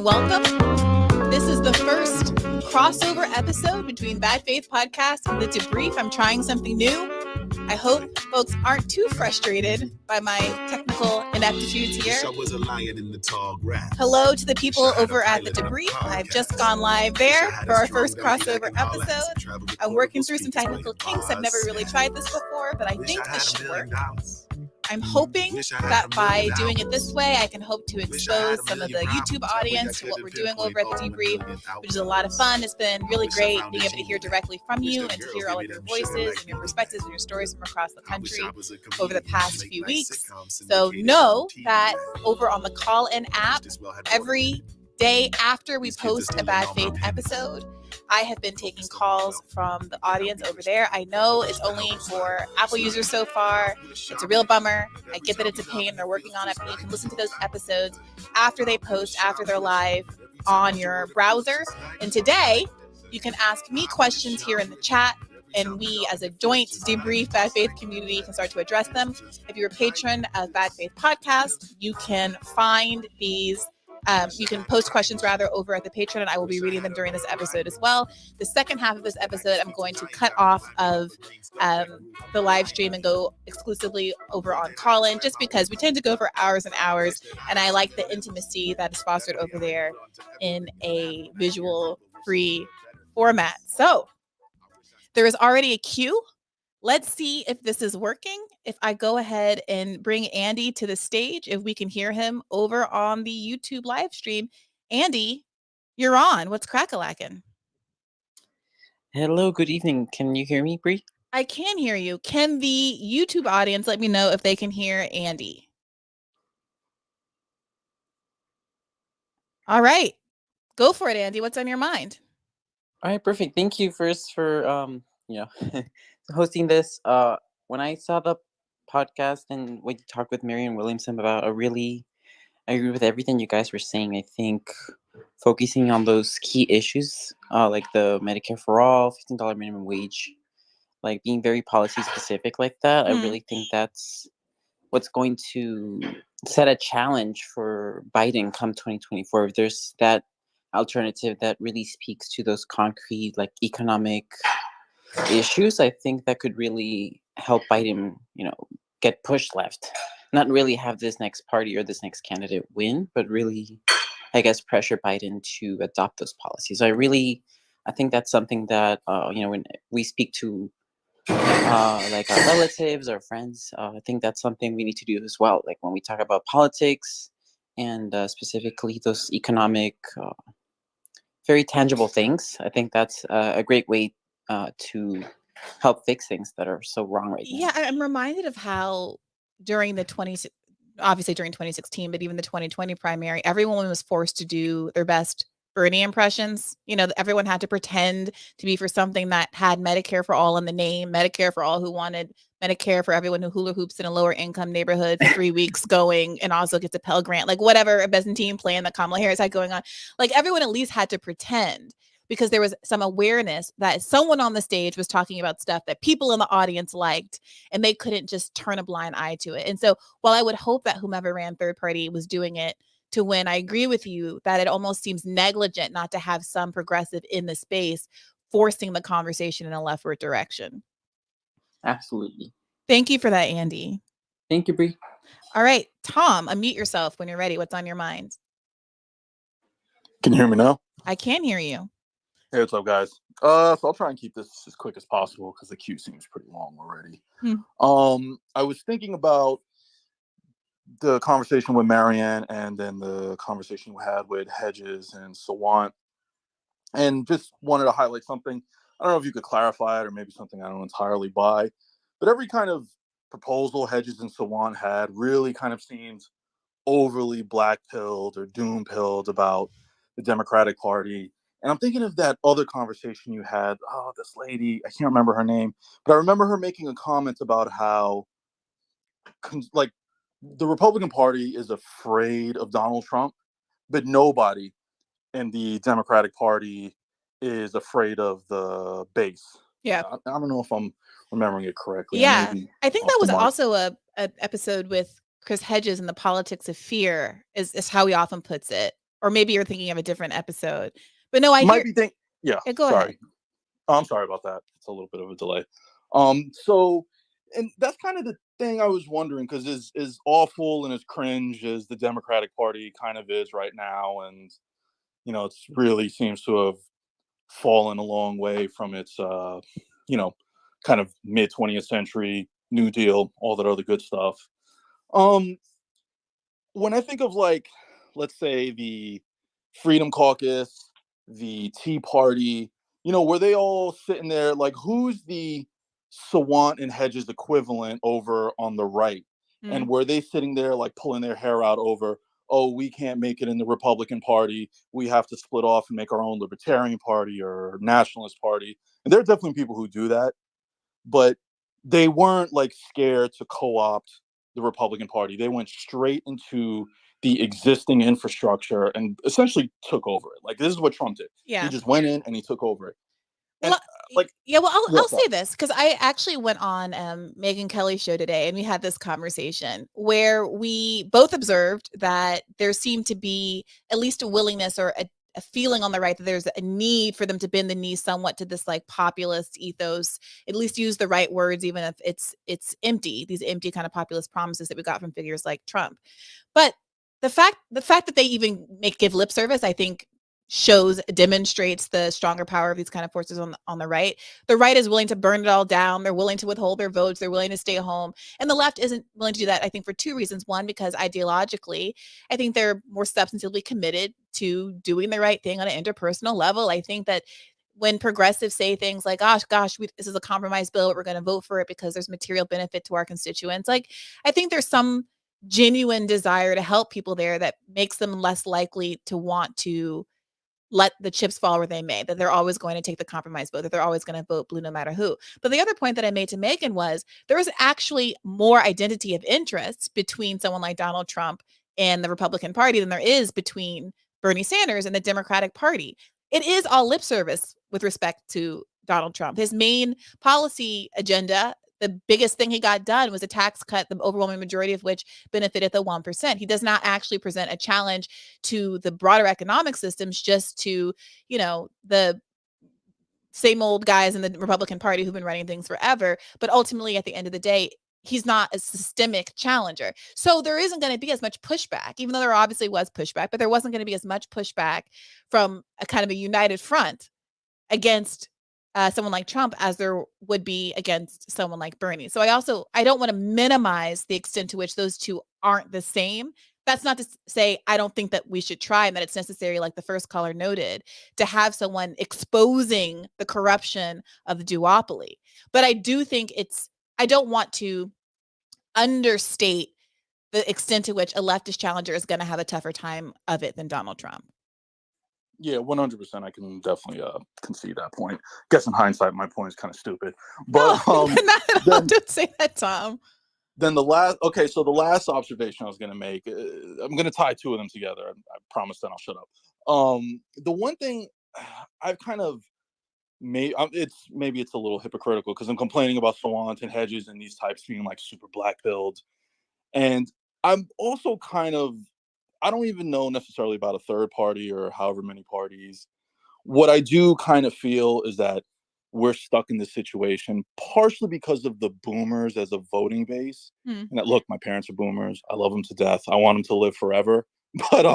welcome. This is the first crossover episode between Bad Faith Podcast and The Debrief. I'm trying something new. I hope folks aren't too frustrated by my technical ineptitudes here. Hello to the people over at The Debrief. I've just gone live there for our first crossover episode. I'm working through some technical kinks. I've never really tried this before, but I think this should work. I'm hoping that by doing it this way, I can hope to expose some of the YouTube audience to what we're doing over at The Debrief, which is a lot of fun. It's been really great being able to hear directly from you and to hear all of your voices and your perspectives and your stories from across the country over the past few weeks. So know that over on the Call-In app, every day after we post a Bad Faith episode, I have been taking calls from the audience over there. I know it's only for Apple users so far. It's a real bummer. I get that it's a pain. They're working on it, but you can listen to those episodes after they post, after they're live on your browser. And today, you can ask me questions here in the chat, and we, as a joint debrief Bad Faith community, can start to address them. If you're a patron of Bad Faith Podcast, you can find these. You can post questions rather over at the Patreon, and I will be reading them during this episode as well. The second half of this episode, I'm going to cut off of the live stream and go exclusively over on Call-In, just because we tend to go for hours and hours, and I like the intimacy that is fostered over there in a visual-free format. So there is already a queue. Let's see if this is working. If I go ahead and bring Andy to the stage, if we can hear him over on the YouTube live stream. Andy, you're on. What's crack-a-lackin'? Hello, good evening. Can you hear me, Bree? I can hear you. Can the YouTube audience let me know if they can hear Andy? All right. Go for it, Andy. What's on your mind? All right, perfect. Thank you first for hosting this. When I saw the podcast and when you talked with Marianne Williamson about, I agree with everything you guys were saying. I think focusing on those key issues, like the Medicare for all, $15 minimum wage, like being very policy specific like that, I really think that's what's going to set a challenge for Biden come 2024. If there's that alternative that really speaks to those concrete, like economic issues, I think that could really help Biden, get pushed left. Not really have this next party or this next candidate win, but really, I guess, pressure Biden to adopt those policies. I think that's something that, when we speak to like our relatives or friends, I think that's something we need to do as well. Like when we talk about politics and specifically those economic, very tangible things, I think that's a great way to help fix things that are so wrong right now. Yeah, I'm reminded of how during the 2016, but even the 2020 primary, everyone was forced to do their best Bernie impressions. Everyone had to pretend to be for something that had Medicare for all in the name, Medicare for all who wanted Medicare for everyone who hula hoops in a lower income neighborhood for 3 weeks going and also gets a Pell Grant, like whatever a Byzantine plan that Kamala Harris had going on. Like everyone at least had to pretend, because there was some awareness that someone on the stage was talking about stuff that people in the audience liked, and they couldn't just turn a blind eye to it. And so while I would hope that whomever ran third party was doing it to win, I agree with you that it almost seems negligent not to have some progressive in the space forcing the conversation in a leftward direction. Absolutely. Thank you for that, Andy. Thank you, Bree. All right, Tom, unmute yourself when you're ready. What's on your mind? Can you hear me now? I can hear you. Hey, what's up, guys? So I'll try and keep this as quick as possible because the queue seems pretty long already. I was thinking about the conversation with Marianne and then the conversation we had with Hedges and Sawant, and just wanted to highlight something. I don't know if you could clarify it or maybe something I don't entirely buy, but every kind of proposal Hedges and Sawant had really kind of seems overly black-pilled or doom-pilled about the Democratic Party. And I'm thinking of that other conversation you had. Oh, this lady, I can't remember her name, but I remember her making a comment about how, the Republican Party is afraid of Donald Trump, but nobody in the Democratic Party is afraid of the base. Yeah. I don't know if I'm remembering it correctly. Yeah. I think that was also a episode with Chris Hedges and the politics of fear is how he often puts it. or maybe you're thinking of a different episode. But no, I might be think. Yeah, go sorry. ahead. Oh, I'm sorry about that. It's a little bit of a delay. So, and that's kind of the thing I was wondering, because as awful and as cringe as the Democratic Party kind of is right now, and it really seems to have fallen a long way from its kind of mid 20th century New Deal, all that other good stuff. When I think of, like, let's say the Freedom Caucus, the Tea Party, were they all sitting there like, who's the Sawant and Hedges equivalent over on the right? And were they sitting there like pulling their hair out over, oh, we can't make it in the Republican Party, we have to split off and make our own Libertarian Party or Nationalist Party? And there are definitely people who do that, but they weren't like scared to co-opt the Republican Party. They went straight into the existing infrastructure and essentially took over it. Like, this is what Trump did. Yeah. He just went in and he took over it. Well, I'll say this, because I actually went on Megyn Kelly's show today, and we had this conversation where we both observed that there seemed to be at least a willingness or a feeling on the right that there's a need for them to bend the knee somewhat to this like populist ethos, at least use the right words, even if it's empty, these empty kind of populist promises that we got from figures like Trump. But the fact that they even give lip service, I think, demonstrates the stronger power of these kind of forces on the right. The right is willing to burn it all down. They're willing to withhold their votes. They're willing to stay home. And the left isn't willing to do that, I think, for two reasons. One, because ideologically, I think they're more substantively committed to doing the right thing on an interpersonal level. I think that when progressives say things like, gosh, this is a compromise bill, but we're going to vote for it because there's material benefit to our constituents. Like, I think there's some genuine desire to help people there that makes them less likely to want to let the chips fall where they may, that they're always going to take the compromise vote, that they're always going to vote blue no matter who. But the other point that I made to Megyn was there was actually more identity of interest between someone like Donald Trump and the Republican Party than there is between Bernie Sanders and the Democratic Party. It is all lip service with respect to Donald Trump. His main policy agenda, the biggest thing he got done, was a tax cut, the overwhelming majority of which benefited the 1%. He does not actually present a challenge to the broader economic systems, just to, the same old guys in the Republican Party who've been running things forever. But ultimately, at the end of the day, he's not a systemic challenger. So there isn't going to be as much pushback, even though there obviously was pushback, but there wasn't going to be as much pushback from a kind of a united front against someone like Trump as there would be against someone like Bernie. So I don't want to minimize the extent to which those two aren't the same. That's not to say I don't think that we should try and that it's necessary, like the first caller noted, to have someone exposing the corruption of the duopoly. But I do think I don't want to understate the extent to which a leftist challenger is going to have a tougher time of it than Donald Trump. Yeah, 100%. I can definitely concede that point. Guess in hindsight, my point is kind of stupid. But don't say that, Tom. Then the last observation I was going to make, I'm going to tie two of them together. I promise then I'll shut up. The one thing I've kind of made, maybe it's a little hypocritical because I'm complaining about Sawant and Hedges and these types being like super black-pilled. And I'm also kind of, I don't even know necessarily about a third party or however many parties. What I do kind of feel is that we're stuck in this situation partially because of the boomers as a voting base. And that, look, my parents are boomers. I love them to death. I want them to live forever. But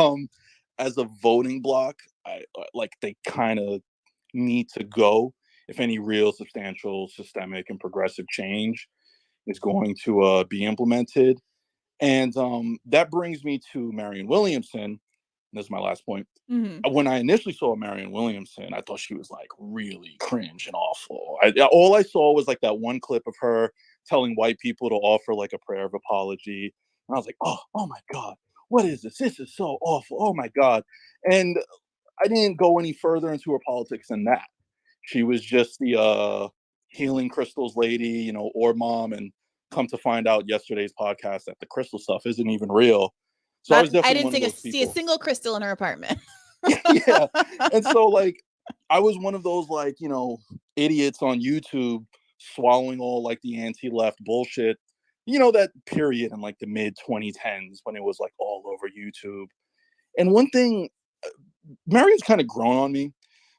as a voting block, they kind of need to go if any real substantial systemic and progressive change is going to be implemented. And that brings me to Marianne Williamson. This is my last point. When I initially saw Marianne Williamson, I thought she was like really cringe and awful. All I saw was like that one clip of her telling white people to offer like a prayer of apology. And I was like, oh my God, what is this? This is so awful. Oh my God. And I didn't go any further into her politics than that. She was just the healing crystals lady, or mom. And come to find out yesterday's podcast that the crystal stuff isn't even real. So I was definitely I didn't see a single crystal in her apartment. Yeah. And so like I was one of those like, idiots on YouTube swallowing all like the anti-left bullshit, that period in like the mid 2010s when it was like all over YouTube. And one thing Marianne's kind of grown on me,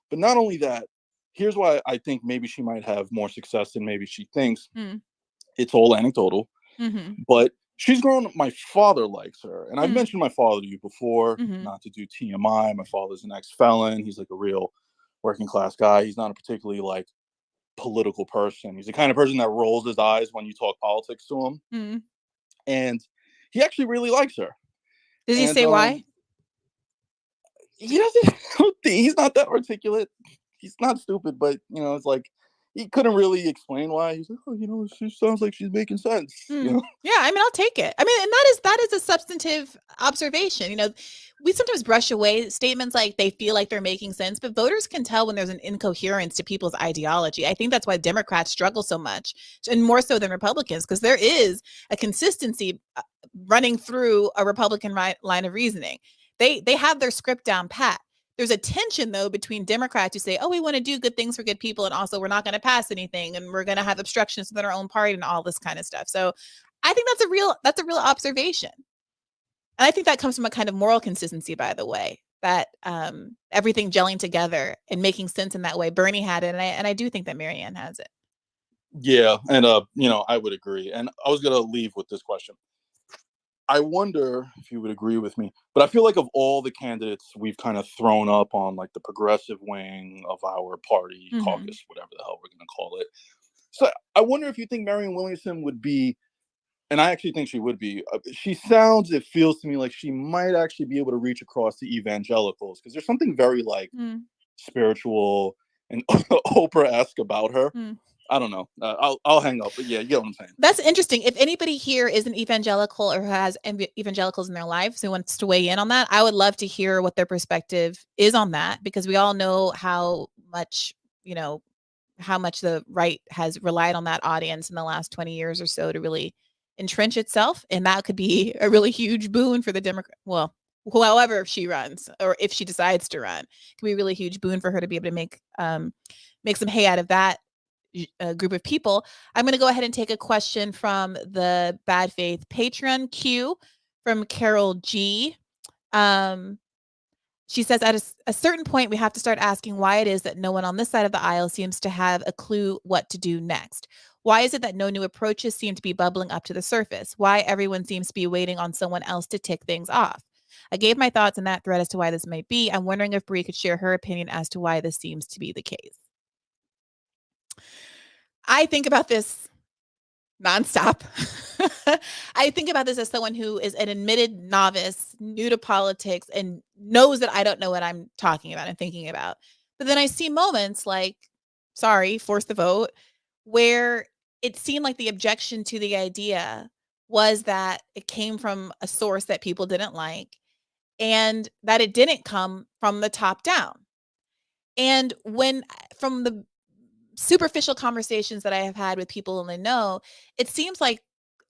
but not only that, here's why I think maybe she might have more success than maybe she thinks. It's all anecdotal, but she's grown. My father likes her, and I've mentioned my father to you before, not to do TMI. My father's an ex-felon. He's like a real working class guy. He's not a particularly like political person. He's the kind of person that rolls his eyes when you talk politics to him. And he actually really likes her. Does he say why? He doesn't. He's not that articulate. He's not stupid, but it's like he couldn't really explain why. He's like, oh, she sounds like she's making sense. Yeah, I mean, I'll take it. I mean, and that is a substantive observation. We sometimes brush away statements like they feel like they're making sense, but voters can tell when there's an incoherence to people's ideology. I think that's why Democrats struggle so much, and more so than Republicans, because there is a consistency running through a Republican line of reasoning. They have their script down pat. There's a tension, though, between Democrats who say, oh, we want to do good things for good people, and also we're not going to pass anything, and we're going to have obstructions within our own party and all this kind of stuff. So I think that's a real observation. And I think that comes from a kind of moral consistency, by the way, that everything gelling together and making sense in that way. Bernie had it, and I do think that Marianne has it. Yeah, and I would agree. And I was going to leave with this question. I wonder if you would agree with me, but I feel like of all the candidates we've kind of thrown up on like the progressive wing of our party caucus, whatever the hell we're going to call it. So I wonder if you think Marianne Williamson would be, and I actually think she would be, it feels to me like she might actually be able to reach across the evangelicals, because there's something very like spiritual and Oprah-esque about her. I don't know. I'll hang up, but yeah, you get what I'm saying. That's interesting. If anybody here is an evangelical or has evangelicals in their lives who wants to weigh in on that, I would love to hear what their perspective is on that, because we all know how much the right has relied on that audience in the last 20 years or so to really entrench itself. And that could be a really huge boon for the Democrat. Well, however she runs, or if she decides to run, it could be a really huge boon for her to be able to make some hay out of that group of people. I'm going to go ahead and take a question from the Bad Faith Patreon queue from Carol G. She says, at a certain point, we have to start asking why it is that no one on this side of the aisle seems to have a clue what to do next. Why is it that no new approaches seem to be bubbling up to the surface? Why everyone seems to be waiting on someone else to tick things off? I gave my thoughts in that thread as to why this might be. I'm wondering if Bree could share her opinion as to why this seems to be the case. I think about this nonstop. I think about this as someone who is an admitted novice, new to politics, and knows that I don't know what I'm talking about and thinking about. But then I see moments like, force the vote, where it seemed like the objection to the idea was that it came from a source that people didn't like, and that it didn't come from the top down. And from the superficial conversations that I have had with people in the know, it seems like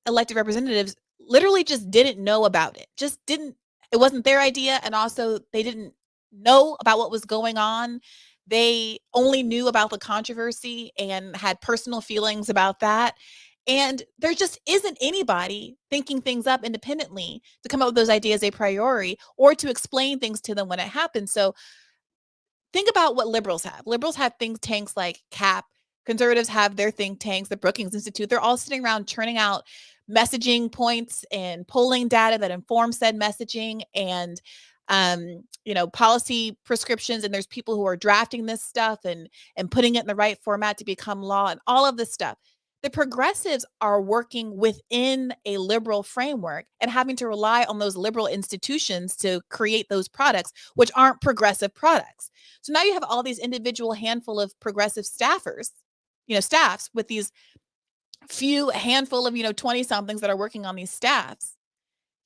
elected representatives literally just didn't know about it. It wasn't their idea. And also they didn't know about what was going on. They only knew about the controversy and had personal feelings about that. And there just isn't anybody thinking things up independently to come up with those ideas a priori or to explain things to them when it happens. So think about what liberals have. Liberals have think tanks like CAP. Conservatives have their think tanks, the Brookings Institute. They're all sitting around churning out messaging points and polling data that inform said messaging and, policy prescriptions. And there's people who are drafting this stuff and putting it in the right format to become law and all of this stuff. The progressives are working within a liberal framework and having to rely on those liberal institutions to create those products, which aren't progressive products. So now you have all these individual handful of progressive staffs with these handful of, 20 somethings that are working on these staffs,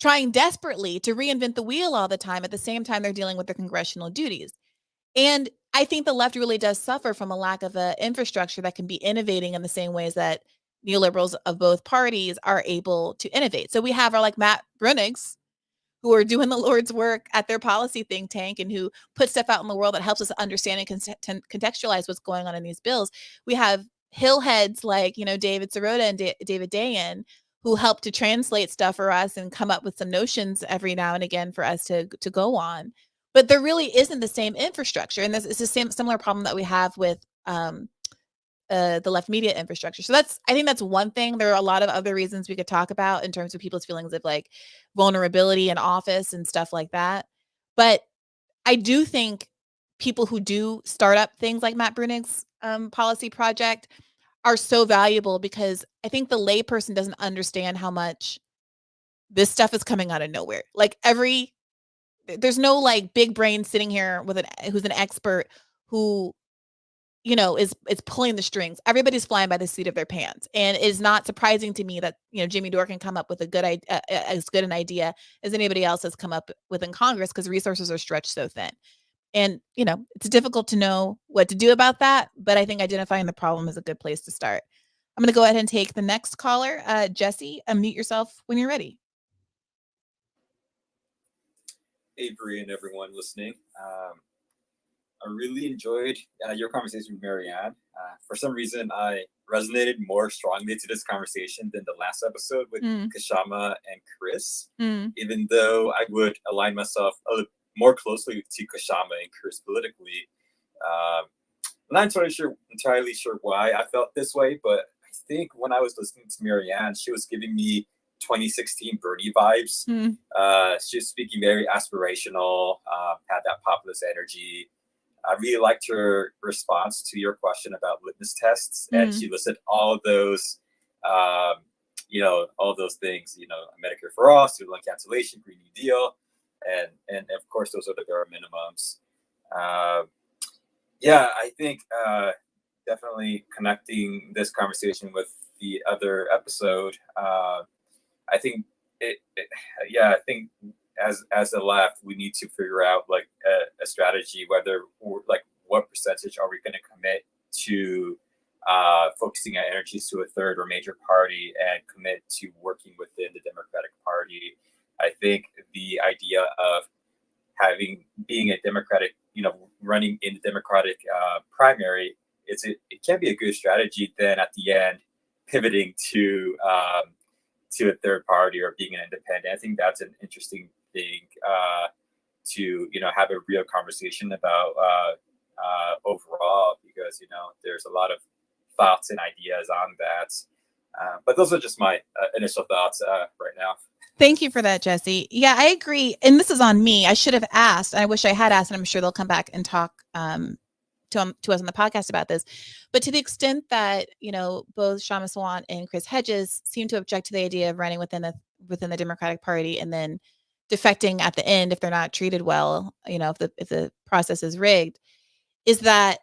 trying desperately to reinvent the wheel all the time. At the same time, they're dealing with their congressional duties. And I think the left really does suffer from a lack of an infrastructure that can be innovating in the same ways that neoliberals of both parties are able to innovate. So we have our like Matt Brunigs, who are doing the Lord's work at their policy think tank and who put stuff out in the world that helps us understand and contextualize what's going on in these bills. We have hillheads like, David Sirota and David Dayen, who help to translate stuff for us and come up with some notions every now and again for us to go on. but there really isn't the same infrastructure. And this is the same similar problem that we have with the left media infrastructure. So I think that's one thing. There are a lot of other reasons we could talk about in terms of people's feelings of like vulnerability in office and stuff like that. But I do think people who do start up things like Matt Brunig's policy project are so valuable, because I think the layperson doesn't understand how much this stuff is coming out of nowhere. Like there's no like big brain sitting here with who's an expert who, you know, is pulling the strings. Everybody's flying by the seat of their pants. And it is not surprising to me that, you know, Jimmy Dore can come up with a good as good an idea as anybody else has come up with in Congress, because resources are stretched so thin. And, you know, it's difficult to know what to do about that, but I think identifying the problem is a good place to start. I'm going to go ahead and take the next caller. Jesse, unmute yourself when you're ready. Avery and everyone listening. I really enjoyed your conversation with Marianne. For some reason, I resonated more strongly to this conversation than the last episode with Kashama and Chris, even though I would align myself more closely to Kashama and Chris politically. I'm not entirely sure why I felt this way, but I think when I was listening to Marianne, she was giving me 2016 Bernie vibes. She was speaking very aspirational, had that populist energy. I really liked her response to your question about litmus tests, and she listed all those, all those things, Medicare for all, student loan cancellation, Green New Deal, and of course those are the bare minimums. I think definitely connecting this conversation with the other episode. I think I think as the left, we need to figure out like a strategy, whether what percentage are we going to commit to focusing our energies to a third or major party and commit to working within the Democratic Party. I think the idea of being a Democratic, running in the Democratic primary, it can be a good strategy. Then at the end, pivoting to a third party or being an independent. I think that's an interesting thing to have a real conversation about overall, because there's a lot of thoughts and ideas on that. But those are just my initial thoughts right now. Thank you for that, Jesse. Yeah, I agree. And this is on me. I should have asked. I wish I had asked, and I'm sure they'll come back and talk to us on the podcast about this. But to the extent that, both Shama Sawant and Chris Hedges seem to object to the idea of running within the Democratic Party and then defecting at the end if they're not treated well, if the process is rigged, is that,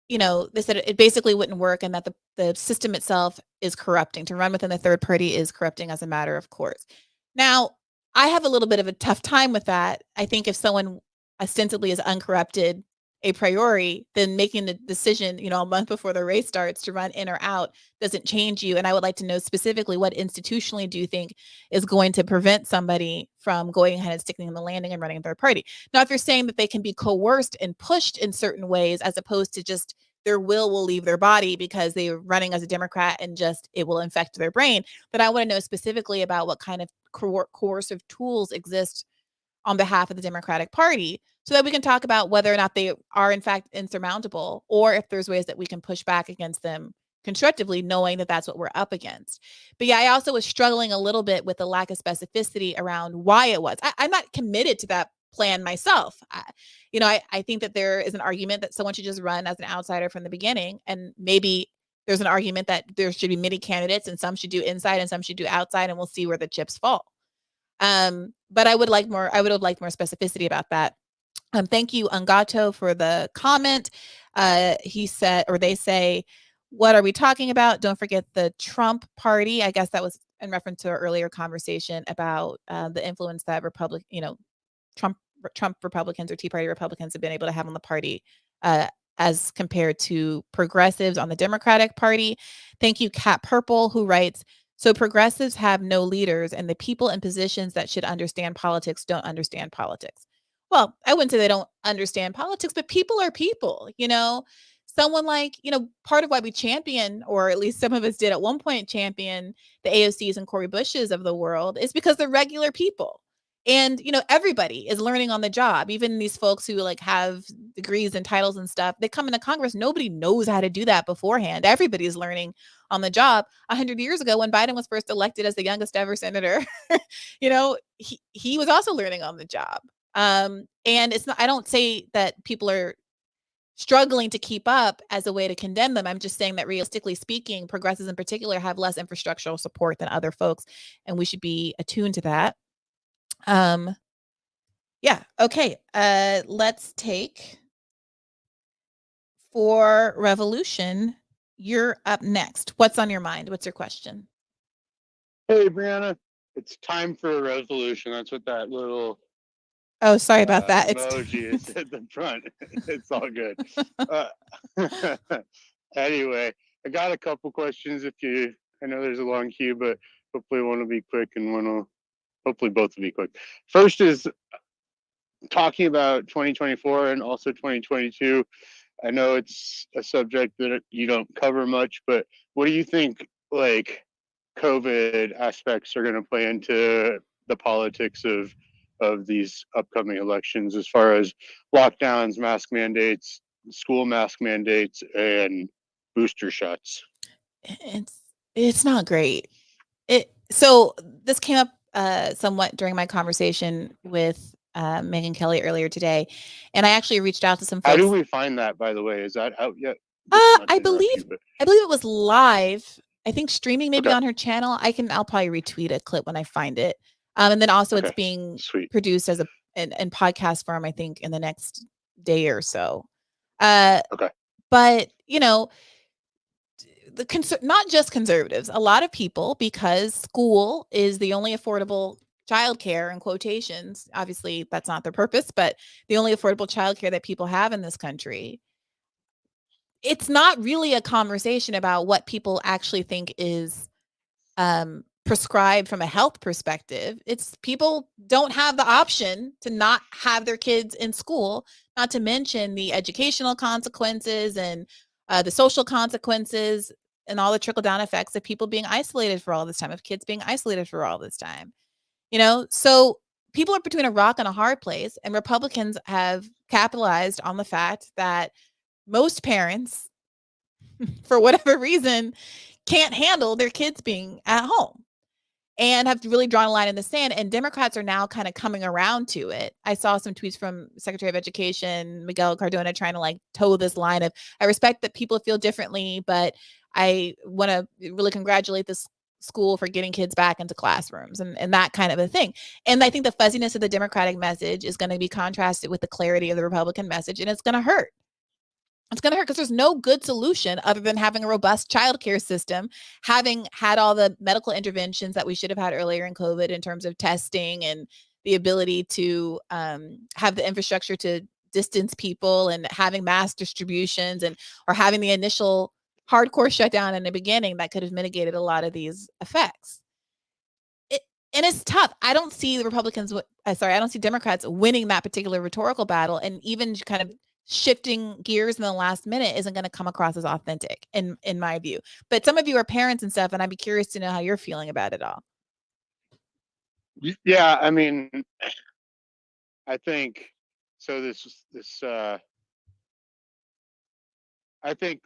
they said it basically wouldn't work, and that the system itself is corrupting. To run within the third party is corrupting as a matter of course. Now, I have a little bit of a tough time with that. I think if someone ostensibly is uncorrupted a priori, then making the decision, a month before the race starts to run in or out doesn't change you. And I would like to know specifically, what institutionally do you think is going to prevent somebody from going ahead and sticking in the landing and running a third party? Now, if you're saying that they can be coerced and pushed in certain ways, as opposed to just their will leave their body because they're running as a Democrat and just it will infect their brain, then I want to know specifically about what kind of coercive tools exist on behalf of the Democratic Party, so that we can talk about whether or not they are in fact insurmountable, or if there's ways that we can push back against them constructively, knowing that that's what we're up against. But yeah, I also was struggling a little bit with the lack of specificity around why it was. I'm not committed to that plan myself. I think that there is an argument that someone should just run as an outsider from the beginning, and maybe there's an argument that there should be many candidates and some should do inside and some should do outside, and we'll see where the chips fall. But I would like more specificity about that. Thank you, Angato, for the comment. He said, or they say, what are we talking about? Don't forget the Trump party. I guess that was in reference to our earlier conversation about the influence that Trump Republicans or Tea Party Republicans have been able to have on the party as compared to progressives on the Democratic Party. Thank you, Cat Purple, who writes, so progressives have no leaders, and the people in positions that should understand politics don't understand politics. Well, I wouldn't say they don't understand politics, but people are people, Someone like, part of why we champion, or at least some of us did at one point champion, the AOCs and Cori Bushes of the world is because they're regular people. And, everybody is learning on the job. Even these folks who like have degrees and titles and stuff, they come into Congress. Nobody knows how to do that beforehand. Everybody is learning on the job. 100 years ago, when Biden was first elected as the youngest ever senator, he was also learning on the job. And it's not, I don't say that people are struggling to keep up as a way to condemn them. I'm just saying that realistically speaking, progressives in particular have less infrastructural support than other folks, and we should be attuned to that. Yeah. Okay. Let's take for Revolution. You're up next. What's on your mind? What's your question? Hey, Brianna. It's time for a resolution. That's what that little sorry about that. Emoji is at the front. It's all good. Anyway, I got a couple questions. I know there's a long queue, but hopefully one will be quick and hopefully both will be quick. First is talking about 2024 and also 2022. I know it's a subject that you don't cover much, but what do you think, like, COVID aspects are going to play into the politics of these upcoming elections, as far as lockdowns, mask mandates, school mask mandates, and booster shots? It's not great. So this came up somewhat during my conversation with Megan Kelly earlier today, and I actually reached out to some folks. How do we find that, by the way? Is that out yet? I believe it was live. I think streaming maybe on her channel. I'll probably retweet a clip when I find it. And then also it's being produced as in podcast form, I think, in the next day or so. But not just conservatives, a lot of people, because school is the only affordable childcare, in quotations. Obviously, that's not their purpose, but the only affordable childcare that people have in this country. It's not really a conversation about what people actually think is prescribed from a health perspective. It's people don't have the option to not have their kids in school, not to mention the educational consequences and the social consequences and all the trickle-down effects of people being isolated for all this time, of kids being isolated for all this time. So people are between a rock and a hard place, and Republicans have capitalized on the fact that most parents, for whatever reason, can't handle their kids being at home and have really drawn a line in the sand. And Democrats are now kind of coming around to it. I saw some tweets from Secretary of Education Miguel Cardona trying to like toe this line of, I respect that people feel differently, but I want to really congratulate this school for getting kids back into classrooms and that kind of a thing. And I think the fuzziness of the Democratic message is going to be contrasted with the clarity of the Republican message, and it's going to hurt. It's going to hurt because there's no good solution other than having a robust childcare system, having had all the medical interventions that we should have had earlier in COVID in terms of testing and the ability to have the infrastructure to distance people, and having mass distributions, or having the initial hardcore shutdown in the beginning that could have mitigated a lot of these effects. And it's tough. I don't see I don't see Democrats winning that particular rhetorical battle, and even kind of shifting gears in the last minute isn't going to come across as authentic in my view. But some of you are parents and stuff, and I'd be curious to know how you're feeling about it all. Yeah, I mean, I think so. I think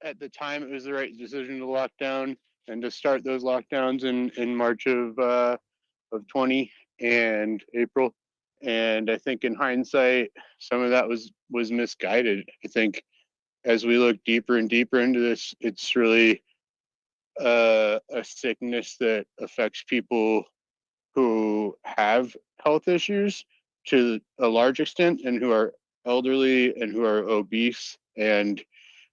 at the time it was the right decision to lock down and to start those lockdowns in March of 20 and April. And I think in hindsight, some of that was misguided. I think as we look deeper and deeper into this, it's really a sickness that affects people who have health issues to a large extent, and who are elderly and who are obese, and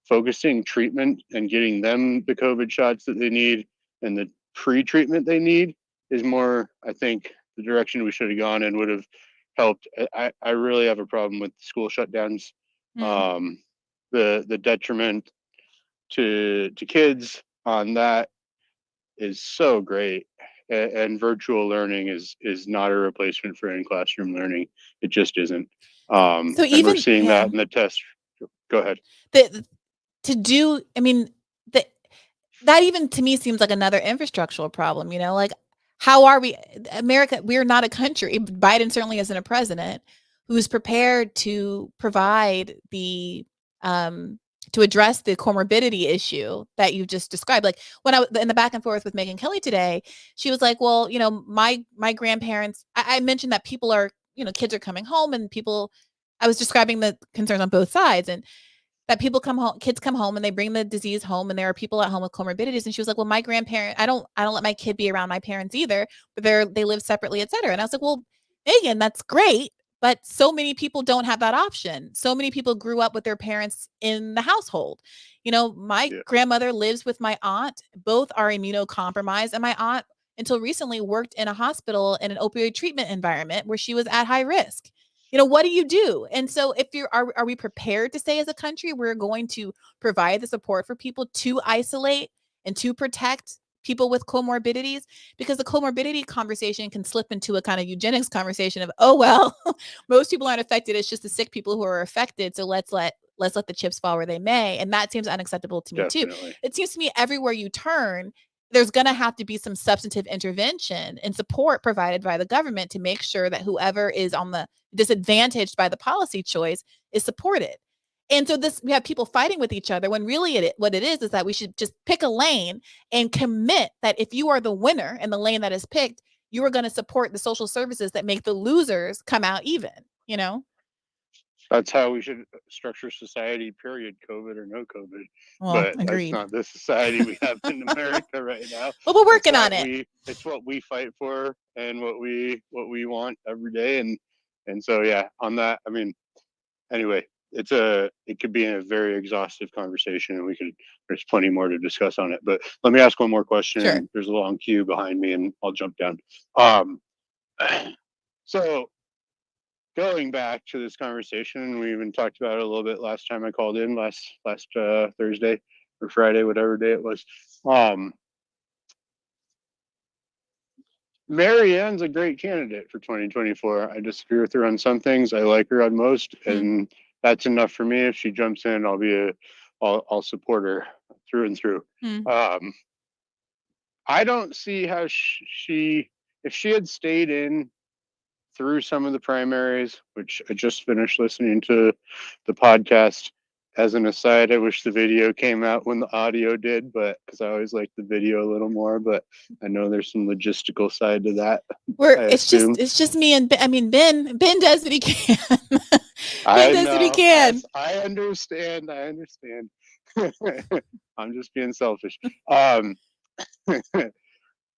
focusing treatment and getting them the COVID shots that they need and the pre-treatment they need is more, I think, the direction we should have gone and would have helped. I really have a problem with school shutdowns. The detriment to kids on that is so great. And virtual learning is not a replacement for in-classroom learning. It just isn't. So even we're seeing that in the test. Go ahead. That even to me seems like another infrastructural problem. Like, How are we, America? We're not a country. Biden certainly isn't a president who's prepared to provide the to address the comorbidity issue that you just described. Like when I was in the back and forth with Megan Kelly today, she was like, "Well, you know, my grandparents." I mentioned that people are, you know, kids are coming home, and people. I was describing the concerns on both sides, and that people come home, kids come home, and they bring the disease home, and there are people at home with comorbidities. And she was like, "Well, my grandparent, I don't let my kid be around my parents either, but they live separately, et cetera." And I was like, "Well, Megan, that's great, but so many people don't have that option. So many people grew up with their parents in the household. You know, my grandmother lives with my aunt. Both are immunocompromised, and my aunt, until recently, worked in a hospital in an opioid treatment environment where she was at high risk. You know, what do you do?" And so if you're are we prepared to say as a country we're going to provide the support for people to isolate and to protect people with comorbidities? Because the comorbidity conversation can slip into a kind of eugenics conversation of, oh well, most people aren't affected, it's just the sick people who are affected, so let's let the chips fall where they may. And that seems unacceptable to me too. It seems to me everywhere you turn, there's going to have to be some substantive intervention and support provided by the government to make sure that whoever is on the disadvantaged by the policy choice is supported. And so we have people fighting with each other when really what it is that we should just pick a lane and commit that if you are the winner in the lane that is picked, you are going to support the social services that make the losers come out even, you know? That's how we should structure society, period, COVID or no COVID. Well, but agreed. That's not the society we have in America right now. Well, we're working on it. It's what we fight for and what we want every day. And so, yeah, on that, I mean, anyway, it could be a very exhaustive conversation, and there's plenty more to discuss on it. But let me ask one more question. Sure. There's a long queue behind me, and I'll jump down. So going back to this conversation, we even talked about it a little bit last time I called in, last Thursday or Friday, whatever day it was. Marianne's a great candidate for 2024. I disagree with her on some things. I like her on most, and that's enough for me. If she jumps in, I'll support her through and through. I don't see how if she had stayed in through some of the primaries, which I just finished listening to the podcast. As an aside, I wish the video came out when the audio did, but because I always like the video a little more. But I know there's some logistical side to that. It's just me and Ben does what he can. Ben does what he can. I understand. I'm just being selfish.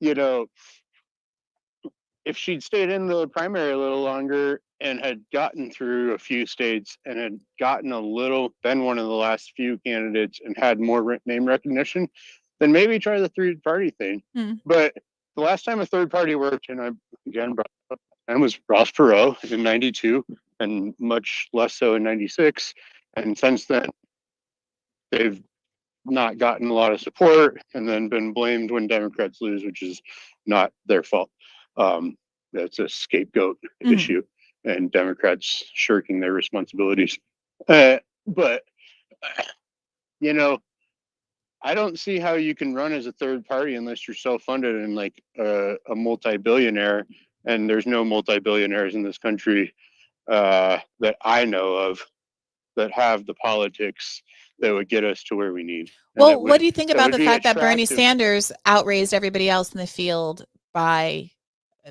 You know, if she'd stayed in the primary a little longer and had gotten through a few states and had gotten been one of the last few candidates and had more name recognition, then maybe try the third party thing. But the last time a third party worked, and I again brought up, and was Ross Perot in '92, and much less so in '96. And since then, they've not gotten a lot of support and then been blamed when Democrats lose, which is not their fault. That's a scapegoat issue, and Democrats shirking their responsibilities. But you know, I don't see how you can run as a third party unless you're self-funded and like a multi-billionaire. And there's no multi-billionaires in this country that I know of that have the politics that would get us to where we need. Well, what do you think about the fact that Bernie Sanders outraised everybody else in the field by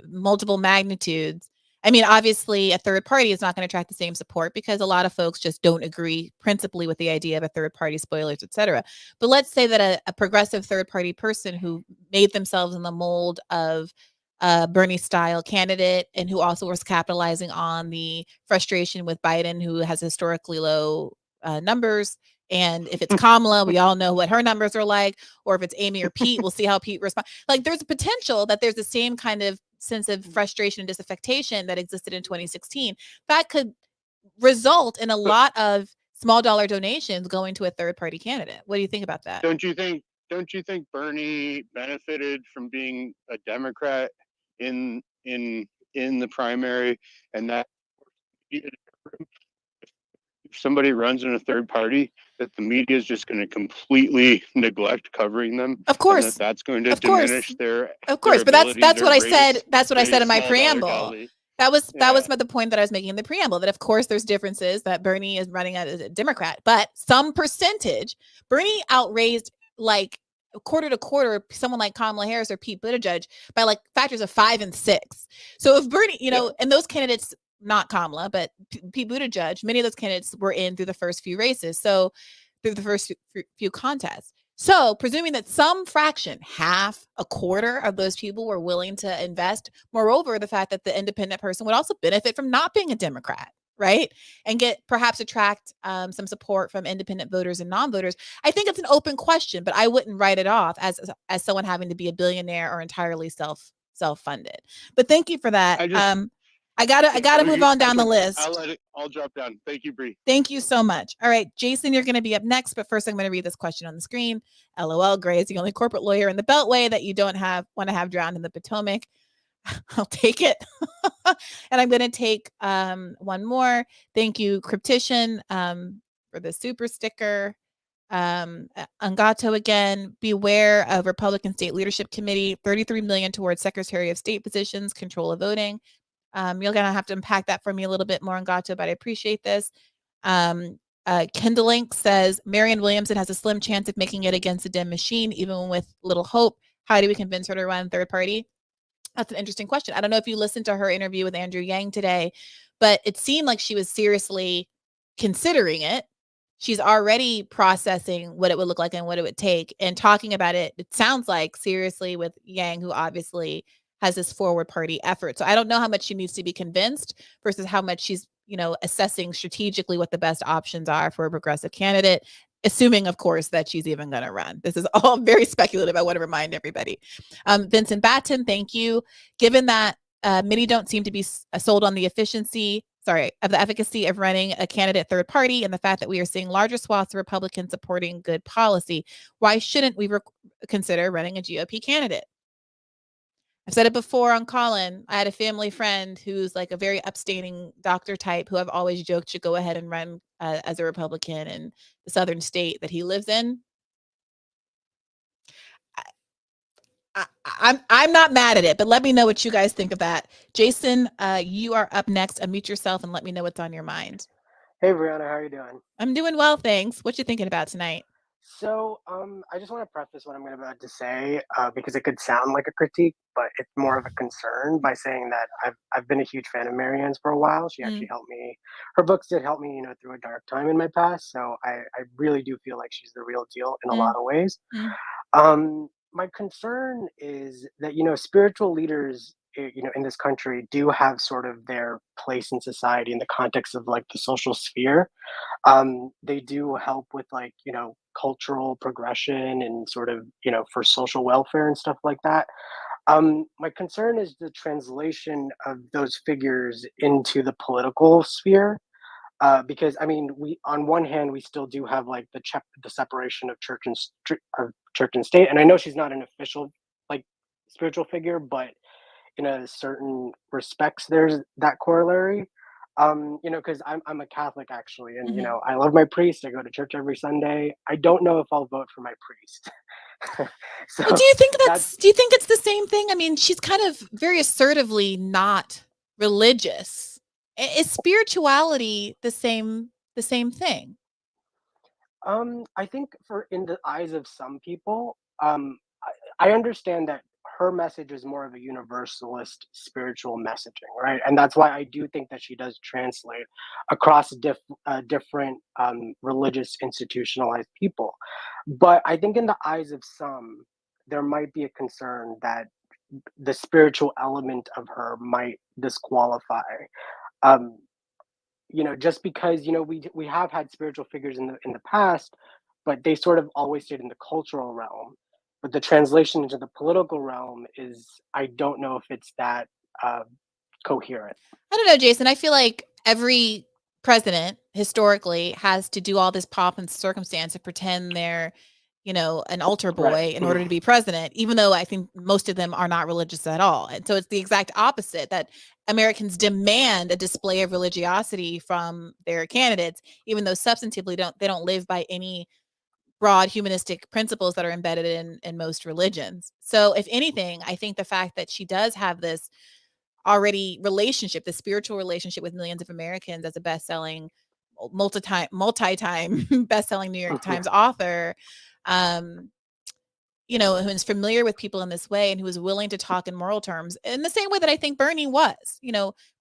multiple magnitudes? I mean, obviously, a third party is not going to attract the same support because a lot of folks just don't agree principally with the idea of a third party, spoilers, et cetera. But let's say that a progressive third party person who made themselves in the mold of a Bernie style candidate and who also was capitalizing on the frustration with Biden, who has historically low numbers. And if it's Kamala, we all know what her numbers are like. Or if it's Amy or Pete, we'll see how Pete responds. Like, there's a potential that there's the same kind of sense of frustration and disaffection that existed in 2016. That could result in a lot of small dollar donations going to a third party candidate. What do you think about that? Don't you think Bernie benefited from being a Democrat in the primary, and that if somebody runs in a third party, that the media is just going to completely neglect covering them. Of course. And that's going to Of course. diminish their Of course, but that's what I said. That's what I said in my small dollar preamble. dolly. That was the point that I was making in the preamble, that of course there's differences, that Bernie is running as a Democrat, but some percentage, Bernie outraised like quarter to quarter someone like Kamala Harris or Pete Buttigieg by like factors of 5 and 6. So if Bernie, and those candidates, not Kamala, but Pete Buttigieg, many of those candidates were in through the first few races. So through the first few contests. So presuming that some fraction, half, a quarter of those people were willing to invest, moreover, the fact that the independent person would also benefit from not being a Democrat, right? And perhaps attract some support from independent voters and non-voters. I think it's an open question, but I wouldn't write it off as someone having to be a billionaire or entirely self-funded. But thank you for that. I gotta move on down the list. I'll drop down. Thank you, Bree. Thank you so much. All right, Jason, you're going to be up next, but first I'm going to read this question on the screen. LOL, Gray is the only corporate lawyer in the Beltway that you don't want to have drowned in the Potomac. I'll take it. And I'm going to take one more. Thank you, Cryptician, for the super sticker. Angato again, beware of Republican State Leadership Committee, $33 million towards Secretary of State positions, control of voting. You're going to have to unpack that for me a little bit more, Ngato, but I appreciate this. Kendallink says, Marianne Williamson has a slim chance of making it against the Dem machine, even with little hope. How do we convince her to run third party? That's an interesting question. I don't know if you listened to her interview with Andrew Yang today, but it seemed like she was seriously considering it. She's already processing what it would look like and what it would take, and talking about it. It sounds like seriously with Yang, who obviously has this forward party effort. So I don't know how much she needs to be convinced versus how much she's, assessing strategically what the best options are for a progressive candidate, assuming, of course, that she's even going to run. This is all very speculative. I want to remind everybody. Vincent Batten, thank you. Given that many don't seem to be sold on the of the efficacy of running a candidate third party, and the fact that we are seeing larger swaths of Republicans supporting good policy, why shouldn't we consider running a GOP candidate? I've said it before on Colin. I had a family friend who's like a very upstanding doctor type who I've always joked should go ahead and run as a Republican in the southern state that he lives in. I'm not mad at it, but let me know what you guys think of that. Jason, you are up next. Unmute yourself and let me know what's on your mind. Hey, Brianna, how are you doing? I'm doing well, thanks. What you thinking about tonight? So, I just want to preface what I'm about to say because it could sound like a critique, but it's more of a concern by saying that I've been a huge fan of Marianne's for a while. She actually helped me. Her books did help me, through a dark time in my past. So I really do feel like she's the real deal in a lot of ways. My concern is that, spiritual leaders, in this country do have sort of their place in society in the context of like the social sphere. They do help with like, cultural progression and sort of, for social welfare and stuff like that. My concern is the translation of those figures into the political sphere. Because I mean, we on one hand we still do have like the separation of church and state, and I know she's not an official like spiritual figure, but in a certain respects there's that corollary. Because I'm a Catholic actually, and I love my priest. I go to church every Sunday. I don't know if I'll vote for my priest. So well, do you think it's the same thing? I mean, she's kind of very assertively not religious. Is spirituality the same thing? I think in the eyes of some people, I understand that her message is more of a universalist spiritual messaging, right? And that's why I do think that she does translate across different religious institutionalized people. But I think in the eyes of some, there might be a concern that the spiritual element of her might disqualify. Just because we have had spiritual figures in the past, but they sort of always stayed in the cultural realm. But the translation into the political realm I don't know if it's that coherent. I don't know, Jason. I feel like every president historically has to do all this pomp and circumstance and pretend they're, an altar boy in order to be president, even though I think most of them are not religious at all. And so it's the exact opposite, that Americans demand a display of religiosity from their candidates, even though substantively they don't live by any broad humanistic principles that are embedded in most religions. So if anything, I think the fact that she does have this already relationship, the spiritual relationship with millions of Americans as a best-selling, multi-time best-selling New York Times author, who is familiar with people in this way and who is willing to talk in moral terms in the same way that I think Bernie was.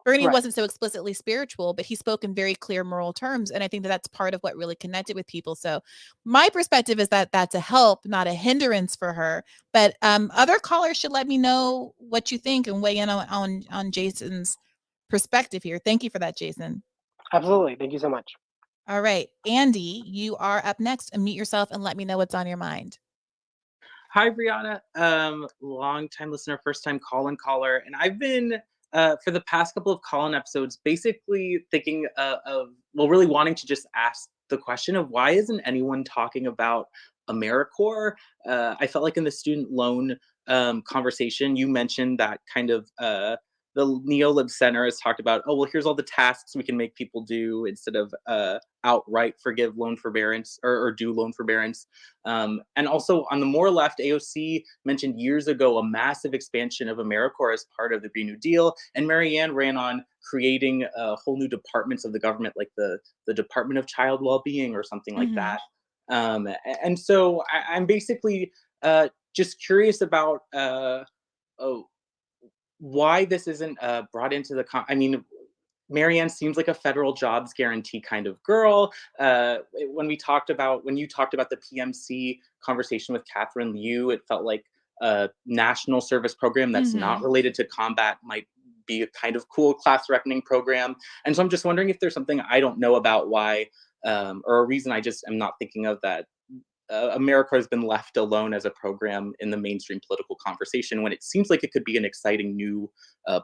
Bernie wasn't so explicitly spiritual, but he spoke in very clear moral terms. And I think that that's part of what really connected with people. So my perspective is that that's a help, not a hindrance for her. But other callers should let me know what you think and weigh in on Jason's perspective here. Thank you for that, Jason. Absolutely. Thank you so much. All right. Andy, you are up next. Unmute yourself and let me know what's on your mind. Hi, Brianna. Long time listener, first time caller. And I've been, for the past couple of call-in episodes, basically thinking really wanting to just ask the question of why isn't anyone talking about AmeriCorps? I felt like in the student loan conversation, you mentioned that kind of the Neo-Lib Center has talked about, here's all the tasks we can make people do instead of outright forgive loan forbearance or do loan forbearance. And also on the more left, AOC mentioned years ago a massive expansion of AmeriCorps as part of the Green New Deal. And Marianne ran on creating whole new departments of the government, like the Department of Child Wellbeing or something like that. And so I'm basically just curious about why this isn't brought into the Marianne seems like a federal jobs guarantee kind of girl. When you talked about the PMC conversation with Catherine Liu, it felt like a national service program that's not related to combat might be a kind of cool class reckoning program. And so I'm just wondering if there's something I don't know about why, or a reason I just am not thinking of that AmeriCorps has been left alone as a program in the mainstream political conversation when it seems like it could be an exciting new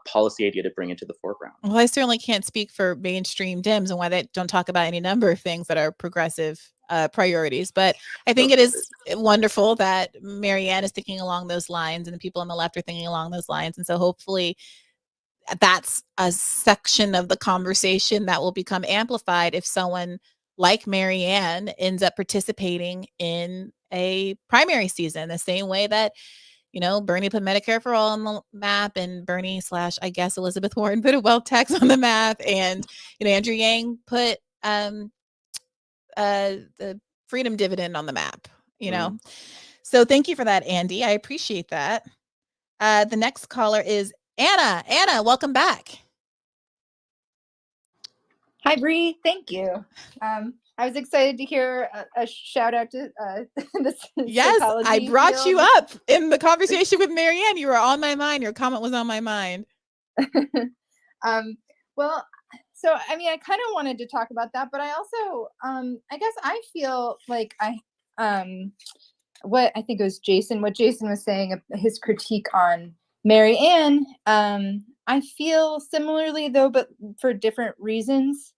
policy idea to bring into the foreground. Well, I certainly can't speak for mainstream Dems and why they don't talk about any number of things that are progressive priorities. But I think it is wonderful that Marianne is thinking along those lines and the people on the left are thinking along those lines. And so hopefully that's a section of the conversation that will become amplified if someone like Marianne ends up participating in a primary season, the same way that, Bernie put Medicare for All on the map and Bernie / I guess Elizabeth Warren put a wealth tax on the map. And, Andrew Yang put the freedom dividend on the map, So thank you for that, Andy. I appreciate that. The next caller is Anna. Anna, welcome back. Hi, Bree. Thank you. I was excited to hear a shout out to this. Yes, I brought you up in the conversation with Marianne. You were on my mind. Your comment was on my mind. Well, so I kind of wanted to talk about that, but I also, I guess I feel like what I think it was what Jason was saying, his critique on Marianne. I feel similarly though, but for different reasons.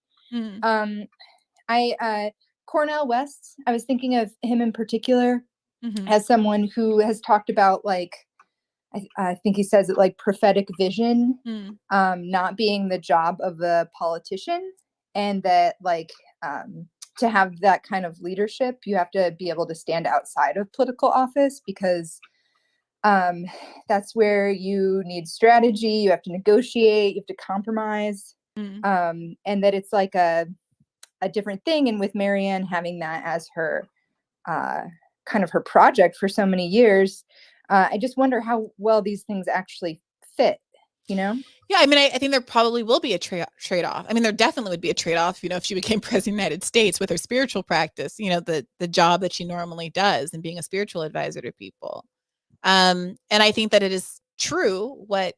Cornel West, I was thinking of him in particular as someone who has talked about I think he says it prophetic vision, not being the job of the politician, and that to have that kind of leadership, you have to be able to stand outside of political office because that's where you need strategy, you have to negotiate, you have to compromise, and that it's like a different thing. And with Marianne having that as her kind of her project for so many years, I just wonder how well these things actually fit, Yeah, I think there probably will be a trade-off. There definitely would be a trade-off, if she became president of the United States with her spiritual practice, the job that she normally does and being a spiritual advisor to people. And I think that it is true what,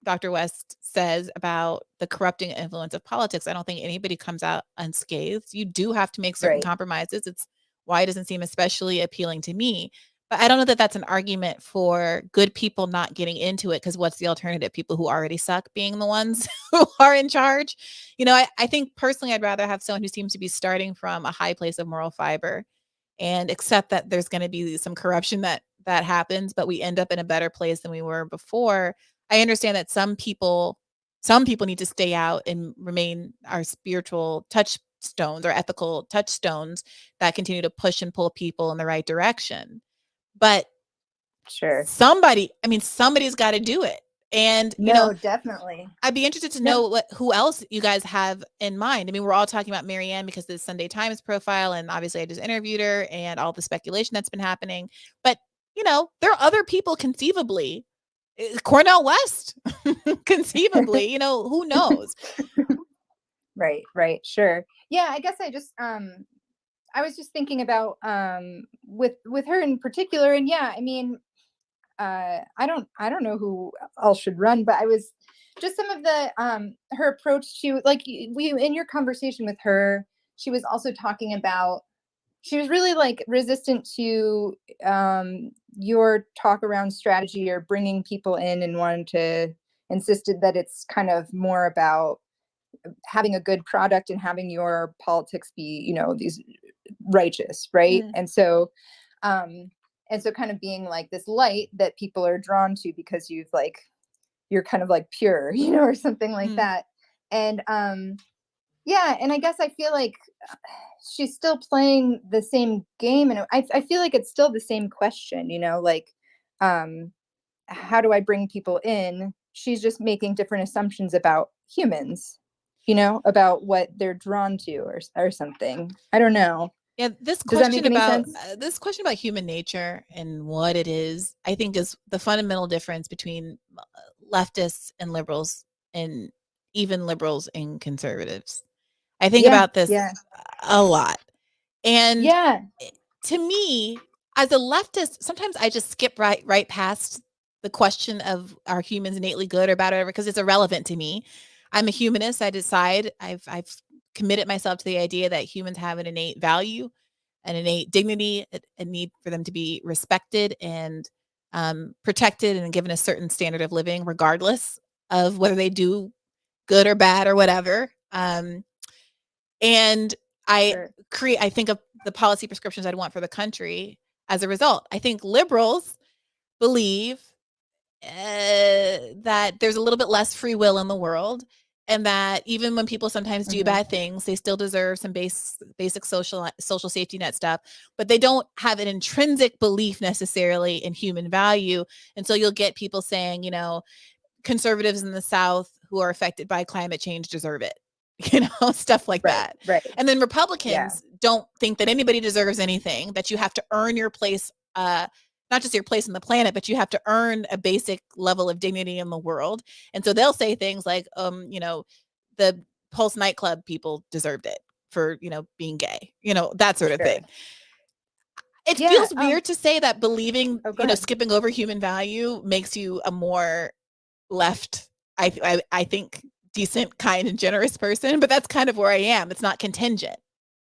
Dr. West says about the corrupting influence of politics. I don't think anybody comes out unscathed. You do have to make certain compromises. It's why it doesn't seem especially appealing to me. But I don't know that that's an argument for good people not getting into it, because what's the alternative? People who already suck being the ones who are in charge. I think personally I'd rather have someone who seems to be starting from a high place of moral fiber and accept that there's going to be some corruption that happens, but we end up in a better place than we were before. I understand that some people need to stay out and remain our spiritual touchstones or ethical touchstones that continue to push and pull people in the right direction. But sure, somebody's got to do it. And definitely. I'd be interested to know who else you guys have in mind. I mean, we're all talking about Marianne because of the Sunday Times profile, and obviously I just interviewed her and all the speculation that's been happening. But there are other people conceivably. Cornel West, conceively. Who knows? Right. Sure. Yeah, I guess I just I was just thinking about with her in particular, and yeah, I mean, I don't know who else should run, but I was just some of the her approach to, like, we in your conversation with her, she was also talking about, she was really like resistant to your talk around strategy or bringing people in, and wanted to insisted that it's kind of more about having a good product and having your politics be, these righteous, right? And so kind of being like this light that people are drawn to because you're kind of like pure, or something like that. And yeah, and I guess I feel like she's still playing the same game, and I feel like it's still the same question, like how do I bring people in? She's just making different assumptions about humans, about what they're drawn to or something. I don't know. Yeah, this Does that question make any about sense? human nature and what it is, I think, is the fundamental difference between leftists and liberals, and even liberals and conservatives. I think about this a lot. And to me, as a leftist, sometimes I just skip right past the question of are humans innately good or bad or whatever, because it's irrelevant to me. I'm a humanist. I decide I've committed myself to the idea that humans have an innate value, an innate dignity, a need for them to be respected and protected and given a certain standard of living, regardless of whether they do good or bad or whatever. And I think of the policy prescriptions I'd want for the country as a result. I think liberals believe that there's a little bit less free will in the world, and that even when people sometimes do bad things, they still deserve some basic social safety net stuff, but they don't have an intrinsic belief necessarily in human value. And so you'll get people saying, conservatives in the South who are affected by climate change deserve it. Stuff like that. Right. And then Republicans don't think that anybody deserves anything, that you have to earn your place, not just your place on the planet, but you have to earn a basic level of dignity in the world. And so they'll say things like, the Pulse nightclub people deserved it for, being gay, that sort of thing. It feels weird to say that believing, skipping over human value makes you a more left, I think, decent, kind, and generous person, but that's kind of where I am. It's not contingent.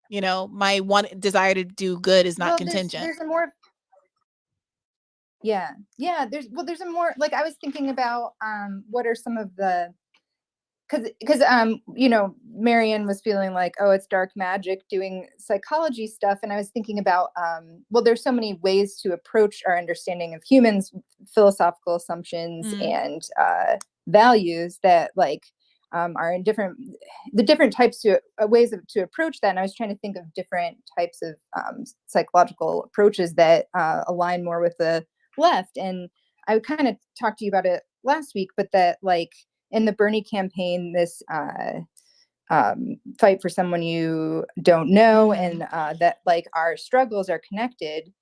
My one desire to do good is not contingent. There's a more there's a more, like, I was thinking about what are some of the, because Marianne was feeling like, oh, it's dark magic doing psychology stuff, and I was thinking about there's so many ways to approach our understanding of humans, philosophical assumptions and values that are in different types to ways to approach that. And I was trying to think of different types of psychological approaches that align more with the left. And I kind of talked to you about it last week, but that in the Bernie campaign, this fight for someone you don't know, and that our struggles are connected,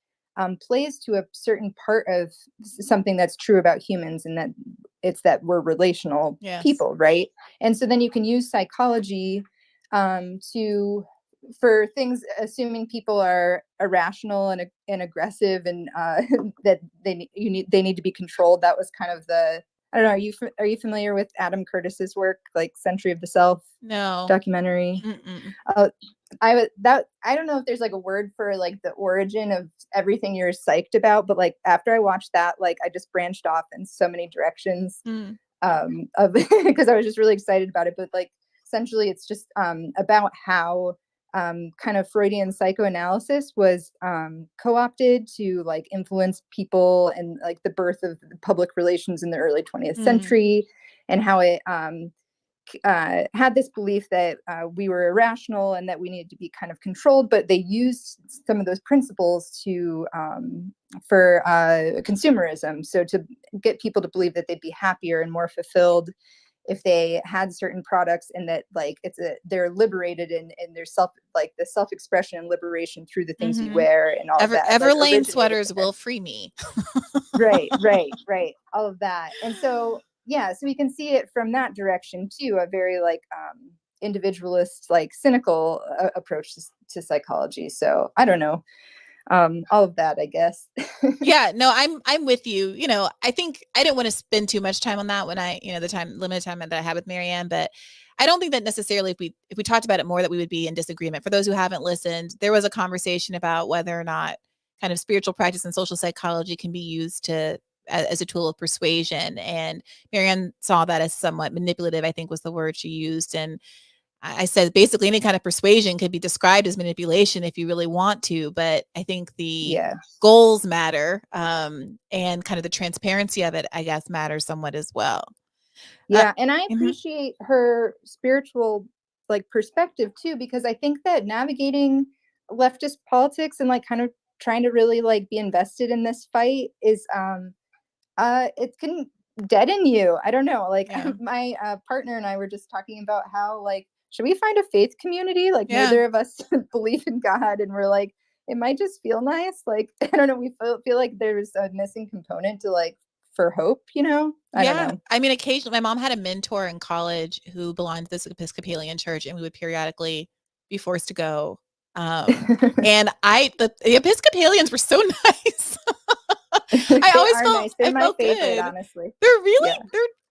plays to a certain part of something that's true about humans, and that it's that we're relational people, right? And so then you can use psychology for things, assuming people are irrational and aggressive, and that they need to be controlled. That was kind of the, I don't know. Are you familiar with Adam Curtis's work, like Century of the Self? No. Documentary. I don't know if there's a word for the origin of everything you're psyched about, but after I watched that, I just branched off in so many directions because I was just really excited about it. But essentially it's just about how kind of Freudian psychoanalysis was co-opted to like influence people and like the birth of public relations in the early 20th century, and how it had this belief that we were irrational and that we needed to be kind of controlled, but they used some of those principles to for consumerism. So to get people to believe that they'd be happier and more fulfilled if they had certain products, and that like they're liberated in their the self-expression and liberation through the things you wear and all of that. Everlane sweaters will free me. right. All of that. And so, yeah, so we can see it from that direction too, a very like individualist, like cynical approach to psychology. So I don't know. All of that, I guess. Yeah, no, I'm with you. You know, I think I didn't want to spend too much time on that when the limited time that I had with Marianne, but I don't think that necessarily if we talked about it more that we would be in disagreement. For those who haven't listened, there was a conversation about whether or not kind of spiritual practice and social psychology can be used as a tool of persuasion, and Marianne saw that as somewhat manipulative, I think was the word she used. And I said basically any kind of persuasion could be described as manipulation if you really want to, but I think the goals matter, and kind of the transparency of it, I guess, matters somewhat as well. Yeah, and I appreciate her spiritual like perspective too, because I think that navigating leftist politics and like kind of trying to really like be invested in this fight is it can deaden you. I don't know. Like my partner and I were just talking about how like, should we find a faith community? Like neither of us believe in God, and we're like, it might just feel nice. Like, I don't know. We feel like there's a missing component to like for hope, you know? I don't know. I mean, occasionally my mom had a mentor in college who belonged to this Episcopalian church, and we would periodically be forced to go. And the Episcopalians were so nice. I always felt nice. They're my favorite, good. Honestly. They're really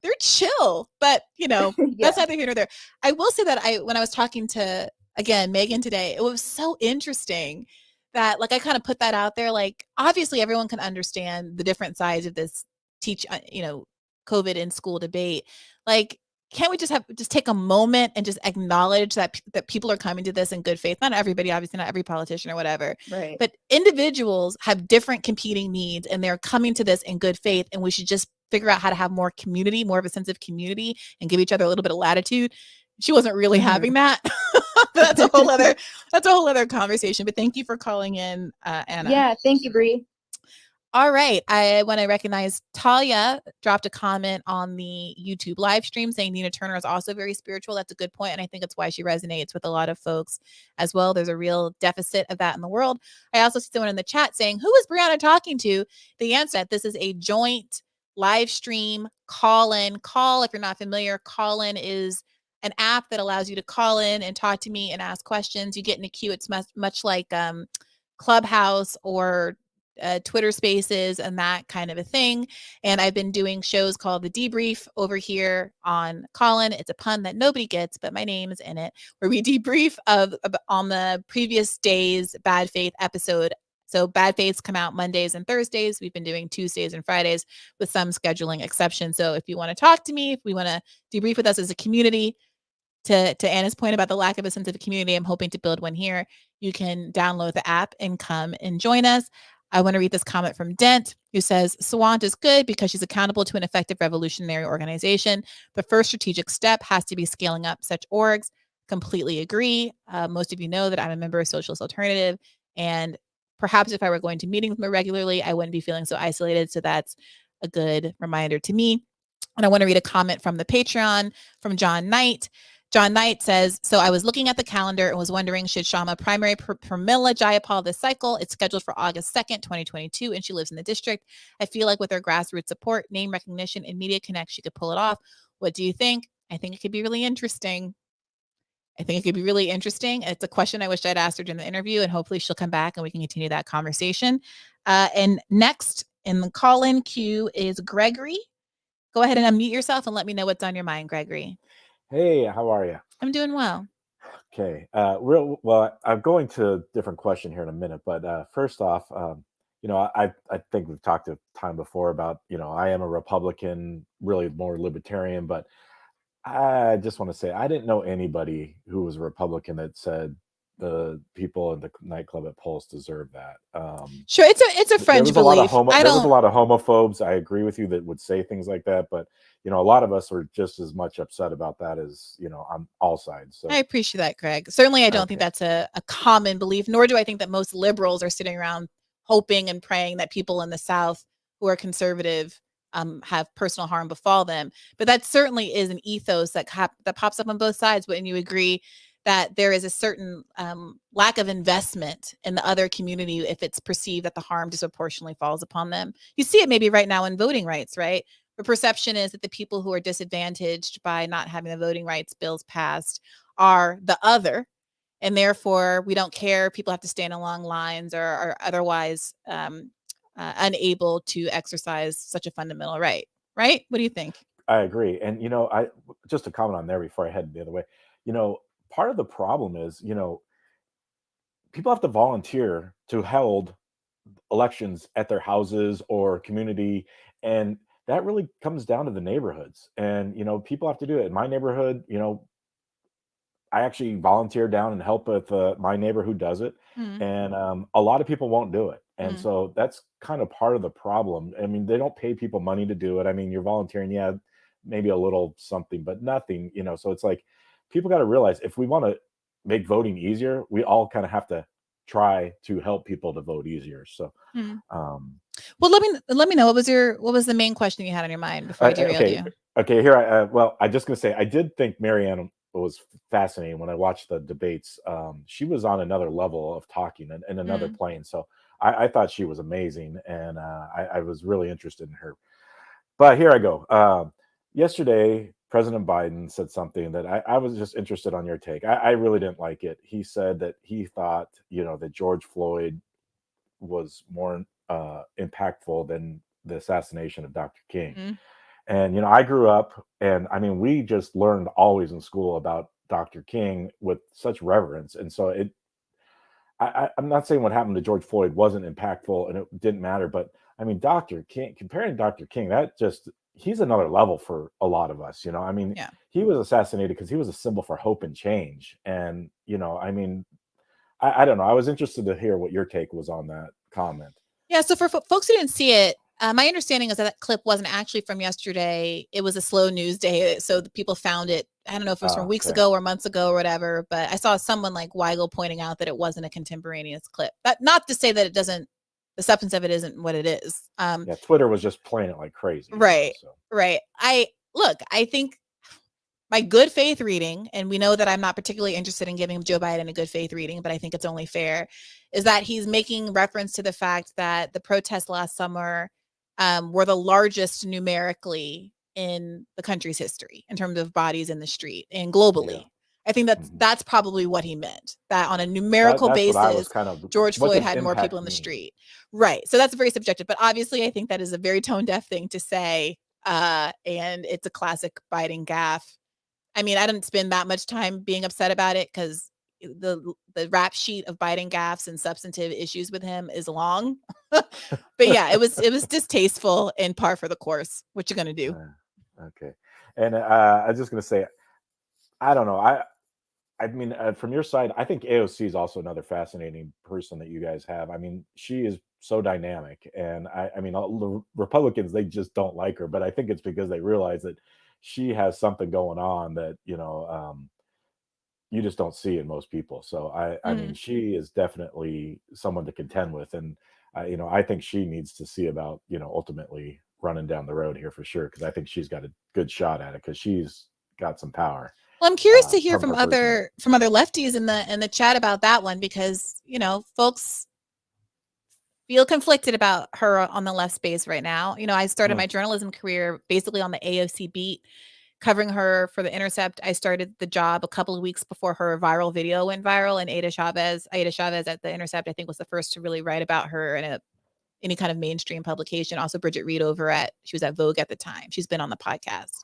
they're chill, but you know, that's neither here nor there. I will say that when I was talking to Megan today, it was so interesting that like I kind of put that out there. Like obviously everyone can understand the different sides of this COVID in school debate. Like, can't we just take a moment and just acknowledge that people are coming to this in good faith? Not everybody, obviously, not every politician or whatever. Right. But individuals have different competing needs, and they're coming to this in good faith. And we should just figure out how to have more community, more of a sense of community, and give each other a little bit of latitude. She wasn't really having that. That's a whole other conversation. But thank you for calling in, Anna. Yeah, thank you, Bree. All right. I want to recognize Talia dropped a comment on the YouTube live stream saying Nina Turner is also very spiritual. That's a good point. And I think it's why she resonates with a lot of folks as well. There's a real deficit of that in the world. I also see someone in the chat saying, who is Brianna talking to? The answer, this is a joint live stream call-in. If you're not familiar, call-in is an app that allows you to call in and talk to me and ask questions. You get in a queue. It's much like Clubhouse or Twitter Spaces and that kind of a thing. And I've been doing shows called The Debrief over here on Callin. It's a pun that nobody gets, but my name is in it, where we debrief on the previous day's Bad Faith episode. So Bad Faiths come out Mondays and Thursdays. We've been doing Tuesdays and Fridays with some scheduling exceptions. So if you want to talk to me, if we want to debrief with us as a community, to Anna's point about the lack of a sense of a community, I'm hoping to build one here. You can download the app and come and join us. I want to read this comment from Dent, who says, Sawant is good because she's accountable to an effective revolutionary organization. The first strategic step has to be scaling up such orgs. Completely agree. Most of you know that I'm a member of Socialist Alternative, and perhaps if I were going to meetings more regularly, I wouldn't be feeling so isolated. So that's a good reminder to me. And I want to read a comment from the Patreon from John Knight. John Knight says, so I was looking at the calendar and was wondering, should Shama primary Pramila Jayapal this cycle? It's scheduled for August 2nd, 2022, and she lives in the district. I feel like with her grassroots support, name recognition, and media connect, she could pull it off. What do you think? I think it could be really interesting. It's a question I wish I'd asked her during the interview, and hopefully she'll come back and we can continue that conversation. And next in the call-in queue is Gregory. Go ahead and unmute yourself and let me know what's on your mind, Gregory. Hey, how are you? I'm doing well. Okay. Well, I'm going to a different question here in a minute, but first off, I think we've talked a time before about, I am a Republican, really more libertarian, but I just want to say I didn't know anybody who was a Republican that said the people in the nightclub at Pulse deserve that. Sure, it's a fringe belief. There was a lot of homophobes. I agree with you that would say things like that, but a lot of us were just as much upset about that as on all sides. So I appreciate that, Greg. Certainly, I don't think that's a common belief, nor do I think that most liberals are sitting around hoping and praying that people in the South who are conservative have personal harm befall them. But that certainly is an ethos that pops up on both sides. Wouldn't you agree that there is a certain lack of investment in the other community if it's perceived that the harm disproportionately falls upon them? You see it maybe right now in voting rights, right? The perception is that the people who are disadvantaged by not having the voting rights bills passed are the other, and therefore we don't care. People have to stand in long lines or are otherwise unable to exercise such a fundamental right. Right? What do you think? I agree. And, I just to comment on there before I head the other way, part of the problem is, people have to volunteer to held elections at their houses or community. And that really comes down to the neighborhoods. And, people have to do it. In my neighborhood, I actually volunteer down and help with my neighbor who does it. And a lot of people won't do it. And so that's kind of part of the problem. I mean, they don't pay people money to do it. I mean, you're volunteering, yeah, maybe a little something, but nothing, so it's like people got to realize if we want to make voting easier, we all kind of have to try to help people to vote easier. So, well, let me know what was the main question you had on your mind before I derailed you. Okay, here I'm just gonna say I did think Marianne was fascinating when I watched the debates. She was on another level of talking and another plane. So I thought she was amazing, and I was really interested in her. But here I go. Yesterday, President Biden said something that I was just interested on your take. I really didn't like it. He said that he thought, that George Floyd was more impactful than the assassination of Dr. King. And, I grew up and I mean, we just learned always in school about Dr. King with such reverence. And so I'm not saying what happened to George Floyd wasn't impactful and it didn't matter, but I mean, Dr. King, comparing Dr. King, he's another level for a lot of us, I mean, he was assassinated because he was a symbol for hope and change. And, I mean, I don't know. I was interested to hear what your take was on that comment. Yeah. So for folks who didn't see it, my understanding is that clip wasn't actually from yesterday. It was a slow news day. So the people found it. I don't know if it was from weeks ago or months ago or whatever, but I saw someone like Weigel pointing out that it wasn't a contemporaneous clip. Not to say that the substance of it isn't what it is. Yeah, Twitter was just playing it like crazy. Right. Right. I think my good faith reading, and we know that I'm not particularly interested in giving Joe Biden a good faith reading, but I think it's only fair, is that he's making reference to the fact that the protests last summer were the largest numerically in the country's history in terms of bodies in the street and globally. Yeah. I think that's probably what he meant, that on a numerical basis, George Floyd had more people in the street. Right. So that's very subjective, but obviously I think that is a very tone deaf thing to say. And it's a classic Biden gaffe. I mean, I didn't spend that much time being upset about it because the rap sheet of Biden gaffes and substantive issues with him is long. But yeah, it was distasteful and par for the course. What you gonna do? Okay. And I was just gonna say, I don't know. I mean, from your side, I think AOC is also another fascinating person that you guys have. I mean, she is so dynamic, and I mean, all the Republicans, they just don't like her, but I think it's because they realize that she has something going on that you just don't see in most people. So I mean, she is definitely someone to contend with, and I think she needs to see about ultimately running down the road here for sure, because I think she's got a good shot at it because she's got some power. Well, I'm curious to hear from other lefties in the chat about that one, because folks feel conflicted about her on the left space right now. I started my journalism career basically on the AOC beat, covering her for The Intercept. I started the job a couple of weeks before her viral video went viral, and Aida Chavez at The Intercept, I think, was the first to really write about her in any kind of mainstream publication. Also, Bridget Reed she was at Vogue at the time. She's been on the podcast.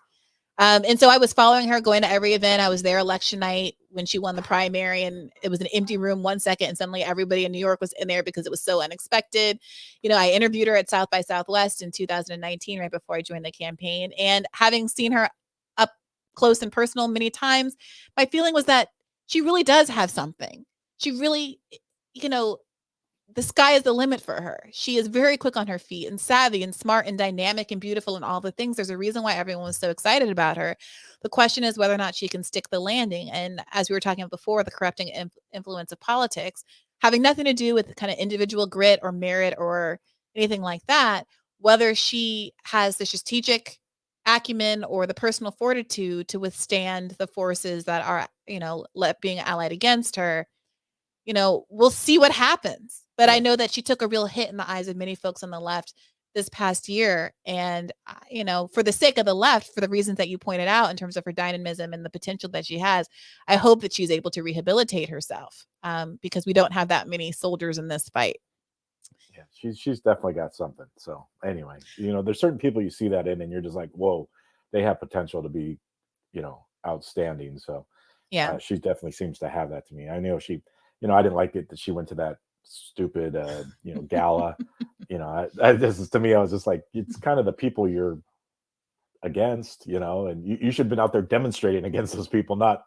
And so I was following her, going to every event. I was there election night when she won the primary, and it was an empty room 1 second, and suddenly everybody in New York was in there because it was so unexpected. I interviewed her at South by Southwest in 2019, right before I joined the campaign. And having seen her up close and personal many times, my feeling was that she really does have something. she really, the sky is the limit for her. She is very quick on her feet and savvy and smart and dynamic and beautiful and all the things. There's a reason why everyone was so excited about her. The question is whether or not she can stick the landing. And as we were talking about before, the corrupting influence of politics, having nothing to do with kind of individual grit or merit or anything like that, whether she has the strategic acumen or the personal fortitude to withstand the forces that are, being allied against her, we'll see what happens. But I know that she took a real hit in the eyes of many folks on the left this past year. And, for the sake of the left, for the reasons that you pointed out in terms of her dynamism and the potential that she has, I hope that she's able to rehabilitate herself, because we don't have that many soldiers in this fight. Yeah, she's definitely got something. So anyway, there's certain people you see that in and you're just like, whoa, they have potential to be, outstanding. So yeah, she definitely seems to have that to me. I know she, I didn't like it that she went to that stupid, gala. I just, to me, I was just like, it's kind of the people you're against, and you should have been out there demonstrating against those people, not,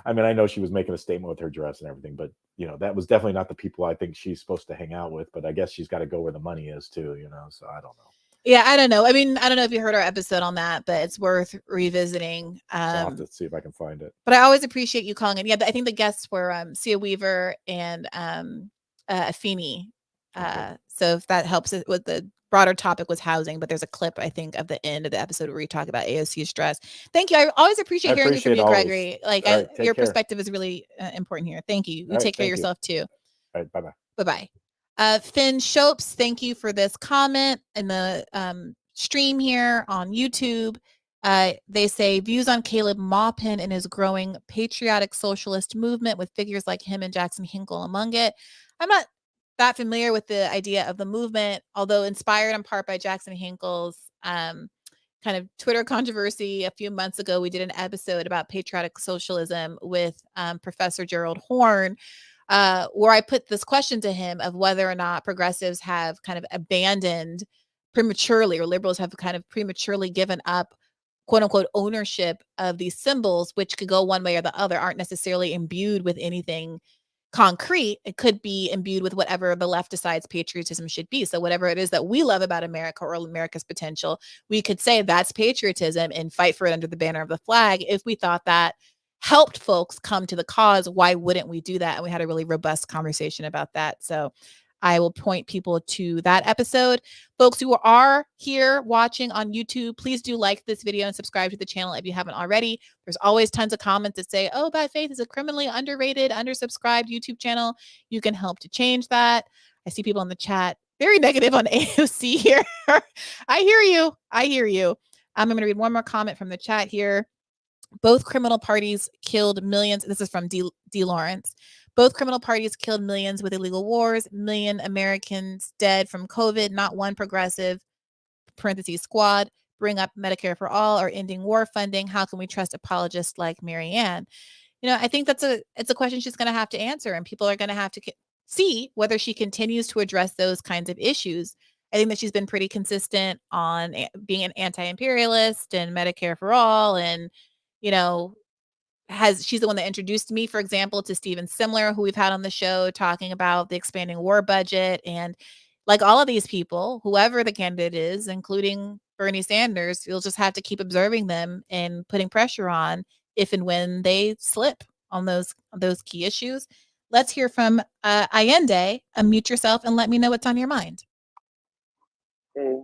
I mean, I know she was making a statement with her dress and everything, but that was definitely not the people I think she's supposed to hang out with. But I guess she's got to go where the money is too, so I don't know. Yeah, I don't know. I mean, I don't know if you heard our episode on that, but it's worth revisiting. I'll have to see if I can find it. But I always appreciate you calling in. Yeah, I think the guests were Sia Weaver and Afeni. Okay. So if that helps with the broader topic was housing, but there's a clip, I think, of the end of the episode where we talk about AOC stress. Thank you. I always appreciate hearing from you, Gregory. Like, your perspective is really important here. Thank you. You take care of yourself too. All right. Bye-bye. Bye-bye. Finn Shopes, thank you for this comment in the stream here on YouTube. They say views on Caleb Maupin and his growing patriotic socialist movement with figures like him and Jackson Hinkle among it. I'm not that familiar with the idea of the movement, although inspired in part by Jackson Hinkle's kind of Twitter controversy a few months ago. We did an episode about patriotic socialism with Professor Gerald Horn, where I put this question to him of whether or not progressives have kind of abandoned prematurely, or liberals have kind of prematurely given up, quote unquote, ownership of these symbols, which could go one way or the other, aren't necessarily imbued with anything concrete. It could be imbued with whatever the left decides patriotism should be. So whatever it is that we love about America or America's potential, we could say that's patriotism and fight for it under the banner of the flag. If we thought that helped folks come to the cause, why wouldn't we do that? And we had a really robust conversation about that. So I will point people to that episode. Folks who are here watching on YouTube, please do like this video and subscribe to the channel if you haven't already. There's always tons of comments that say, oh, Bad Faith is a criminally underrated, undersubscribed YouTube channel. You can help to change that. I see people in the chat very negative on AOC here. I hear you. I hear you. I'm going to read one more comment from the chat here. Both criminal parties killed millions. This is from D. Lawrence. Both criminal parties killed millions with illegal wars, million Americans dead from COVID, not one progressive, parentheses, squad, bring up Medicare for all or ending war funding. How can we trust apologists like Marianne? I think it's a question she's going to have to answer, and people are going to have to see whether she continues to address those kinds of issues. I think that she's been pretty consistent on being an anti-imperialist and Medicare for all, and she's the one that introduced me, for example, to Stephen Simler, who we've had on the show, talking about the expanding war budget. And like all of these people, whoever the candidate is, including Bernie Sanders, you'll just have to keep observing them and putting pressure on if and when they slip on those key issues. Let's hear from Allende. Unmute yourself and let me know what's on your mind. Hey,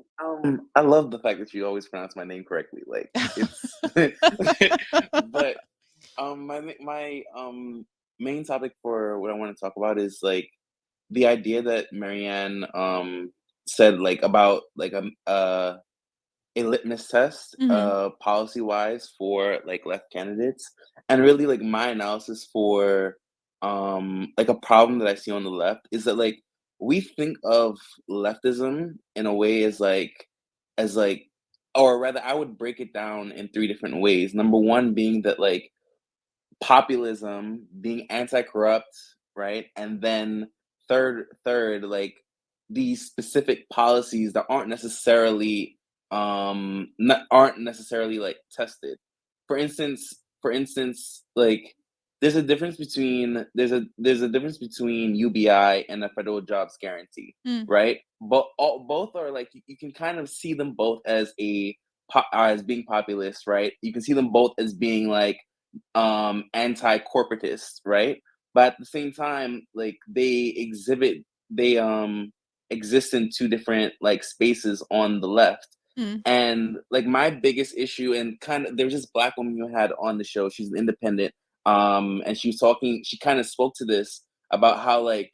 I love the fact that you always pronounce my name correctly. Like, it's, but my main topic for what I want to talk about is like the idea that Marianne said like about like a litmus test policy wise for like left candidates, and really like my analysis for like a problem that I see on the left is that like we think of leftism in a way as or rather I would break it down in 3 different ways. Number one being that like populism, being anti-corrupt, right? And then third, like these specific policies that aren't necessarily like tested. For instance, like there's a difference between UBI and a federal jobs guarantee, right? But both are like you can kind of see them both as as being populist, right? You can see them both as being like anti-corporatist, right? But at the same time, like they exist in two different like spaces on the left. And like my biggest issue, and kind of, there was this Black woman who had on the show, she's an independent, and she kind of spoke to this about how like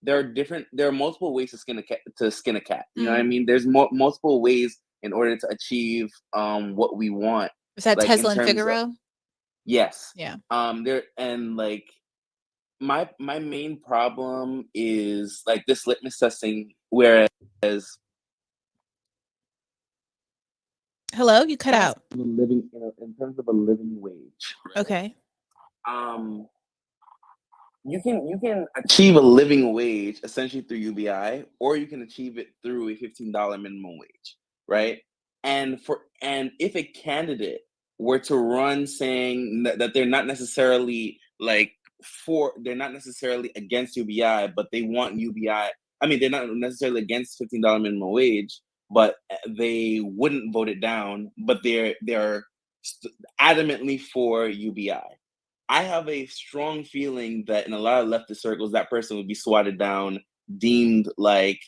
there are multiple ways to skin a cat. You know what I mean? There's multiple ways in order to achieve what we want. Is that like, Tesla and Figaro? Yes. Yeah. There, and like my main problem is like this litmus testing, whereas hello, you cut out. Living in terms of a living wage. Right? Okay. You can achieve a living wage essentially through UBI, or you can achieve it through a $15 minimum wage, right? And if a candidate were to run saying that they're not necessarily they're not necessarily against UBI, but they want UBI. I mean, they're not necessarily against $15 minimum wage, but they wouldn't vote it down. But they're adamantly for UBI. I have a strong feeling that in a lot of leftist circles, that person would be swatted down, deemed like,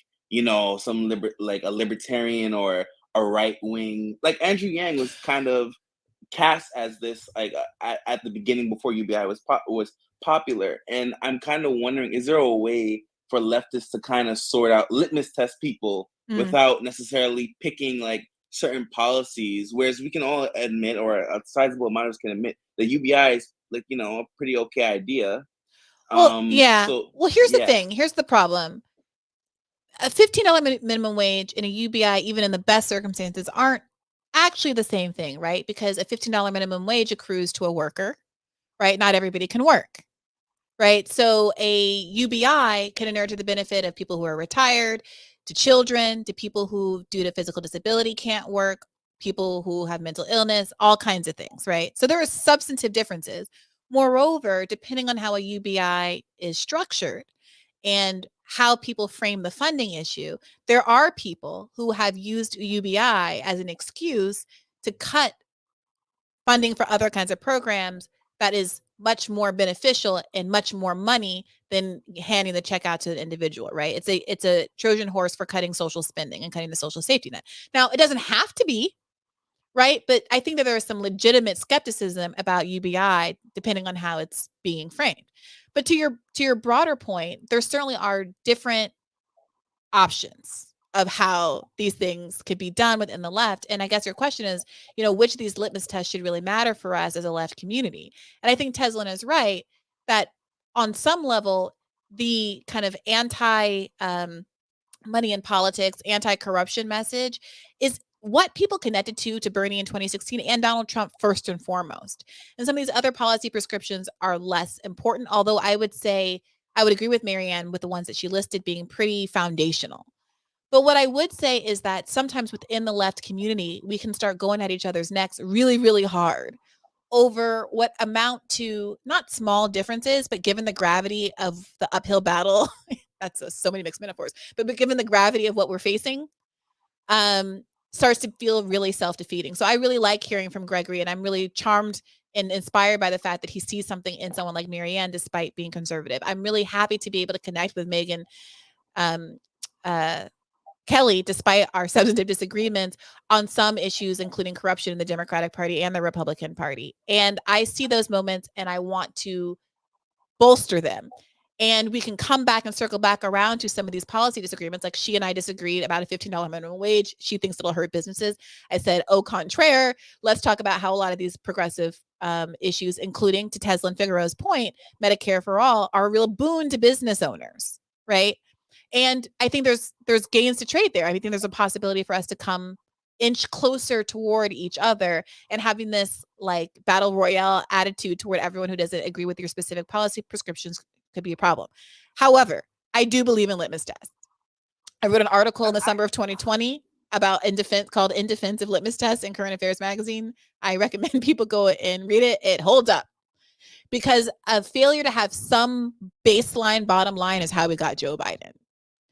some a libertarian or a right wing. Like Andrew Yang was kind of cast as this at the beginning before UBI was popular, and I'm kind of wondering, is there a way for leftists to kind of sort out litmus test people without necessarily picking like certain policies, whereas we can all admit, or a sizable amount of us can admit, that UBI is like a pretty okay idea. Well, yeah. Well, here's the thing. Here's the problem. A $15 minimum wage and a UBI, even in the best circumstances, aren't actually the same thing, right? Because a $15 minimum wage accrues to a worker, right? Not everybody can work, right? So a UBI can inure to the benefit of people who are retired, to children, to people who, due to physical disability, can't work, people who have mental illness, all kinds of things, right? So there are substantive differences. Moreover, depending on how a UBI is structured and how people frame the funding issue, there are people who have used UBI as an excuse to cut funding for other kinds of programs that is much more beneficial and much more money than handing the check out to an individual, right? It's a Trojan horse for cutting social spending and cutting the social safety net. Now, it doesn't have to be, right? But I think that there is some legitimate skepticism about UBI depending on how it's being framed. But to your broader point, there certainly are different options of how these things could be done within the left. And I guess your question is, which of these litmus tests should really matter for us as a left community? And I think Teslin is right that on some level, the kind of anti money in politics, anti-corruption message is what people connected to Bernie in 2016 and Donald Trump first and foremost. And some of these other policy prescriptions are less important, although I would say I would agree with Marianne with the ones that she listed being pretty foundational. But what I would say is that sometimes within the left community, we can start going at each other's necks really, really hard over what amount to not small differences, but given the gravity of the uphill battle, that's so many mixed metaphors, but given the gravity of what we're facing, starts to feel really self-defeating. So I really like hearing from Gregory, and I'm really charmed and inspired by the fact that he sees something in someone like Marianne, despite being conservative. I'm really happy to be able to connect with Megan Kelly, despite our substantive disagreements on some issues, including corruption in the Democratic Party and the Republican Party. And I see those moments and I want to bolster them. And we can come back and circle back around to some of these policy disagreements. Like she and I disagreed about a $15 minimum wage. She thinks it'll hurt businesses. I said, au contraire, let's talk about how a lot of these progressive issues, including, to Tesla and Figaro's point, Medicare for all, are a real boon to business owners, right? And I think there's gains to trade there. I think there's a possibility for us to come inch closer toward each other, and having this like battle royale attitude toward everyone who doesn't agree with your specific policy prescriptions could be a problem. However, I do believe in litmus tests. I wrote an article in the summer of 2020 about In Defense of Litmus Tests in Current Affairs magazine. I recommend people go and read it. It holds up. because a failure to have some baseline bottom line is how we got Joe Biden.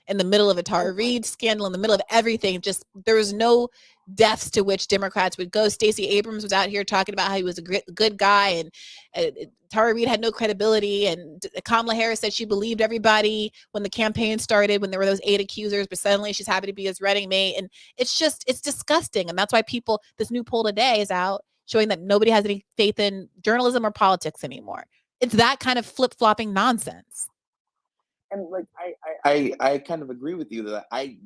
In the middle of a Tara Reade scandal, in the middle of everything, just there was no depths to which Democrats would go. Stacey Abrams was out here talking about how he was a good guy, and Tara Reade had no credibility, and Kamala Harris said she believed everybody when the campaign started, when there were those 8 accusers, but suddenly she's happy to be his running mate. And it's disgusting. And that's why this new poll today is out showing that nobody has any faith in journalism or politics anymore. It's that kind of flip-flopping nonsense. And like I kind of agree with you that I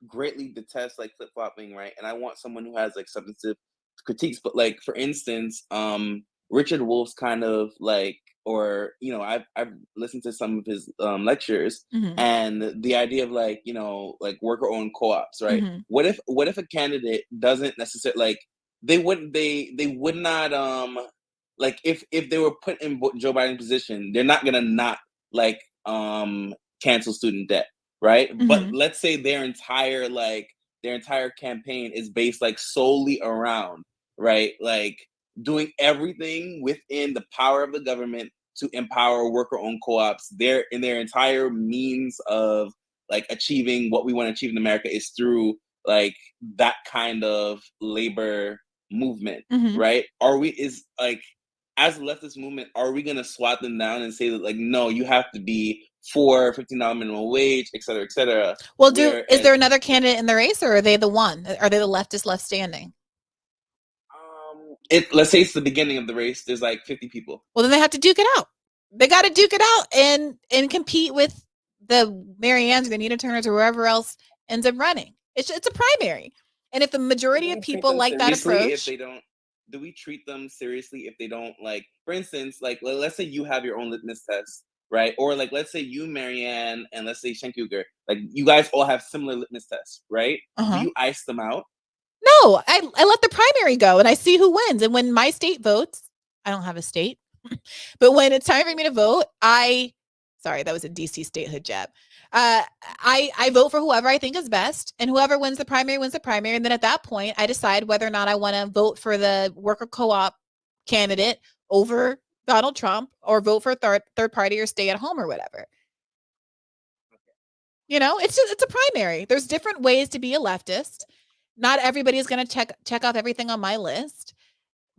greatly detest like flip flopping, right? And I want someone who has like substantive critiques. But like for instance, Richard Wolff's kind of like, or I've listened to some of his lectures, and the idea of like like worker owned co-ops, right? What if a candidate doesn't necessarily like they would not like if they were put in Joe Biden's position, they're not gonna not like cancel student debt, right? But let's say their entire campaign is based like solely around, right, like doing everything within the power of the government to empower worker-owned co-ops. Their entire means of like achieving what we want to achieve in America is through like that kind of labor movement, right? As a leftist movement, are we going to swat them down and say that, like, no, you have to be for $15 minimum wage, et cetera, et cetera? Well, is there another candidate in the race, or are they the one? Are they the leftist left standing? Let's say it's the beginning of the race. There's like 50 people. Well, then they have to duke it out. They got to duke it out and compete with the Mariannes or the Nina Turners or whoever else ends up running. It's a primary. And if the majority of people like that approach, if they don't. Do we treat them seriously if they don't, like, for instance, like, let's say you have your own litmus test, right? Or like, let's say you, Marianne, and let's say Shankuger, like you guys all have similar litmus tests, right? Do you ice them out? No, I let the primary go and I see who wins. And when my state votes, I don't have a state, but when it's time for me to vote, sorry, that was a DC statehood jab. I vote for whoever I think is best, and whoever wins the primary wins the primary. And then at that point, I decide whether or not I want to vote for the worker co-op candidate over Donald Trump, or vote for a third party, or stay at home or whatever. It's a primary. There's different ways to be a leftist. Not everybody is going to check off everything on my list,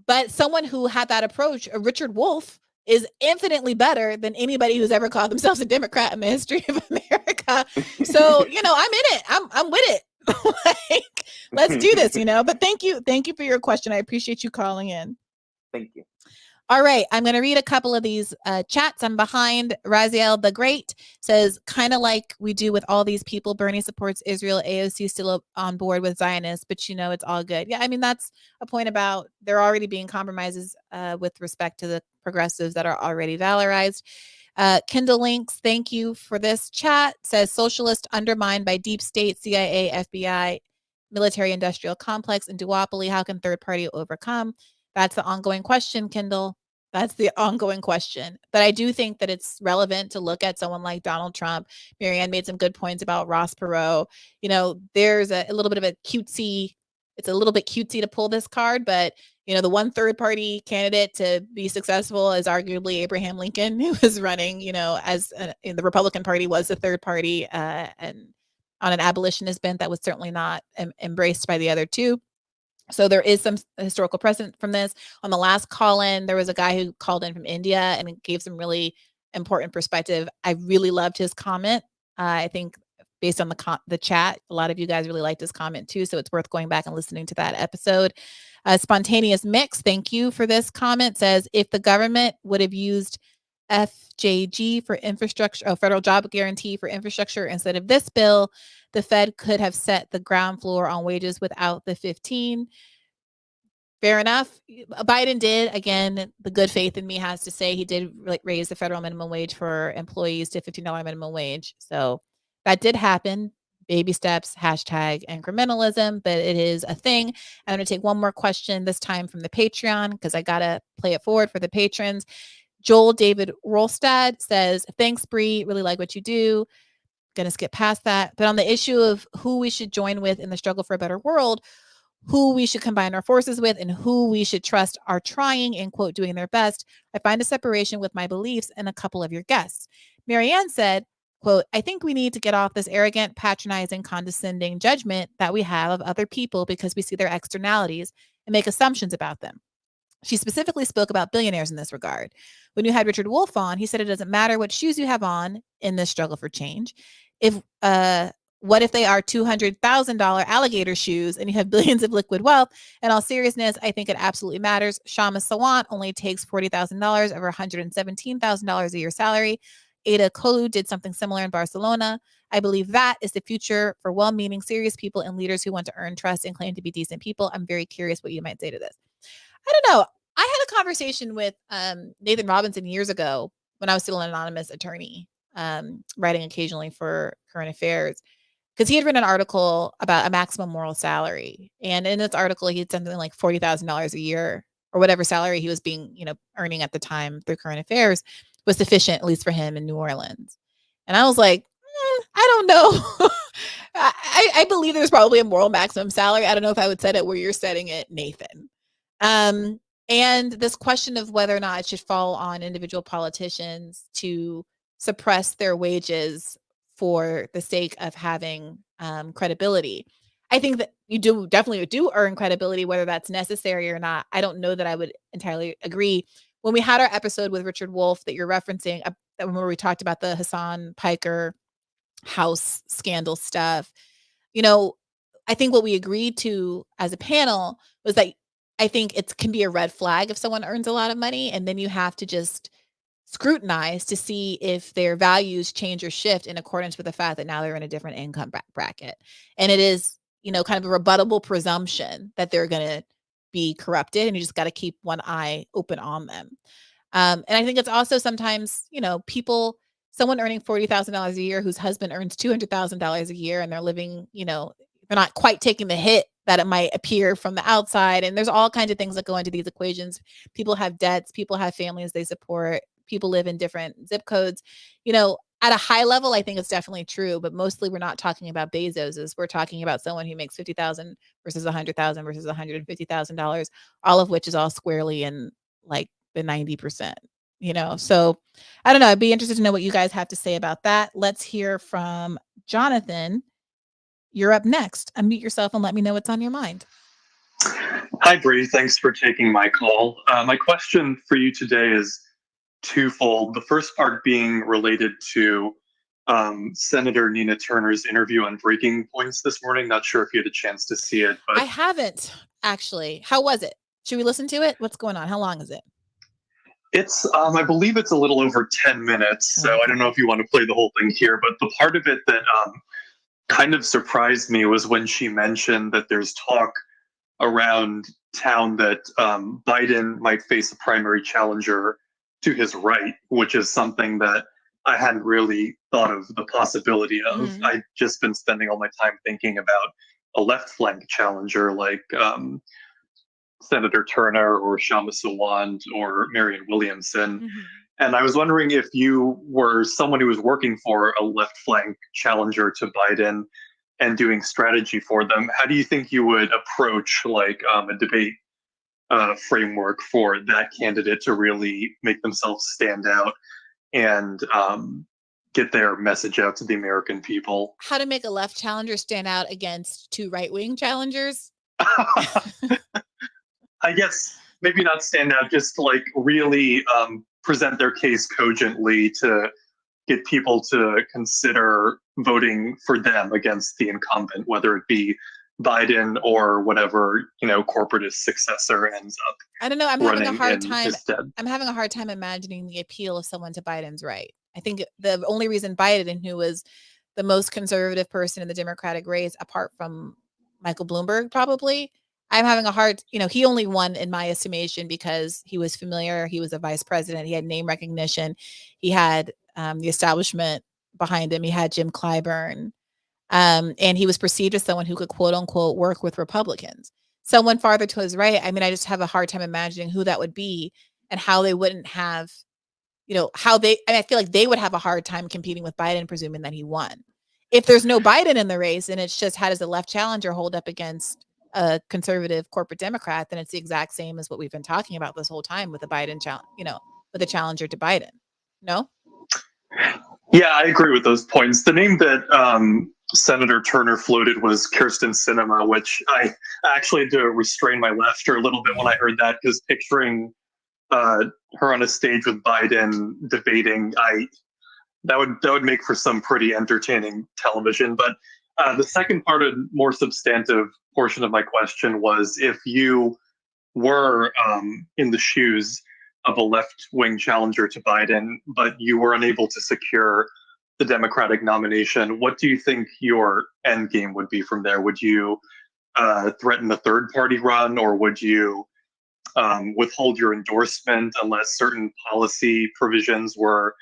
but someone who had that approach, Richard Wolff, is infinitely better than anybody who's ever called themselves a Democrat in the history of America. So, I'm in it. I'm with it. Like, let's do this, But thank you for your question. I appreciate you calling in. Thank you. All right, I'm going to read a couple of these chats. I'm behind. Raziel the Great says, kind of like we do with all these people, Bernie supports Israel, AOC still on board with Zionists, but it's all good. Yeah, I mean, that's a point about there already being compromises with respect to the progressives that are already valorized. Kindle Links, thank you for this chat, says socialist undermined by deep state, CIA, FBI, military industrial complex, and duopoly. How can third party overcome? That's the ongoing question, Kindle. That's the ongoing question. But I do think that it's relevant to look at someone like Donald Trump. Marianne made some good points about Ross Perot. There's a little bit of a cutesy, it's a little bit cutesy to pull this card, but the one third party candidate to be successful is arguably Abraham Lincoln, who was running, as the Republican Party was the third party, and on an abolitionist bent that was certainly not embraced by the other two. So there is some historical precedent from this. On the last call-in, there was a guy who called in from India and gave some really important perspective. I really loved his comment. I think based on the chat, a lot of you guys really liked his comment too. So it's worth going back and listening to that episode. Spontaneous Mix, thank you for this comment, says, if the government would have used FJG for infrastructure, federal job guarantee for infrastructure instead of this bill, the Fed could have set the ground floor on wages without the 15. Fair enough. Biden did. Again, the good faith in me has to say he did raise the federal minimum wage for employees to $15 minimum wage. So that did happen. Baby steps, hashtag incrementalism, but it is a thing. I'm going to take one more question, this time from the Patreon, because I got to play it forward for the patrons. Joel David Rolstad says, thanks, Bree. Really like what you do. Going to skip past that. But on the issue of who we should join with in the struggle for a better world, who we should combine our forces with and who we should trust are trying, in quote, doing their best. I find a separation with my beliefs and a couple of your guests. Marianne said, quote, I think we need to get off this arrogant, patronizing, condescending judgment that we have of other people because we see their externalities and make assumptions about them. She specifically spoke about billionaires in this regard. When you had Richard Wolff on, he said it doesn't matter what shoes you have on in this struggle for change. What if they are $200,000 alligator shoes and you have billions of liquid wealth? In all seriousness, I think it absolutely matters. Shama Sawant only takes $40,000 over $117,000 a year salary. Ada Kolu did something similar in Barcelona. I believe that is the future for well-meaning, serious people and leaders who want to earn trust and claim to be decent people. I'm very curious what you might say to this. I don't know. I had a conversation with Nathan Robinson years ago when I was still an anonymous attorney, writing occasionally for Current Affairs, because he had written an article about a maximum moral salary. And in this article, he had something like $40,000 a year or whatever salary he was earning at the time through Current Affairs was sufficient, at least for him in New Orleans. And I was like, I don't know. I believe there's probably a moral maximum salary. I don't know if I would set it where you're setting it, Nathan. And this question of whether or not it should fall on individual politicians to suppress their wages for the sake of having credibility. I think that you definitely do earn credibility, whether that's necessary or not. I don't know that I would entirely agree. When we had our episode with Richard Wolff that you're referencing, where we talked about the Hassan Piker house scandal stuff, I think what we agreed to as a panel was that I think it can be a red flag if someone earns a lot of money, and then you have to just scrutinize to see if their values change or shift in accordance with the fact that now they're in a different income bracket. And it is, kind of a rebuttable presumption that they're going to be corrupted, and you just got to keep one eye open on them. And I think it's also sometimes, someone earning $40,000 a year whose husband earns $200,000 a year, and they're living, they're not quite taking the hit that it might appear from the outside. And there's all kinds of things that go into these equations. People have debts, people have families they support, people live in different zip codes. At a high level, I think it's definitely true, but mostly we're not talking about Bezos's. We're talking about someone who makes $50,000 versus $100,000 versus $150,000, all of which is all squarely in like the 90%. So I don't know. I'd be interested to know what you guys have to say about that. Let's hear from Jonathan. You're up next. Unmute yourself and let me know what's on your mind. Hi, Bree. Thanks for taking my call. My question for you today is twofold. The first part being related to Senator Nina Turner's interview on Breaking Points this morning. Not sure if you had a chance to see it, but I haven't actually. How was it? Should we listen to it? What's going on? How long is it? It's, I believe it's a little over 10 minutes. So I don't know if you want to play the whole thing here, but the part of it that kind of surprised me was when she mentioned that there's talk around town that Biden might face a primary challenger to his right, which is something that I hadn't really thought of the possibility of. Mm-hmm. I've just been spending all my time thinking about a left flank challenger like Senator Turner or Shama Sawant or Marianne Williamson. Mm-hmm. And I was wondering if you were someone who was working for a left flank challenger to Biden and doing strategy for them, how do you think you would approach like a debate framework for that candidate to really make themselves stand out and get their message out to the American people? How to make a left challenger stand out against two right-wing challengers? I guess maybe not stand out, just like really present their case cogently to get people to consider voting for them against the incumbent, whether it be Biden or whatever, corporatist successor ends up. I don't know. I'm having a hard time imagining the appeal of someone to Biden's right. I think the only reason Biden, who was the most conservative person in the Democratic race, apart from Michael Bloomberg, probably, I'm having a hard, he only won in my estimation because he was familiar. He was a vice president. He had name recognition. He had the establishment behind him. He had Jim Clyburn. And he was perceived as someone who could, quote unquote, work with Republicans. Someone farther to his right, I just have a hard time imagining who that would be and how they wouldn't have, I feel like they would have a hard time competing with Biden, presuming that he won. If there's no Biden in the race and it's just how does the left challenger hold up against a conservative corporate Democrat, then it's the exact same as what we've been talking about this whole time with the Biden with the challenger to Biden. No? Yeah, I agree with those points. The name that Senator Turner floated was Kirsten Sinema, which I actually had to restrain my laughter a little bit when I heard that, because picturing her on a stage with Biden debating, that would make for some pretty entertaining television. But the second part, of more substantive portion of my question was, if you were in the shoes of a left-wing challenger to Biden, but you were unable to secure the Democratic nomination, what do you think your end game would be from there? Would you threaten a third-party run, or would you withhold your endorsement unless certain policy provisions were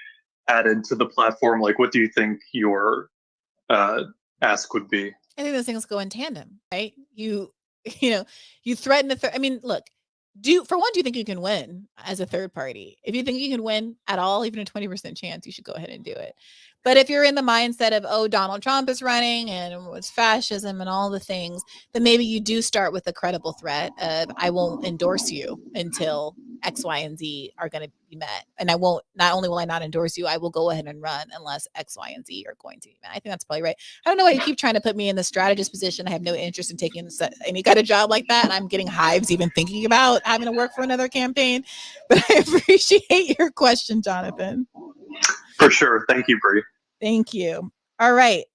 added to the platform? Like, what do you think your ask would be? I think those things go in tandem, right? You threaten I mean, look, do you think you can win as a third party? If you think you can win at all, even a 20% chance, you should go ahead and do it. But if you're in the mindset of, oh, Donald Trump is running and it's fascism and all the things, then maybe you do start with a credible threat of, I won't endorse you until X, Y, and Z are going to be met. And not only will I not endorse you, I will go ahead and run unless X, Y, and Z are going to be met. I think that's probably right. I don't know why you keep trying to put me in the strategist position. I have no interest in taking any kind of job like that. And I'm getting hives even thinking about having to work for another campaign. But I appreciate your question, Jonathan. For sure. Thank you, Bree. Thank you. All right.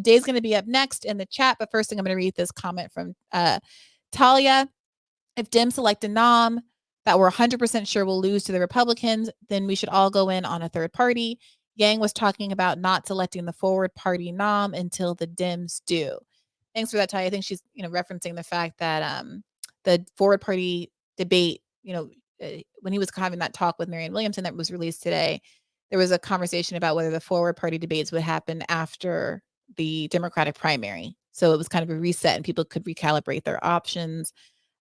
Day's going to be up next in the chat. But first thing, I'm going to read this comment from Talia. If Dems select a nom that we're 100% sure will lose to the Republicans, then we should all go in on a third party. Yang was talking about not selecting the forward party nom until the Dems do. Thanks for that, Talia. I think she's referencing the fact that the forward party debate, when he was having that talk with Marianne Williamson that was released today, there was a conversation about whether the forward party debates would happen after the Democratic primary. So it was kind of a reset and people could recalibrate their options.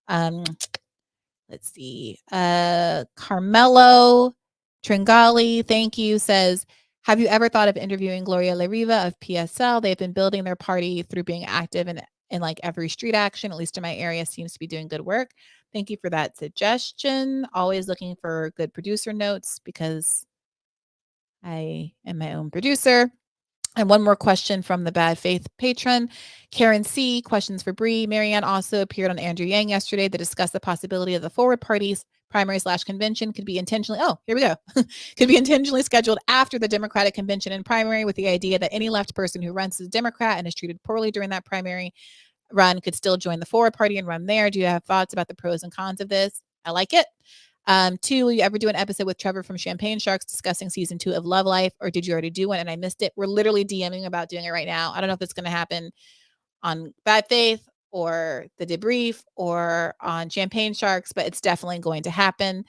Let's see. Carmelo Tringali, thank you, says, have you ever thought of interviewing Gloria La Riva of PSL? They've been building their party through being active in like every street action, at least in my area, seems to be doing good work. Thank you for that suggestion. Always looking for good producer notes because I am my own producer. And one more question from the Bad Faith patron, Karen C. Questions for Bree. Marianne also appeared on Andrew Yang yesterday to discuss the possibility of the forward party's primary/convention could be intentionally, could be intentionally scheduled after the Democratic convention and primary, with the idea that any left person who runs as a Democrat and is treated poorly during that primary run could still join the forward party and run there. Do you have thoughts about the pros and cons of this? I like it. 2, will you ever do an episode with Trevor from Champagne Sharks discussing season 2 of Love Life, or did you already do one and I missed it? We're literally DMing about doing it right now. I don't know if it's going to happen on Bad Faith or the debrief or on Champagne Sharks, but it's definitely going to happen.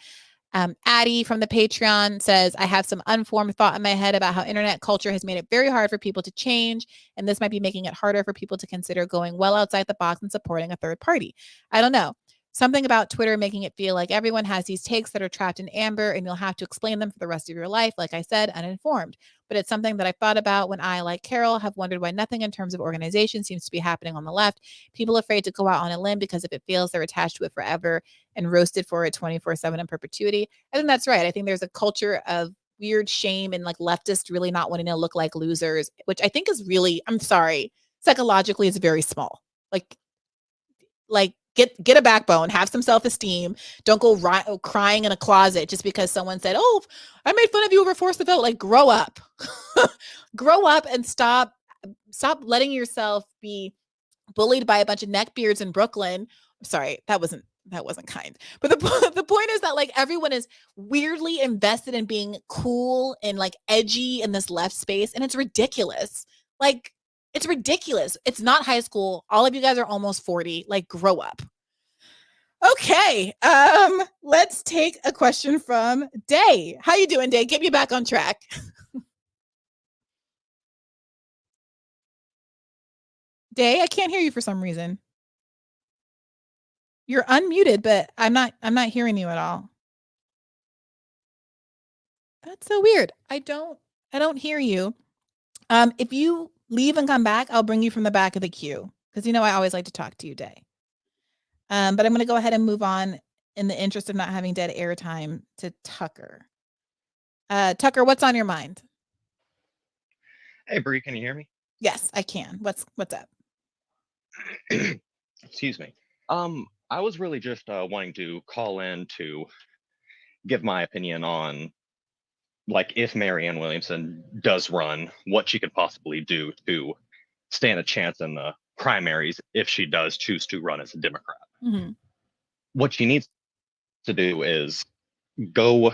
Addie from the Patreon says, I have some unformed thought in my head about how internet culture has made it very hard for people to change, and this might be making it harder for people to consider going well outside the box and supporting a third party. I don't know. Something about Twitter making it feel like everyone has these takes that are trapped in amber and you'll have to explain them for the rest of your life, like I said, uninformed. But it's something that I've thought about when I, like Carol, have wondered why nothing in terms of organization seems to be happening on the left. People afraid to go out on a limb because if it feels they're attached to it forever and roasted for it 24/7 in perpetuity. I think that's right. I think there's a culture of weird shame and like leftists really not wanting to look like losers, which I think is really, I'm sorry, psychologically is very small. Like get a backbone, have some self-esteem. Don't go crying in a closet just because someone said, oh, I made fun of you over forced to vote. Like, grow up. Grow up and stop letting yourself be bullied by a bunch of neckbeards in Brooklyn. Sorry, that wasn't kind. But the point is that like everyone is weirdly invested in being cool and like edgy in this left space, and it's ridiculous. Like, it's ridiculous. It's not high school. All of you guys are almost 40. Like, grow up. Okay. Let's take a question from Day. How you doing, Day? Get me back on track. Day, I can't hear you for some reason. You're unmuted, but I'm not hearing you at all. That's so weird. I don't hear you. If you leave and come back, I'll bring you from the back of the queue because I always like to talk to you, Day. But I'm going to go ahead and move on in the interest of not having dead airtime to Tucker. Tucker, what's on your mind? Hey, Bree, can you hear me? Yes, I can. What's up? Excuse me. I was really just wanting to call in to give my opinion on, like, if Marianne Williamson does run, what she could possibly do to stand a chance in the primaries if she does choose to run as a Democrat. Mm-hmm. What she needs to do is go.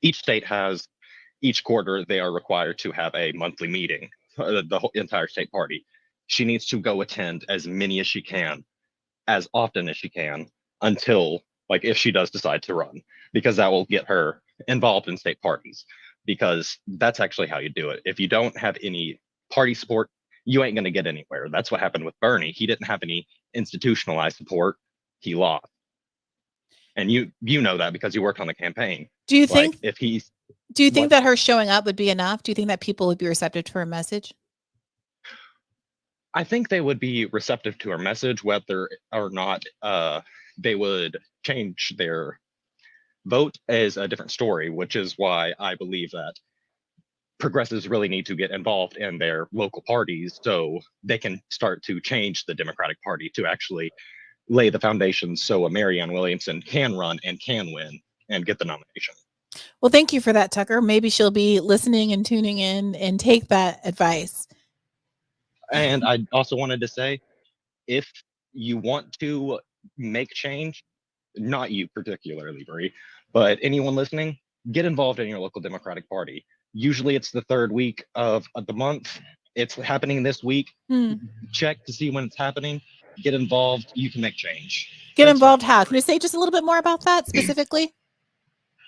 Each state has, each quarter, they are required to have a monthly meeting, the whole entire state party. She needs to go attend as many as she can, as often as she can, until, like, if she does decide to run, because that will get her involved in state parties, because that's actually how you do it. If you don't have any party support, you ain't going to get anywhere. That's what happened with Bernie. He didn't have any institutionalized support. He lost. And you know that because you worked on the campaign. Do you think if he's do you think that her showing up would be enough? Do you think that people would be receptive to her message? I think they would be receptive to her message, whether or not they would change their vote is a different story, which is why I believe that progressives really need to get involved in their local parties so they can start to change the Democratic Party to actually lay the foundation so a Marianne Williamson can run and can win and get the nomination. Well, thank you for that, Tucker. Maybe she'll be listening and tuning in and take that advice. And I also wanted to say, if you want to make change, not you particularly, Brie, but anyone listening, get involved in your local Democratic Party. Usually it's the third week of the month. It's happening this week. Check to see when it's happening. Get involved. You can make change. Get involved how? Can you say just a little bit more about that specifically?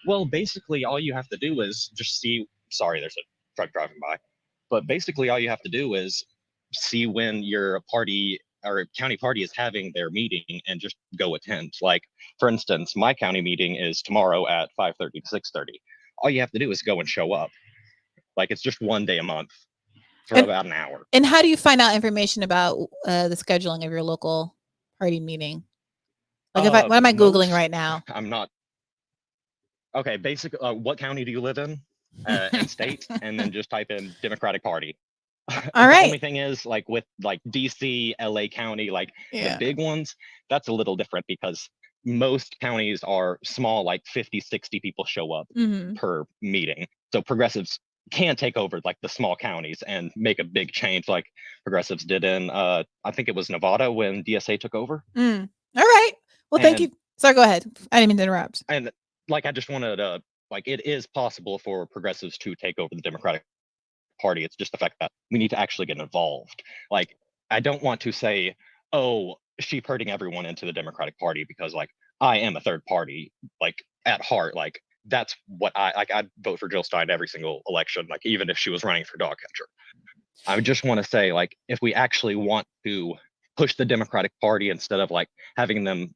Well, basically, all you have to do is just see. Sorry, there's a truck driving by. But basically, all you have to do is see when your party or county party is having their meeting and just go attend. Like, for instance, my county meeting is tomorrow at 5:30 to 6:30. All you have to do is go and show up. Like, it's just one day a month for about an hour. And how do you find out information about the scheduling of your local party meeting? Like, what am I Googling right now? I'm not. Okay, basically, what county do you live in? And state, and then just type in Democratic Party. All right. The only thing is, like, with like DC, LA County, like the big ones, that's a little different because most counties are small, like 50, 60 people show up per meeting. So progressives can take over like the small counties and make a big change like progressives did in, I think it was Nevada when DSA took over. All right. Well, thank you. Sorry, go ahead. I didn't mean to interrupt. And like, I just wanted to, like, it is possible for progressives to take over the Democratic Party. It's just the fact that we need to actually get involved. Like, I don't want to say, oh, sheep herding everyone into the Democratic Party, because, like, I am a third party, like, at heart. Like, that's what I'd vote for Jill Stein every single election, like, even if she was running for dog catcher. I just want to say, like, if we actually want to push the Democratic Party instead of, like, having them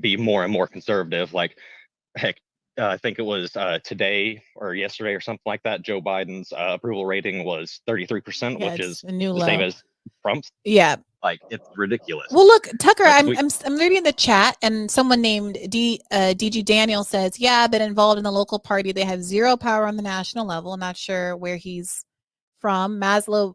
be more and more conservative, like, heck, I think it was today or yesterday or something like that, Joe Biden's approval rating was 33%, which is the same as Trump's. Yeah. Like, it's ridiculous. Well, look, Tucker, I'm reading the chat, and someone named DG Daniel says, yeah, I've been involved in the local party. They have zero power on the national level. I'm not sure where he's from. Maslow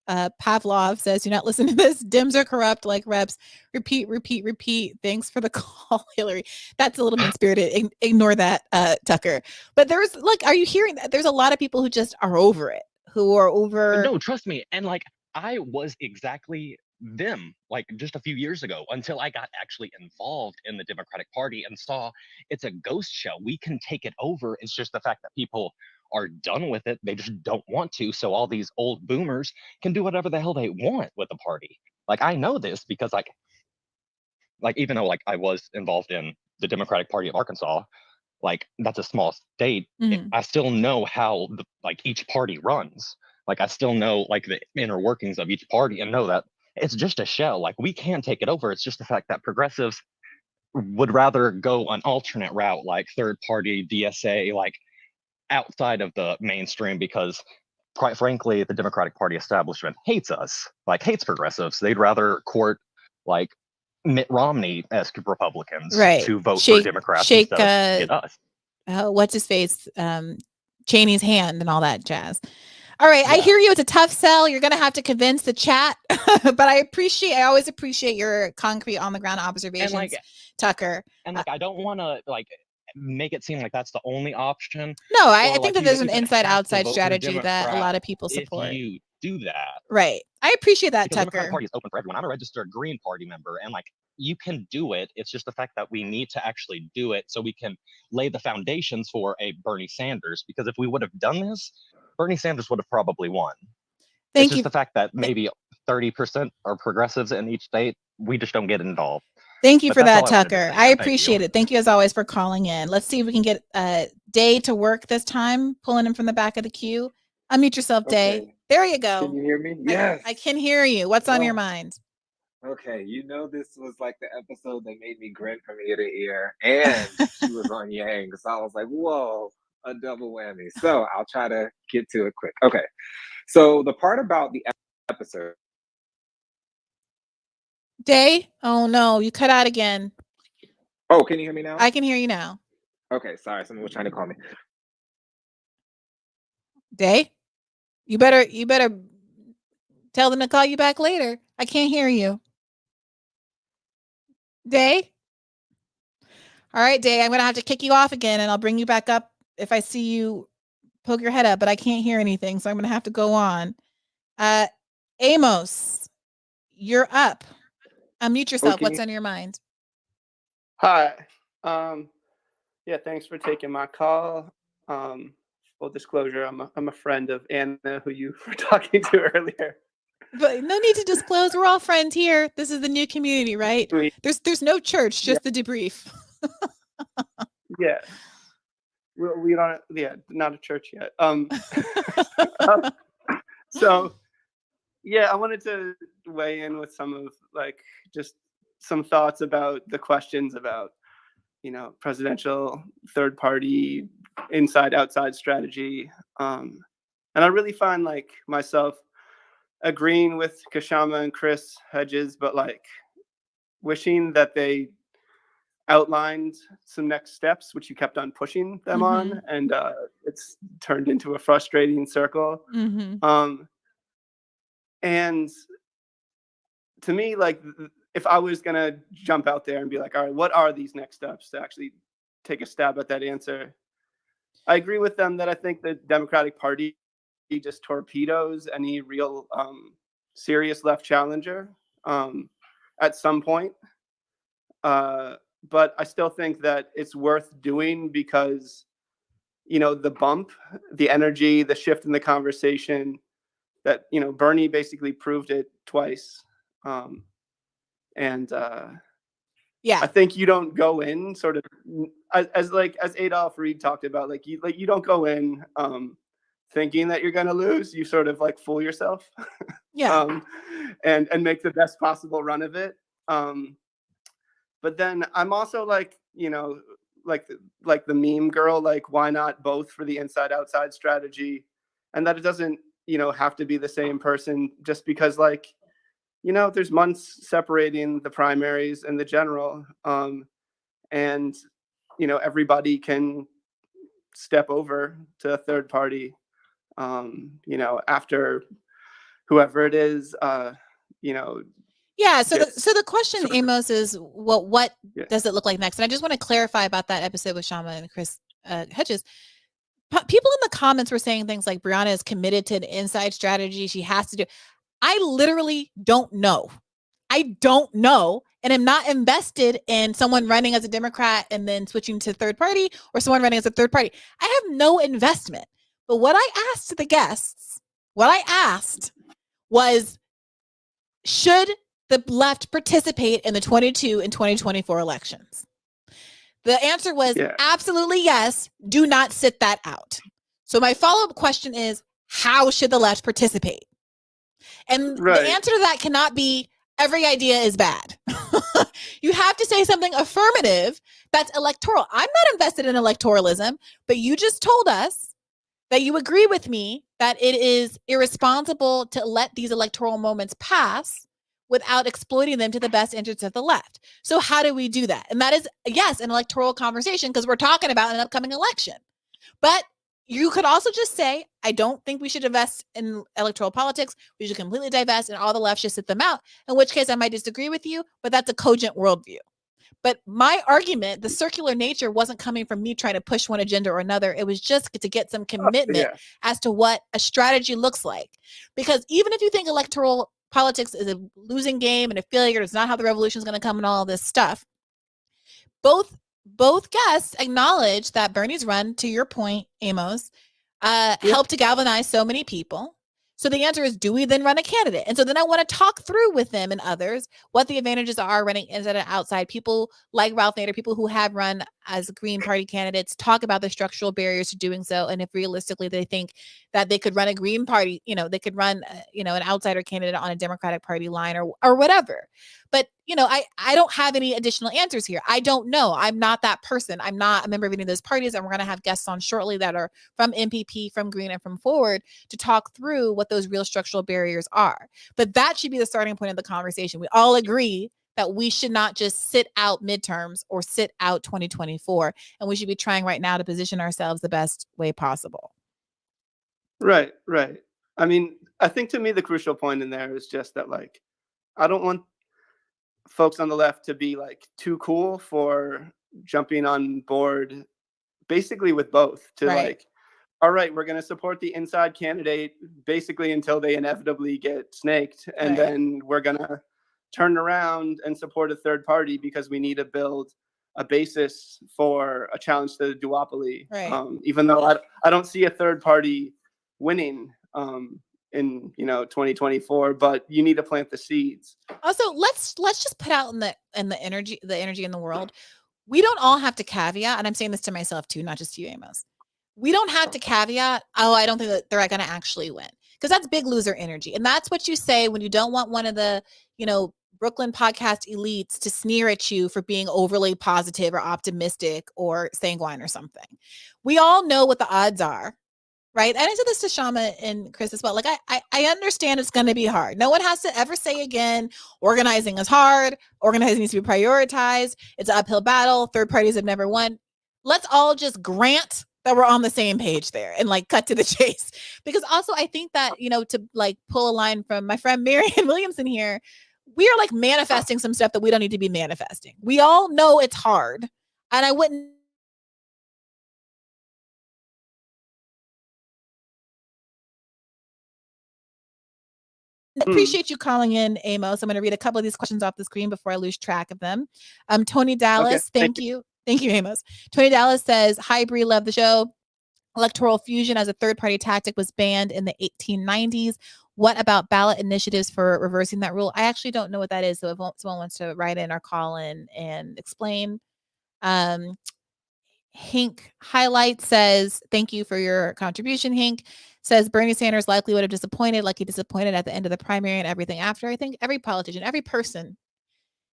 Pavlov says, "Do not listen to this. Dems are corrupt like reps. Repeat. Thanks for the call, Hillary." That's a little mean-spirited. Ignore that, Tucker. But there's, like, are you hearing that? There's a lot of people who just are over it, who are over. No, trust me. And, like, I was exactly them, like, just a few years ago, until I got actually involved in the Democratic Party and saw it's a ghost show. We can take it over. It's just the fact that people are done with it. They just don't want to. So all these old boomers can do whatever the hell they want with the party. Like, I know this because, like even though, like, I was involved in the Democratic Party of Arkansas, like, that's a small state, I still know how each party runs. Like, I still know, like, the inner workings of each party and know that it's just a shell. Like, we can take it over. It's just the fact that progressives would rather go an alternate route, like third party, DSA, like, outside of the mainstream, because quite frankly, the Democratic Party establishment hates us, like, hates progressives. They'd rather court, like, Mitt Romney-esque Republicans Right. to vote for Democrats instead of get us. What's his face? Cheney's hand and all that jazz. All right, I hear you. It's a tough sell. You're going to have to convince the chat, but I always appreciate your concrete on the ground observations, Tucker. And I don't want to make it seem like that's the only option. No, I think that there's an inside-outside strategy that a lot of people support. If you do that, right? I appreciate that, because Tucker. The Democratic Party is open for everyone. I'm a registered Green Party member, and you can do it. It's just the fact that we need to actually do it so we can lay the foundations for a Bernie Sanders. Because if we would have done this, Bernie Sanders would have probably won. It's just the fact that maybe 30% are progressives in each state. We just don't get involved. Thank you for that, Tucker. I appreciate it. Thank you as always for calling in. Let's see if we can get Day to work this time, pulling him from the back of the queue. Unmute yourself, Day. There you go. Can you hear me? Yes. I can hear you. What's on your mind? Okay, this was like the episode that made me grin from ear to ear, and she was on Yang, so I was like, whoa, a double whammy. So I'll try to get to it quick. Okay, so the part about the episode. Day? Oh no, you cut out again. Oh, can you hear me now? I can hear you now. Okay, sorry, someone was trying to call me. Day? You better tell them to call you back later. I can't hear you. Day? All right, Day, I'm going to have to kick you off again, and I'll bring you back up if I see you poke your head up, but I can't hear anything, so I'm going to have to go on. Amos, you're up. Unmute yourself. What's on your mind? Hi. Yeah, thanks for taking my call. Full disclosure, I'm a friend of Anna, who you were talking to earlier. But no need to disclose. We're all friends here. This is the new community, right? Sweet. There's no church, just the debrief. Yeah. We don't. Yeah, not a church yet. So, yeah, I wanted to weigh in with some of just some thoughts about the questions about presidential third party inside outside strategy, and I really find myself agreeing with Kashama and Chris Hedges, but wishing that they outlined some next steps, which you kept on pushing them on, and it's turned into a frustrating circle. And to me, if I was gonna jump out there and be like, all right, what are these next steps to actually take a stab at that answer? I agree with them that I think the Democratic Party just torpedoes any real serious left challenger at some point. But I still think that it's worth doing because, the bump, the energy, the shift in the conversation that, Bernie basically proved it twice. Yeah, I think you don't go in sort of as Adolf Reed talked about, you don't go in thinking that you're going to lose. You sort of fool yourself. Yeah. And make the best possible run of it. But then I'm also the meme girl, why not both for the inside outside strategy, and that it doesn't, have to be the same person just because there's months separating the primaries and the general. And, everybody can step over to a third party, after whoever it is, Yeah. So the question, Amos, is what does it look like next? And I just want to clarify about that episode with Shama and Chris Hedges. People in the comments were saying things like Brianna is committed to an inside strategy. She has to do. I literally don't know. I don't know. And I'm not invested in someone running as a Democrat and then switching to third party or someone running as a third party. I have no investment. But what I asked the guests, was, should the left participate in the 22 and 2024 elections? The answer was absolutely yes. Do not sit that out. So my follow-up question is, how should the left participate? And the answer to that cannot be every idea is bad. You have to say something affirmative that's electoral. I'm not invested in electoralism, but you just told us that you agree with me that it is irresponsible to let these electoral moments pass without exploiting them to the best interests of the left. So how do we do that? And that is, yes, an electoral conversation because we're talking about an upcoming election. But you could also just say, I don't think we should invest in electoral politics. We should completely divest and all the left should sit them out, in which case I might disagree with you, but that's a cogent worldview. But my argument, the circular nature wasn't coming from me trying to push one agenda or another. It was just to get some commitment as to what a strategy looks like. Because even if you think electoral politics is a losing game and a failure, it's not how the revolution is going to come and all this stuff, both guests acknowledge that Bernie's run, to your point, Amos, helped to galvanize so many people. So the answer is, do we then run a candidate? And so then I want to talk through with them and others what the advantages are running inside and outside. People like Ralph Nader, people who have run as Green Party candidates, talk about the structural barriers to doing so. And if realistically they think that they could run a Green Party, they could run, an outsider candidate on a Democratic Party line or whatever. But, I don't have any additional answers here. I don't know. I'm not that person. I'm not a member of any of those parties. And we're going to have guests on shortly that are from MPP, from Green, and from Forward to talk through what those real structural barriers are. But that should be the starting point of the conversation. We all agree that we should not just sit out midterms or sit out 2024. And we should be trying right now to position ourselves the best way possible. Right. I mean, I think to me, the crucial point in there is just that, I don't want folks on the left to be too cool for jumping on board basically with both all right, we're going to support the inside candidate basically until they inevitably get snaked. And then we're going to turn around and support a third party because we need to build a basis for a challenge to the duopoly. Even though I don't see a third party winning in 2024, but you need to plant the seeds. Also, let's just put out in the energy in the world. We don't all have to caveat, and I'm saying this to myself too, not just to you, Amos. We don't have to caveat, I don't think that they're going to actually win, because that's big loser energy. And that's what you say when you don't want one of the, Brooklyn podcast elites to sneer at you for being overly positive or optimistic or sanguine or something. We all know what the odds are. Right. And I said this to Shama and Chris as well. I understand it's going to be hard. No one has to ever say again, organizing is hard. Organizing needs to be prioritized. It's an uphill battle. Third parties have never won. Let's all just grant that we're on the same page there and cut to the chase. Because also I think that, to pull a line from my friend Marianne Williamson here, we are manifesting some stuff that we don't need to be manifesting. We all know it's hard. And I wouldn't appreciate you calling in, Amos. I'm going to read a couple of these questions off the screen before I lose track of them. Tony Dallas, thank you. Thank you, Amos. Tony Dallas says, hi, Bree, love the show. Electoral fusion as a third-party tactic was banned in the 1890s. What about ballot initiatives for reversing that rule? I actually don't know what that is, so if someone wants to write in or call in and explain. Hink Highlight says, thank you for your contribution, Hink. Says Bernie Sanders likely would have disappointed like he disappointed at the end of the primary and everything after. I think every politician, every person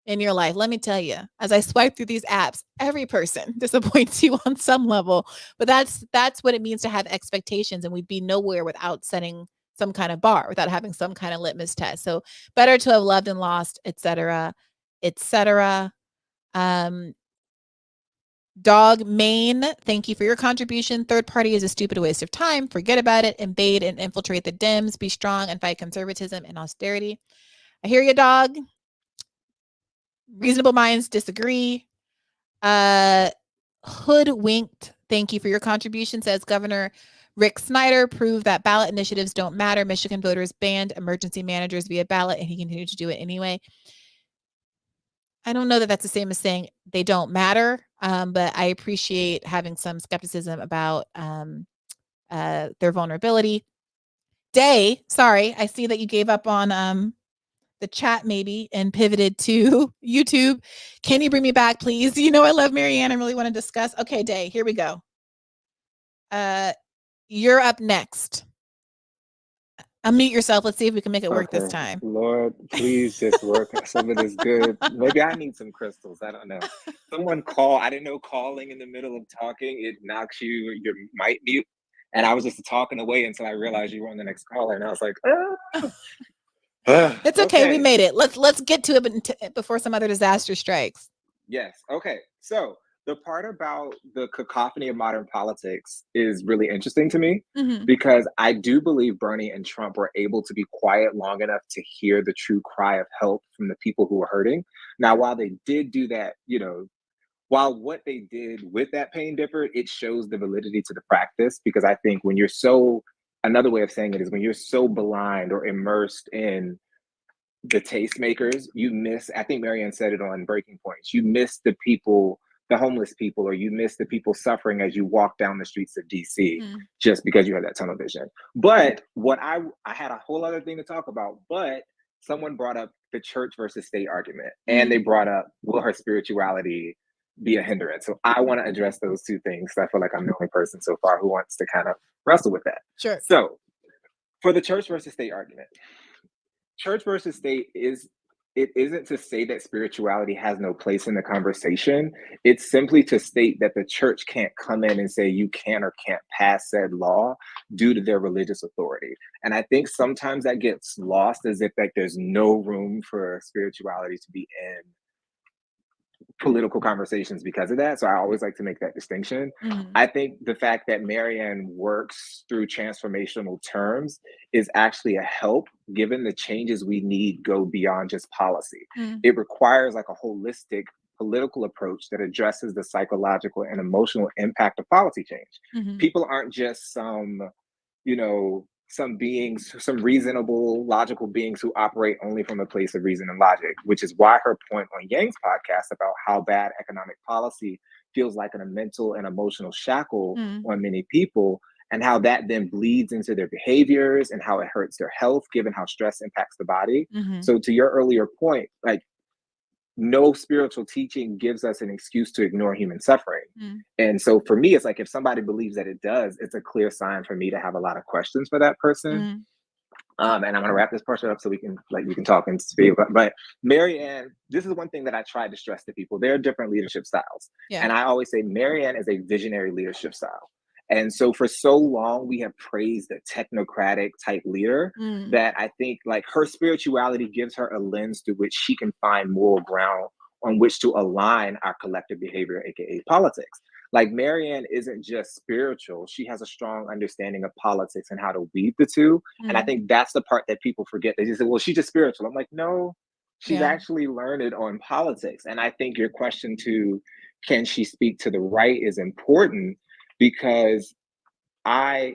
in your life, let me tell you, as I swipe through these apps, every person disappoints you on some level. But that's what it means to have expectations, and we'd be nowhere without setting some kind of bar, without having some kind of litmus test. So better to have loved and lost, etc., etc. Dog Maine, thank you for your contribution. Third party is a stupid waste of time. Forget about it. Invade and infiltrate the Dems. Be strong and fight conservatism and austerity. I hear you, dog. Reasonable minds disagree. Hoodwinked, thank you for your contribution. Says Governor Rick Snyder proved that ballot initiatives don't matter. Michigan voters banned emergency managers via ballot, and he continued to do it anyway. I don't know that that's the same as saying they don't matter, but I appreciate having some skepticism about their vulnerability. Day, sorry, I see that you gave up on the chat maybe and pivoted to YouTube. Can you bring me back, please? I love Marianne. I really want to discuss. Okay, Day, here we go. You're up next. Unmute yourself. Let's see if we can make it work this time. Lord, please just work some of this good. Maybe I need some crystals. I don't know. Someone call. I didn't know calling in the middle of talking, it knocks your mic mute. And I was just talking away until I realized you were on the next caller. And I was like, It's okay. We made it. Let's get to it before some other disaster strikes. Yes. Okay. So the part about the cacophony of modern politics is really interesting to me because I do believe Bernie and Trump were able to be quiet long enough to hear the true cry of help from the people who were hurting. Now, while they did do that, while what they did with that pain differed, it shows the validity to the practice, because I think when you're another way of saying it is when you're so blind or immersed in the tastemakers, you miss, I think Marianne said it on Breaking Points, you miss the people, the homeless people, or you miss the people suffering as you walk down the streets of DC just because you have that tunnel vision. But what I had a whole other thing to talk about, but someone brought up the church versus state argument, and they brought up, will her spirituality be a hindrance? So I want to address those two things. I feel like I'm the only person so far who wants to kind of wrestle with that. Sure. So for the church versus state argument, church versus state isn't to say that spirituality has no place in the conversation. It's simply to state that the church can't come in and say you can or can't pass said law due to their religious authority. And I think sometimes that gets lost as if like there's no room for spirituality to be in political conversations because of that. So I always like to make that distinction. I think the fact that Marianne works through transformational terms is actually a help, given the changes we need go beyond just policy. It requires like a holistic political approach that addresses the psychological and emotional impact of policy change. People aren't just some beings, some reasonable, logical beings who operate only from a place of reason and logic, which is why her point on Yang's podcast about how bad economic policy feels like a mental and emotional shackle on many people, and how that then bleeds into their behaviors and how it hurts their health, given how stress impacts the body. So to your earlier point, like, no spiritual teaching gives us an excuse to ignore human suffering. And so for me, it's like, if somebody believes that it does, it's a clear sign for me to have a lot of questions for that person. And I'm gonna wrap this portion up so we can talk and speak. But Marianne, this is one thing that I tried to stress to people. There are different leadership styles. And I always say Marianne is a visionary leadership style. And so for so long, we have praised a technocratic type leader that I think like her spirituality gives her a lens through which she can find moral ground on which to align our collective behavior, AKA politics. Like Marianne isn't just spiritual. She has a strong understanding of politics and how to weave the two. And I think that's the part that people forget. They just say, well, she's just spiritual. I'm like, no, she's actually learned on politics. And I think your question to, can she speak to the right, is important, because I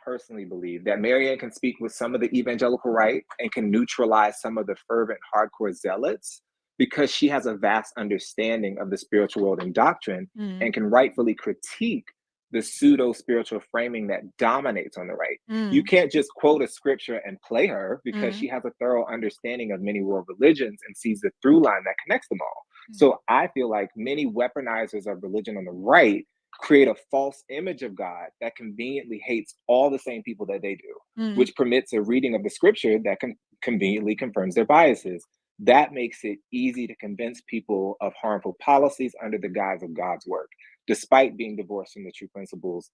personally believe that Marianne can speak with some of the evangelical right and can neutralize some of the fervent hardcore zealots, because she has a vast understanding of the spiritual world and doctrine and can rightfully critique the pseudo-spiritual framing that dominates on the right. You can't just quote a scripture and play her, because she has a thorough understanding of many world religions and sees the through line that connects them all. So I feel like many weaponizers of religion on the right create a false image of God that conveniently hates all the same people that they do, which permits a reading of the scripture that conveniently confirms their biases. That makes it easy to convince people of harmful policies under the guise of God's work, despite being divorced from the true principles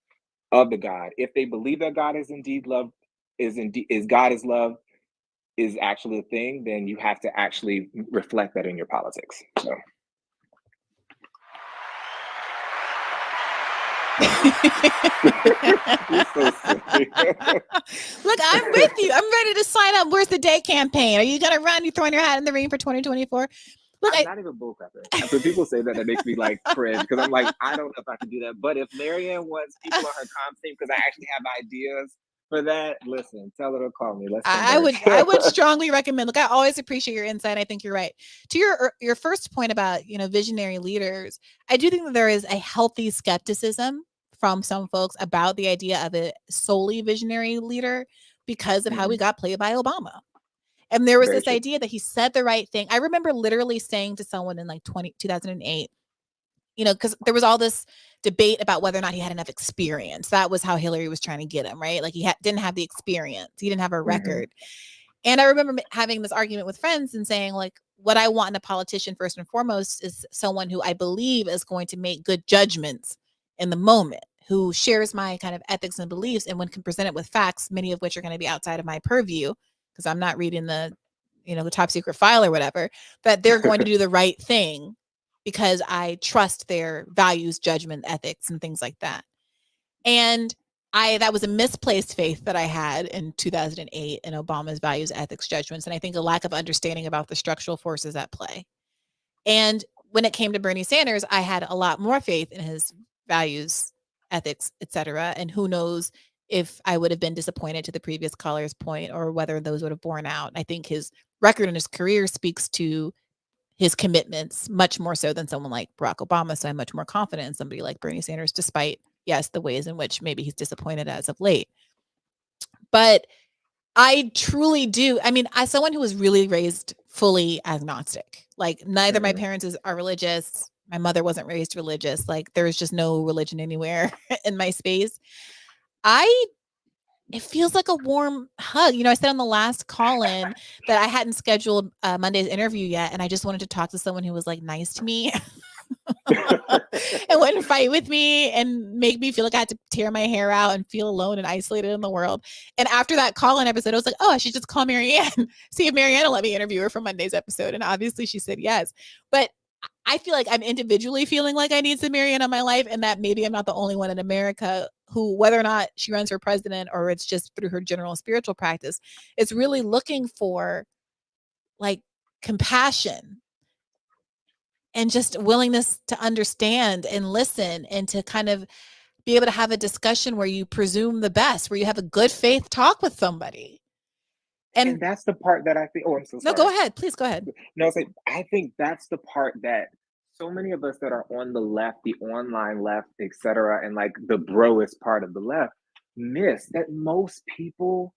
of the God. If they believe that God is indeed love, God is love, is actually a thing, then you have to actually reflect that in your politics. So. You're so silly. Look, I'm with you. I'm ready to sign up. Where's the day campaign? Are you gonna run? You throwing your hat in the ring for 2024? Look, I'm not even bullcrapping. When people say that, that makes me like cringe, because I'm like, I don't know if I can do that. But if Marianne wants people on her comp team, because I actually have ideas for that, listen, tell her to call me. I would strongly recommend. Look, I always appreciate your insight. I think you're right. To your first point about visionary leaders, I do think that there is a healthy skepticism from some folks about the idea of a solely visionary leader because of how we got played by Obama. And there was this idea that he said the right thing. I remember literally saying to someone in like 2008, because there was all this debate about whether or not he had enough experience. That was how Hillary was trying to get him, right? Like he didn't have the experience. He didn't have a record. And I remember having this argument with friends and saying, like, what I want in a politician first and foremost is someone who I believe is going to make good judgments in the moment, who shares my kind of ethics and beliefs, and when presented with facts, many of which are going to be outside of my purview, because I'm not reading the top secret file or whatever, that they're going to do the right thing because I trust their values, judgment, ethics, and things like that. And that was a misplaced faith that I had in 2008 in Obama's values, ethics, judgments, and I think a lack of understanding about the structural forces at play. And when it came to Bernie Sanders, I had a lot more faith in his values, ethics, etc. And who knows if I would have been disappointed, to the previous caller's point, or whether those would have borne out. I think his record and his career speaks to his commitments much more so than someone like Barack Obama. So I'm much more confident in somebody like Bernie Sanders, despite, yes, the ways in which maybe he's disappointed as of late. But I truly do. I mean, as someone who was really raised fully agnostic, like neither my parents are religious. My mother wasn't raised religious. Like there's just no religion anywhere in my space. It feels like a warm hug. I said on the last call-in that I hadn't scheduled Monday's interview yet, and I just wanted to talk to someone who was like nice to me and wouldn't fight with me and make me feel like I had to tear my hair out and feel alone and isolated in the world. And after that call-in episode, I was like, oh, I should just call Marianne, see if Marianne will let me interview her for Monday's episode. And obviously she said yes. But I feel like I'm individually feeling like I need some Marianne in my life, and that maybe I'm not the only one in America who, whether or not she runs for president or it's just through her general spiritual practice, is really looking for like compassion and just willingness to understand and listen, and to kind of be able to have a discussion where you presume the best, where you have a good faith talk with somebody. And that's the part that I think, oh, I'm so sorry. No, go ahead. Please go ahead. No, I think that's the part that so many of us that are on the left, the online left, etc., and like the broest part of the left, miss that most people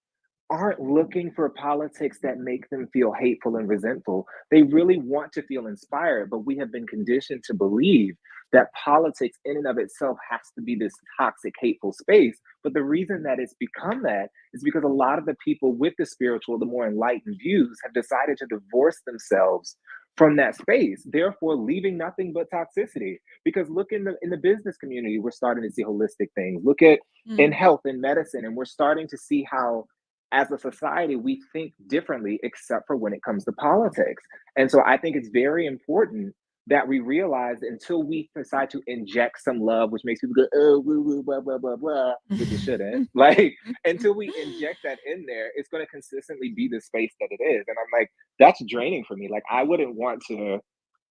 aren't looking for politics that make them feel hateful and resentful. They really want to feel inspired, but we have been conditioned to believe that politics in and of itself has to be this toxic, hateful space. But the reason that it's become that is because a lot of the people with the spiritual, the more enlightened views, have decided to divorce themselves from that space, therefore leaving nothing but toxicity. Because look in the business community, we're starting to see holistic things. Look at in health and medicine, and we're starting to see how as a society, we think differently, except for when it comes to politics. And so I think it's very important that we realize until we decide to inject some love, which makes people go, oh, woo, woo, blah, blah, blah, blah, which it shouldn't. Like, until we inject that in there, it's going to consistently be the space that it is. And I'm like, that's draining for me. Like, I wouldn't want to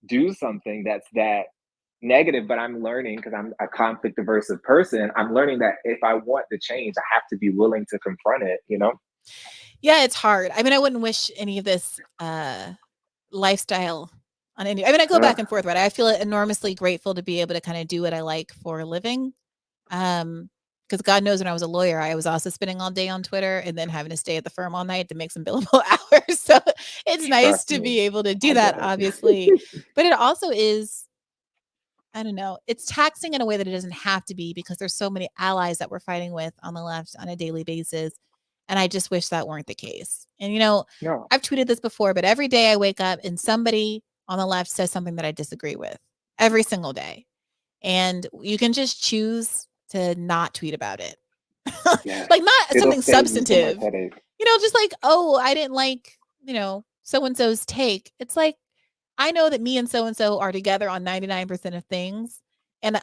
do something that's that negative, but I'm learning, because I'm a conflict aversive person, I'm learning that if I want the change, I have to be willing to confront it, Yeah, it's hard. I mean, I wouldn't wish any of this lifestyle on any. I mean, I go back and forth, right? I feel enormously grateful to be able to kind of do what I like for a living. Because God knows when I was a lawyer, I was also spending all day on Twitter and then having to stay at the firm all night to make some billable hours. So it's nice to be able to do that, obviously. But it also is, I don't know, it's taxing in a way that it doesn't have to be, because there's so many allies that we're fighting with on the left on a daily basis. And I just wish that weren't the case. And, I've tweeted this before, but every day I wake up and somebody on the left says something that I disagree with every single day. And you can just choose to not tweet about it. Like not something substantive, just like, oh, I didn't like, so-and-so's take. It's like, I know that me and so-and-so are together on 99% of things. And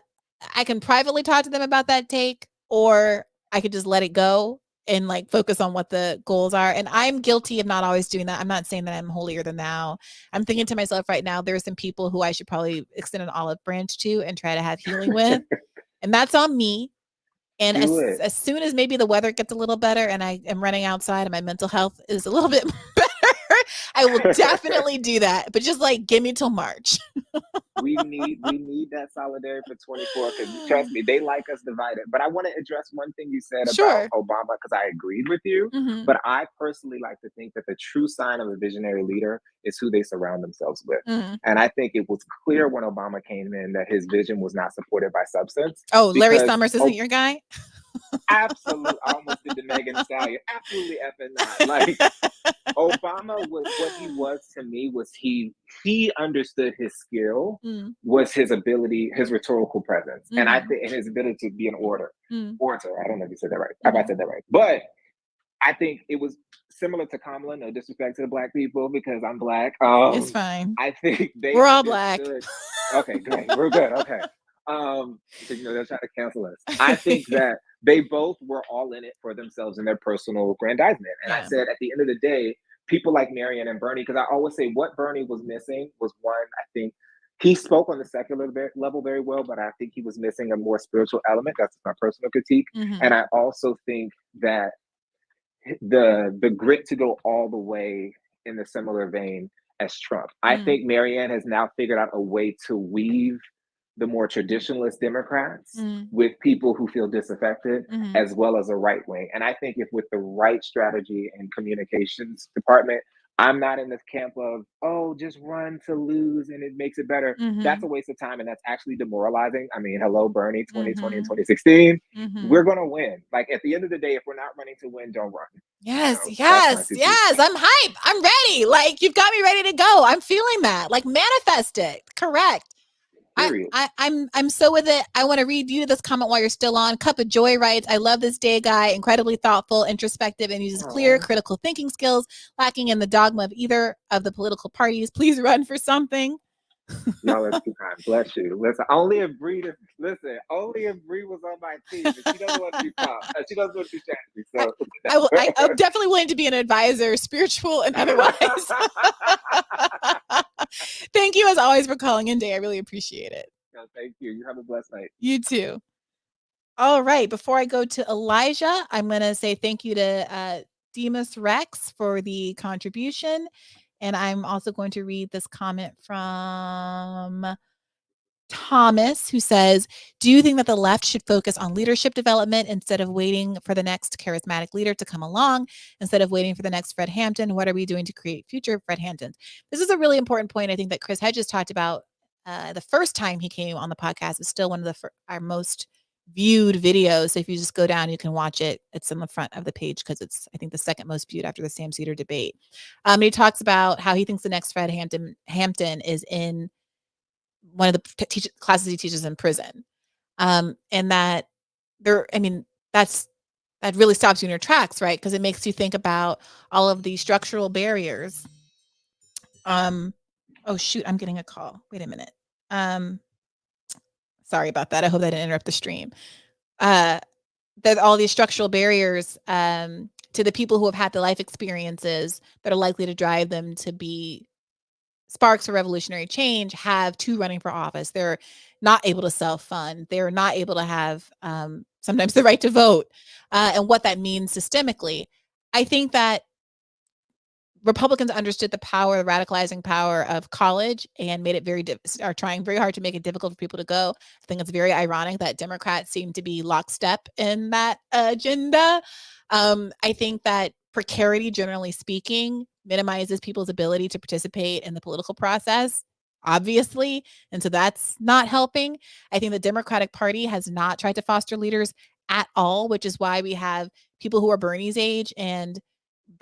I can privately talk to them about that take, or I could just let it go and like focus on what the goals are. And I'm guilty of not always doing that. I'm not saying that I'm holier than thou. I'm thinking to myself right now, there are some people who I should probably extend an olive branch to and try to have healing with. And that's on me. And as soon as maybe the weather gets a little better and I am running outside and my mental health is a little bit better, I will definitely do that. But just like, give me till March. we need that solidarity for 24, because trust me, they like us divided. But I want to address one thing you said about Obama, because I agreed with you. But I personally like to think that the true sign of a visionary leader is who they surround themselves with. And I think it was clear when Obama came in that his vision was not supported by substance. Oh, Larry Summers isn't your guy? Absolutely. I almost did the Megan Thee Stallion. Absolutely effing not. Like, Obama was what he was to me was he understood his skill was his ability, his rhetorical presence. And I think and his ability to be an orator. I don't know if you said that right. If I said that right. But I think it was similar to Kamala, no disrespect to the Black people because I'm Black. It's fine. I think We're all Black. Okay, great. We're good. Okay. Because they're trying to cancel us. I think that they both were all in it for themselves and their personal aggrandizement. And I said at the end of the day, people like Marianne and Bernie, because I always say what Bernie was missing was one, I think he spoke on the secular level very well, but I think he was missing a more spiritual element. That's my personal critique. And I also think that the grit to go all the way in the similar vein as Trump. I think Marianne has now figured out a way to weave the more traditionalist Democrats with people who feel disaffected, as well as a right wing. And I think if with the right strategy and communications department, I'm not in the camp of, oh, just run to lose and it makes it better. That's a waste of time and that's actually demoralizing. I mean, hello, Bernie, 2020 and 2016. We're going to win. Like at the end of the day, if we're not running to win, don't run. Yes. I'm hype. I'm ready. Like you've got me ready to go. I'm feeling that. Like manifest it. Correct. I'm so with it. I want to read you this comment while you're still on. Cup of Joy writes, I love this day guy, incredibly thoughtful, introspective, and uses clear critical thinking skills, lacking in the dogma of either of the political parties. Please run for something. No, that's too kind. Bless you. Listen, only if Bree was on my team. And she doesn't want to be proud. She doesn't want to be strategy. So I'm definitely willing to be an advisor, spiritual and otherwise. Thank you as always for calling in, Day. I really appreciate it. No, thank you. You have a blessed night. You too. All right. Before I go to Elijah, I'm going to say thank you to Demas Rex for the contribution. And I'm also going to read this comment from Thomas, who says, do you think that the left should focus on leadership development instead of waiting for the next charismatic leader to come along, instead of waiting for the next Fred Hampton? What are we doing to create future Fred Hamptons? This is a really important point. I think that Chris Hedges talked about the first time he came on the podcast. Is still one of our most viewed videos. So if you just go down, you can watch it. It's on the front of the page because it's, I think, the second most viewed after the Sam Cedar debate. He talks about how he thinks the next Fred Hampton is in one of the classes he teaches in prison. And that that really stops you in your tracks, right? Because it makes you think about all of these structural barriers. Oh shoot, I'm getting a call. Wait a minute. Sorry about that. I hope that didn't interrupt the stream. There's all these structural barriers to the people who have had the life experiences that are likely to drive them to be sparks for revolutionary change, have to running for office. They're not able to self-fund. They're not able to have sometimes the right to vote, and what that means systemically. I think that Republicans understood the power, the radicalizing power of college, and made it are trying very hard to make it difficult for people to go. I think it's very ironic that Democrats seem to be lockstep in that agenda. I think that precarity, generally speaking, minimizes people's ability to participate in the political process, obviously. And so that's not helping. I think the Democratic Party has not tried to foster leaders at all, which is why we have people who are Bernie's age and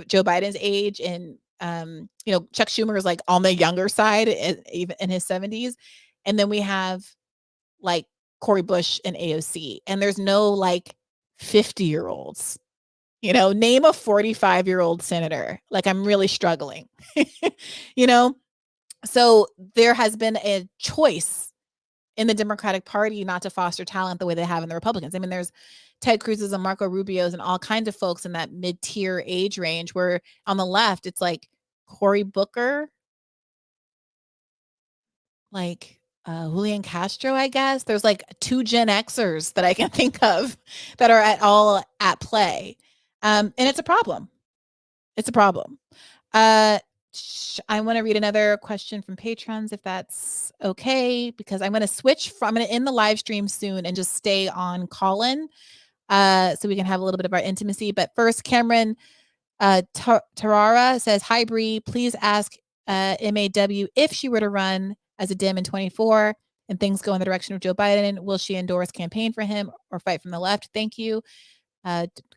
Joe Biden's age, and Chuck Schumer is like on the younger side, even in his 70s. And then we have like Cory Bush and AOC, and there's no like 50-year-olds. Name a 45-year-old senator. Like, I'm really struggling. So there has been a choice in the Democratic Party not to foster talent the way they have in the Republicans. I mean, there's Ted Cruz's and Marco Rubio's and all kinds of folks in that mid-tier age range, where on the left, it's like Cory Booker, like Julian Castro, I guess. There's like 2 Gen Xers that I can think of that are at play. And it's a problem. It's a problem. I want to read another question from patrons, if that's okay, because I'm going to end the live stream soon and just stay on call-in so we can have a little bit of our intimacy. But first, Cameron Tarara says, hi, Bree, please ask MAW if she were to run as a Dem in 24 and things go in the direction of Joe Biden, will she endorse campaign for him or fight from the left? Thank you.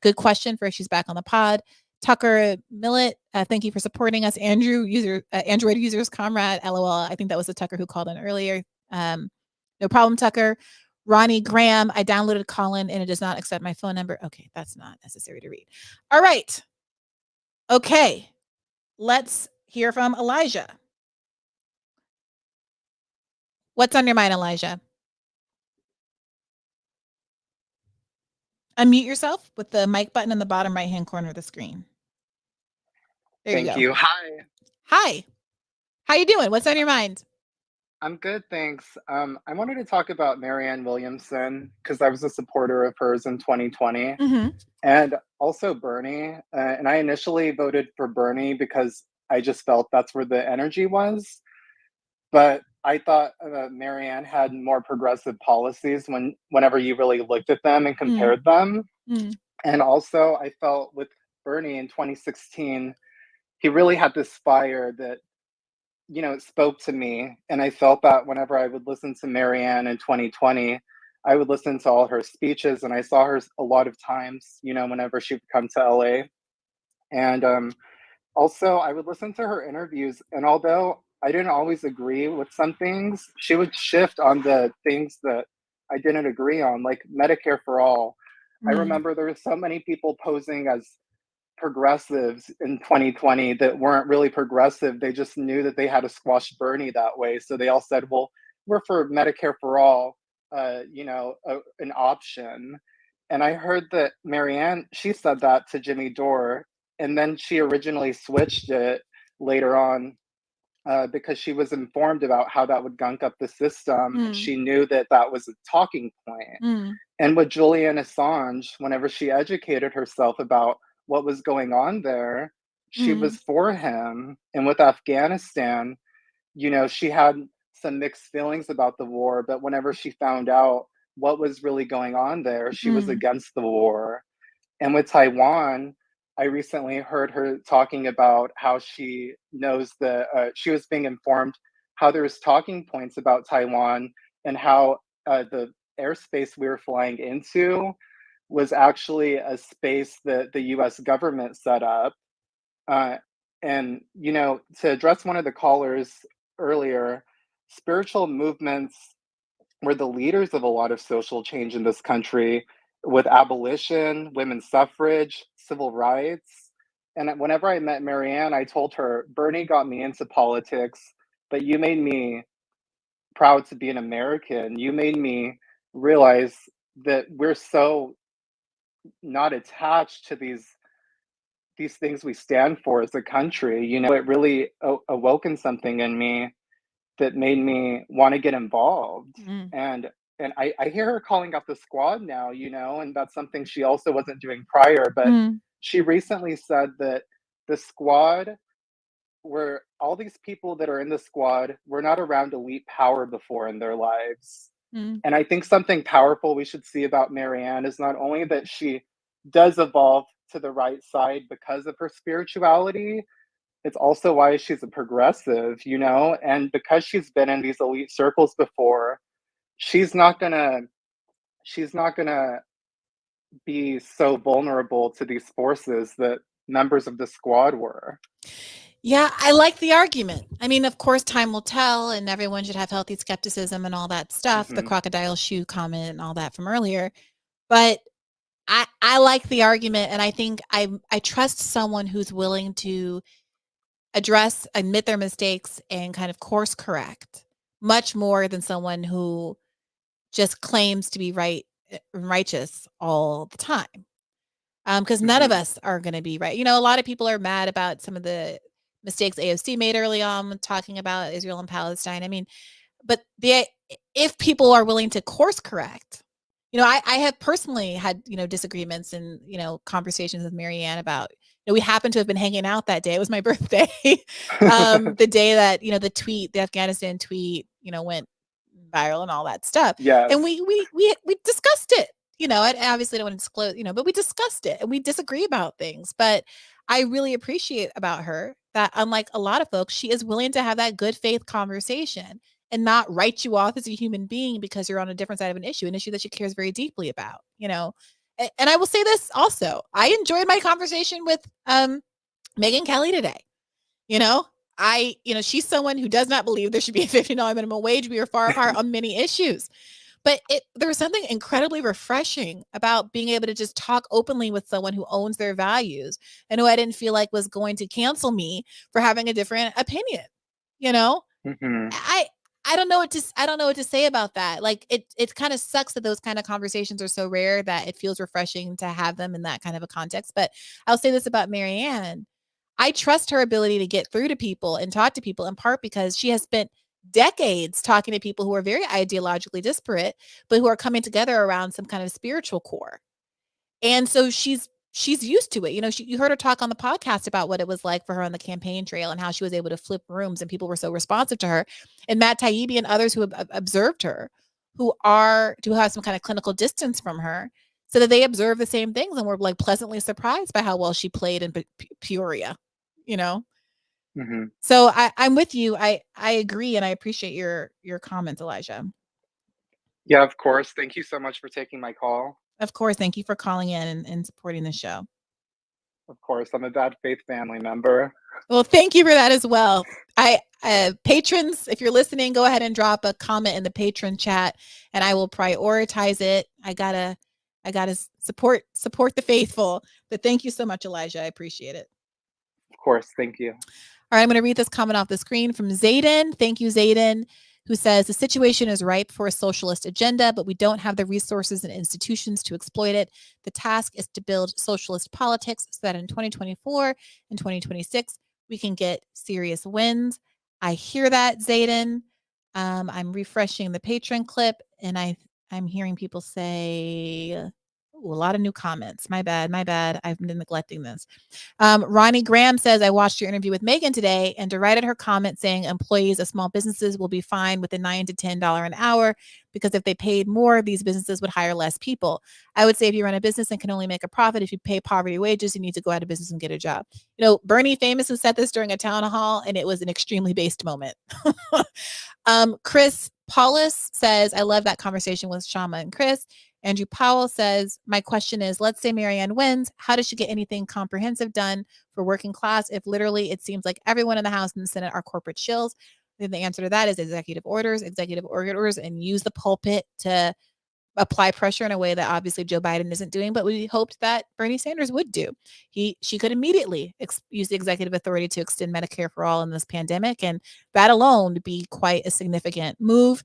Good question for if she's back on the pod. Tucker Millett, thank you for supporting us. Andrew, Android users comrade, LOL. I think that was the Tucker who called in earlier. No problem, Tucker. Ronnie Graham, I downloaded Colin and it does not accept my phone number. Okay, that's not necessary to read. All right. Okay, let's hear from Elijah. What's on your mind, Elijah? Unmute yourself with the mic button in the bottom right-hand corner of the screen. There Thank you go. you. Hi. Hi. How you doing? What's on your mind? I'm good, thanks. I wanted to talk about Marianne Williamson because I was a supporter of hers in 2020, and also Bernie. And I initially voted for Bernie because I just felt that's where the energy was. But I thought Marianne had more progressive policies whenever you really looked at them and compared them. And also, I felt with Bernie in 2016, he really had this fire that, you know, it spoke to me. And I felt that whenever I would listen to Marianne in 2020, I would listen to all her speeches, and I saw her a lot of times, you know, whenever she would come to LA. And also, I would listen to her interviews, and although I didn't always agree with some things, she would shift on the things that I didn't agree on, like Medicare for all. I remember there were so many people posing as progressives in 2020 that weren't really progressive. They just knew that they had to squash Bernie that way. So they all said, well, we're for Medicare for all, you know, an option. And I heard that Marianne, she said that to Jimmy Dore, and then she originally switched it later on because she was informed about how that would gunk up the system. And she knew that that was a talking point. And with Julian Assange, whenever she educated herself about what was going on there, she was for him. And with Afghanistan, you know, she had some mixed feelings about the war, but whenever she found out what was really going on there, she was against the war. And with Taiwan, I recently heard her talking about how she knows that she was being informed how there's talking points about Taiwan and how the airspace we were flying into was actually a space that the US government set up. And, you know, to address one of the callers earlier, spiritual movements were the leaders of a lot of social change in this country with abolition, women's suffrage, civil rights. And whenever I met Marianne, I told her, Bernie got me into politics, but you made me proud to be an American. You made me realize that we're so not attached to these things we stand for as a country. You know, it really awoken something in me that made me want to get involved. And I hear her calling out the squad now, you know, and that's something she also wasn't doing prior. But she recently said that the squad were all these people that are in the squad were not around elite power before in their lives. And I think something powerful we should see about Marianne is not only that she does evolve to the right side because of her spirituality, it's also why she's a progressive, you know, and because she's been in these elite circles before, she's not gonna be so vulnerable to these forces that members of the squad were. Yeah, I like the argument. I mean, of course, time will tell, and everyone should have healthy skepticism and all that stuff, the crocodile shoe comment and all that from earlier. But I like the argument, and I think I trust someone who's willing to address, admit their mistakes, and kind of course correct much more than someone who just claims to be righteous all the time. Because none of us are going to be right. You know, a lot of people are mad about some of the mistakes AOC made early on talking about Israel and Palestine. I mean, but if people are willing to course correct, you know, I have personally had, you know, disagreements and, you know, conversations with Marianne about, you know, we happened to have been hanging out that day. It was my birthday. The day that, you know, the Afghanistan tweet, you know, went viral and all that stuff. Yes. And we discussed it. You know, I obviously don't want to disclose, you know, but we discussed it and we disagree about things. But I really appreciate about her that, unlike a lot of folks, she is willing to have that good faith conversation and not write you off as a human being because you're on a different side of an issue that she cares very deeply about, you know. And I will say this also, I enjoyed my conversation with Megyn Kelly today. You know, she's someone who does not believe there should be a $15 minimum wage. We are far apart on many issues. But there was something incredibly refreshing about being able to just talk openly with someone who owns their values and who I didn't feel like was going to cancel me for having a different opinion. You know, I don't know what to say about that. Like it kind of sucks that those kind of conversations are so rare that it feels refreshing to have them in that kind of a context. But I'll say this about Marianne. I trust her ability to get through to people and talk to people, in part because she has spent decades talking to people who are very ideologically disparate, but who are coming together around some kind of spiritual core. And so she's used to it. You know, you heard her talk on the podcast about what it was like for her on the campaign trail and how she was able to flip rooms and people were so responsive to her. And Matt Taibbi and others who have observed her, who have some kind of clinical distance from her, so that they observe the same things and were like pleasantly surprised by how well she played in Peoria, you know? So I'm with you. I agree. And I appreciate your comments, Elijah. Yeah, of course. Thank you so much for taking my call. Of course. Thank you for calling in and supporting the show. Of course. I'm a Bad Faith family member. Well, thank you for that as well. Patrons, if you're listening, go ahead and drop a comment in the patron chat and I will prioritize it. I gotta support the faithful. But thank you so much, Elijah. I appreciate it. Of course. Thank you. All right, I'm going to read this comment off the screen from Zayden. Thank you, Zayden, who says, the situation is ripe for a socialist agenda, but we don't have the resources and institutions to exploit it. The task is to build socialist politics so that in 2024 and 2026, we can get serious wins. I hear that, Zayden. I'm refreshing the patron clip, and I'm hearing people say... Ooh, a lot of new comments. My bad. I've been neglecting this. Ronnie Graham says, I watched your interview with Megan today and derided her comment saying employees of small businesses will be fined with a $9 to $10 an hour because if they paid more, these businesses would hire less people. I would say if you run a business and can only make a profit, if you pay poverty wages, you need to go out of business and get a job. You know, Bernie famously said this during a town hall, and it was an extremely based moment. Chris Paulus says, I love that conversation with Shama and Chris. Andrew Powell says, my question is, let's say Marianne wins. How does she get anything comprehensive done for working class if literally it seems like everyone in the House and the Senate are corporate shills? Then the answer to that is executive orders, and use the pulpit to apply pressure in a way that obviously Joe Biden isn't doing, but we hoped that Bernie Sanders would do. She could immediately use the executive authority to extend Medicare for all in this pandemic, and that alone would be quite a significant move.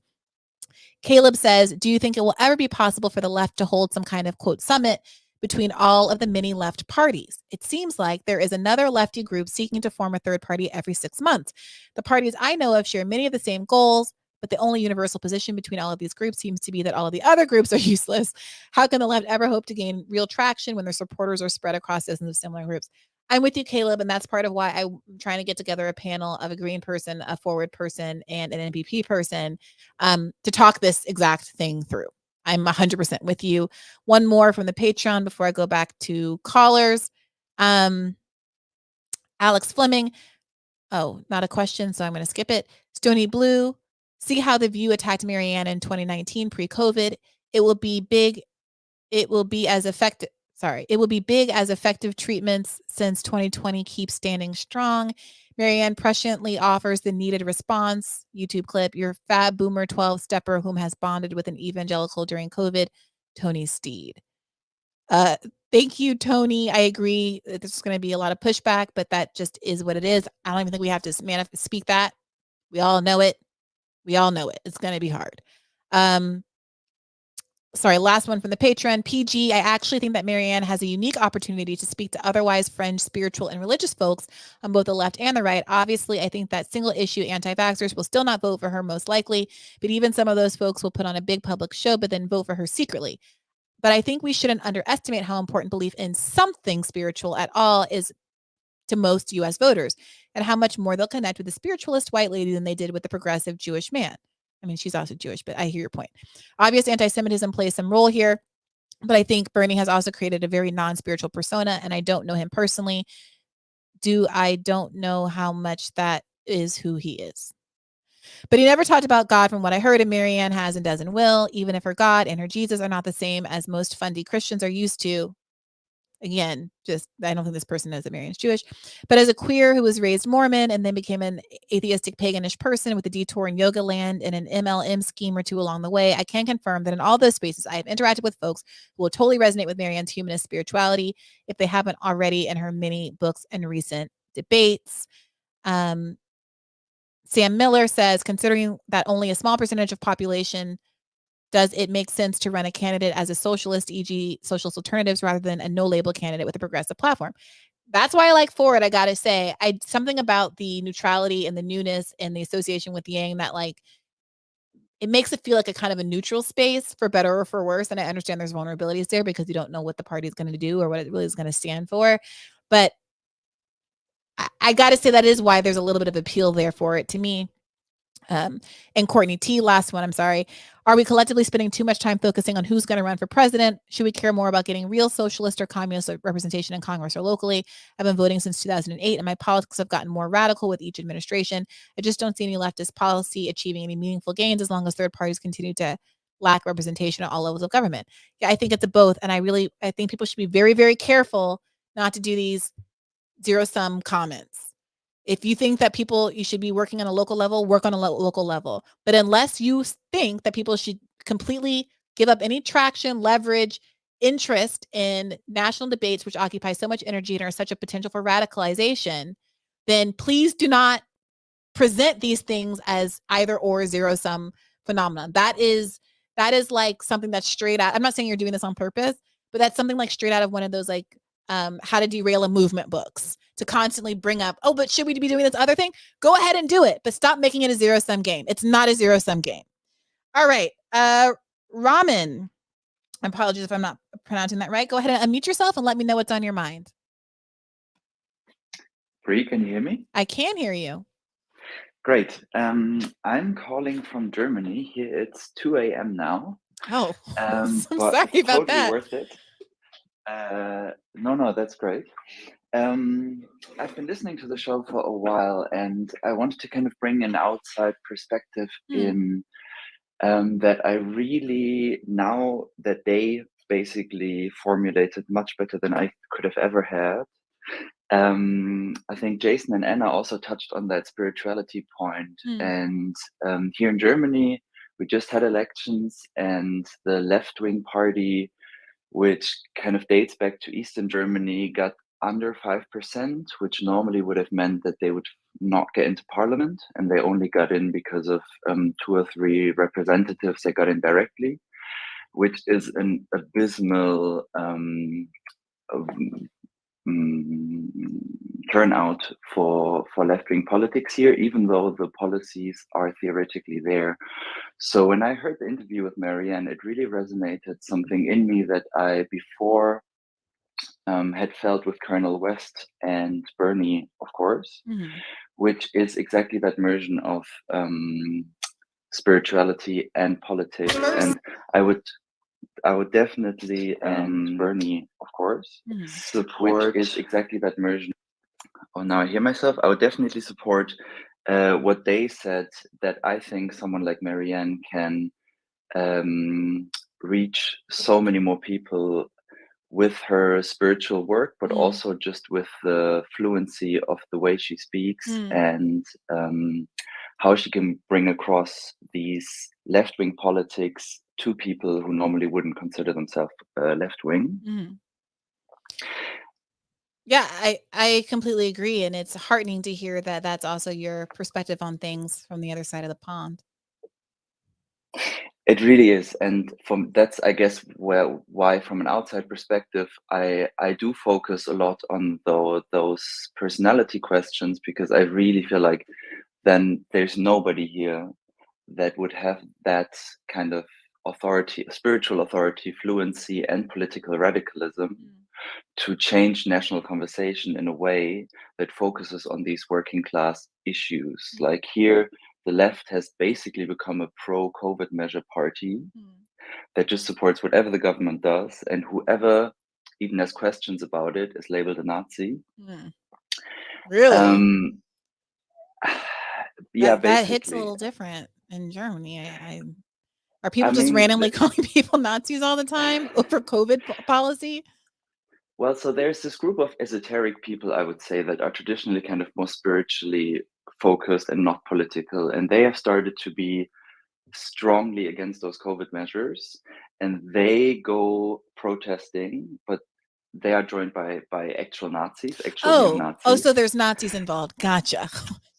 Caleb says, do you think it will ever be possible for the left to hold some kind of, quote, summit between all of the many left parties? It seems like there is another lefty group seeking to form a third party every 6 months. The parties I know of share many of the same goals, but the only universal position between all of these groups seems to be that all of the other groups are useless. How can the left ever hope to gain real traction when their supporters are spread across dozens of similar groups? I'm with you, Caleb, and that's part of why I'm trying to get together a panel of a Green person, a Forward person, and an NPP person to talk this exact thing through. I'm 100% with you. One more from the Patreon before I go back to callers. Alex Fleming. Oh, not a question, so I'm going to skip it. Stony Blue. See how The View attacked Marianne in 2019 pre-COVID. It will be big. It will be as effective. It will be big as effective treatments since 2020 keeps standing strong. Marianne presciently offers the needed response. YouTube clip, your fat boomer 12-stepper whom has bonded with an evangelical during COVID, Tony Steed. Thank you, Tony. I agree. There's going to be a lot of pushback, but that just is what it is. I don't even think we have to speak that. We all know it. It's going to be hard. Last one from the patron. PG, I actually think that Marianne has a unique opportunity to speak to otherwise fringe spiritual and religious folks on both the left and the right. Obviously, I think that single issue anti-vaxxers will still not vote for her most likely, but even some of those folks will put on a big public show but then vote for her secretly. But I think we shouldn't underestimate how important belief in something spiritual at all is to most U.S. voters and how much more they'll connect with the spiritualist white lady than they did with the progressive Jewish man. I mean, she's also Jewish, but I hear your point. Obvious anti-Semitism plays some role here, but I think Bernie has also created a very non-spiritual persona, and I don't know him personally. I don't know how much that is who he is. But he never talked about God from what I heard, and Marianne has and does and will, even if her God and her Jesus are not the same as most fundy Christians are used to. again, just I don't think this person knows that Marianne's Jewish, but as a queer who was raised Mormon and then became an atheistic paganish person with a detour in yoga land and an MLM scheme or two along the way, I can confirm that in all those spaces, I have interacted with folks who will totally resonate with Marianne's humanist spirituality if they haven't already in her many books and recent debates. Sam Miller says, considering that only a small percentage of population, does it make sense to run a candidate as a socialist, e.g. socialist alternatives, rather than a no-label candidate with a progressive platform? That's why I like Forward, I gotta say. Something about the neutrality and the newness and the association with Yang that like, it makes it feel like a kind of a neutral space for better or for worse. And I understand there's vulnerabilities there because you don't know what the party is going to do or what it really is going to stand for. But I gotta say that is why there's a little bit of appeal there for it to me. And Courtney T, last one, I'm sorry. Are we collectively spending too much time focusing on who's going to run for president? Should we care more about getting real socialist or communist representation in Congress or locally? I've been voting since 2008 and my politics have gotten more radical with each administration. I just don't see any leftist policy achieving any meaningful gains as long as third parties continue to lack representation at all levels of government. Yeah, I think it's a both. And I think people should be very, very careful not to do these zero-sum comments. If you think that you should be working on a local level, work on a local level. But unless you think that people should completely give up any traction, leverage, interest in national debates, which occupy so much energy and are such a potential for radicalization, then please do not present these things as either or zero-sum phenomenon. That is like something that's straight out. I'm not saying you're doing this on purpose, but that's something like straight out of one of those like how to derail a movement books, to constantly bring up, oh, but should we be doing this other thing? Go ahead and do it, but stop making it a zero-sum game. It's not a zero-sum game. All right. Ramen, apologies if I'm not pronouncing that right. Go ahead and unmute yourself and let me know what's on your mind. Bree, can you hear me? I can hear you. Great. I'm calling from Germany. Here it's 2 a.m. now. Oh, I'm but sorry about totally that. worth it. No, that's great. I've been listening to the show for a while, and I wanted to kind of bring an outside perspective in that I really, now that they basically formulated much better than I could have ever had. I think Jason and Anna also touched on that spirituality point. And here in Germany, we just had elections, and the left-wing party, which kind of dates back to Eastern Germany, got under 5%, which normally would have meant that they would not get into parliament, and they only got in because of 2 or 3 representatives that got in directly, which is an abysmal turnout for left-wing politics here, even though the policies are theoretically there. So when I heard the interview with Marianne, it really resonated something in me that I before had felt with Colonel West and Bernie, of course, which is exactly that merging of spirituality and politics. And I would definitely Bernie, of course, support, which is exactly that merging. Oh, now I hear myself. I would definitely support what they said, that I think someone like Marianne can reach so many more people with her spiritual work, but also just with the fluency of the way she speaks and how she can bring across these left-wing politics to people who normally wouldn't consider themselves left-wing. Yeah, I completely agree. And it's heartening to hear that that's also your perspective on things from the other side of the pond. It really is. And that's, I guess, why from an outside perspective, I do focus a lot on those personality questions, because I really feel like then there's nobody here that would have that kind of authority, spiritual authority, fluency, and political radicalism to change national conversation in a way that focuses on these working class issues. Like here, the left has basically become a pro-COVID measure party that just supports whatever the government does, and whoever even has questions about it is labeled a Nazi. Really? Yeah, that hits a basically. little different in Germany. Are people just randomly calling people Nazis all the time over COVID policy? Well, so there's this group of esoteric people, I would say, that are traditionally kind of more spiritually focused and not political, and they have started to be strongly against those COVID measures, and they go protesting, but they are joined by actual Nazis, actual neo-Nazis. So there's Nazis involved. Gotcha.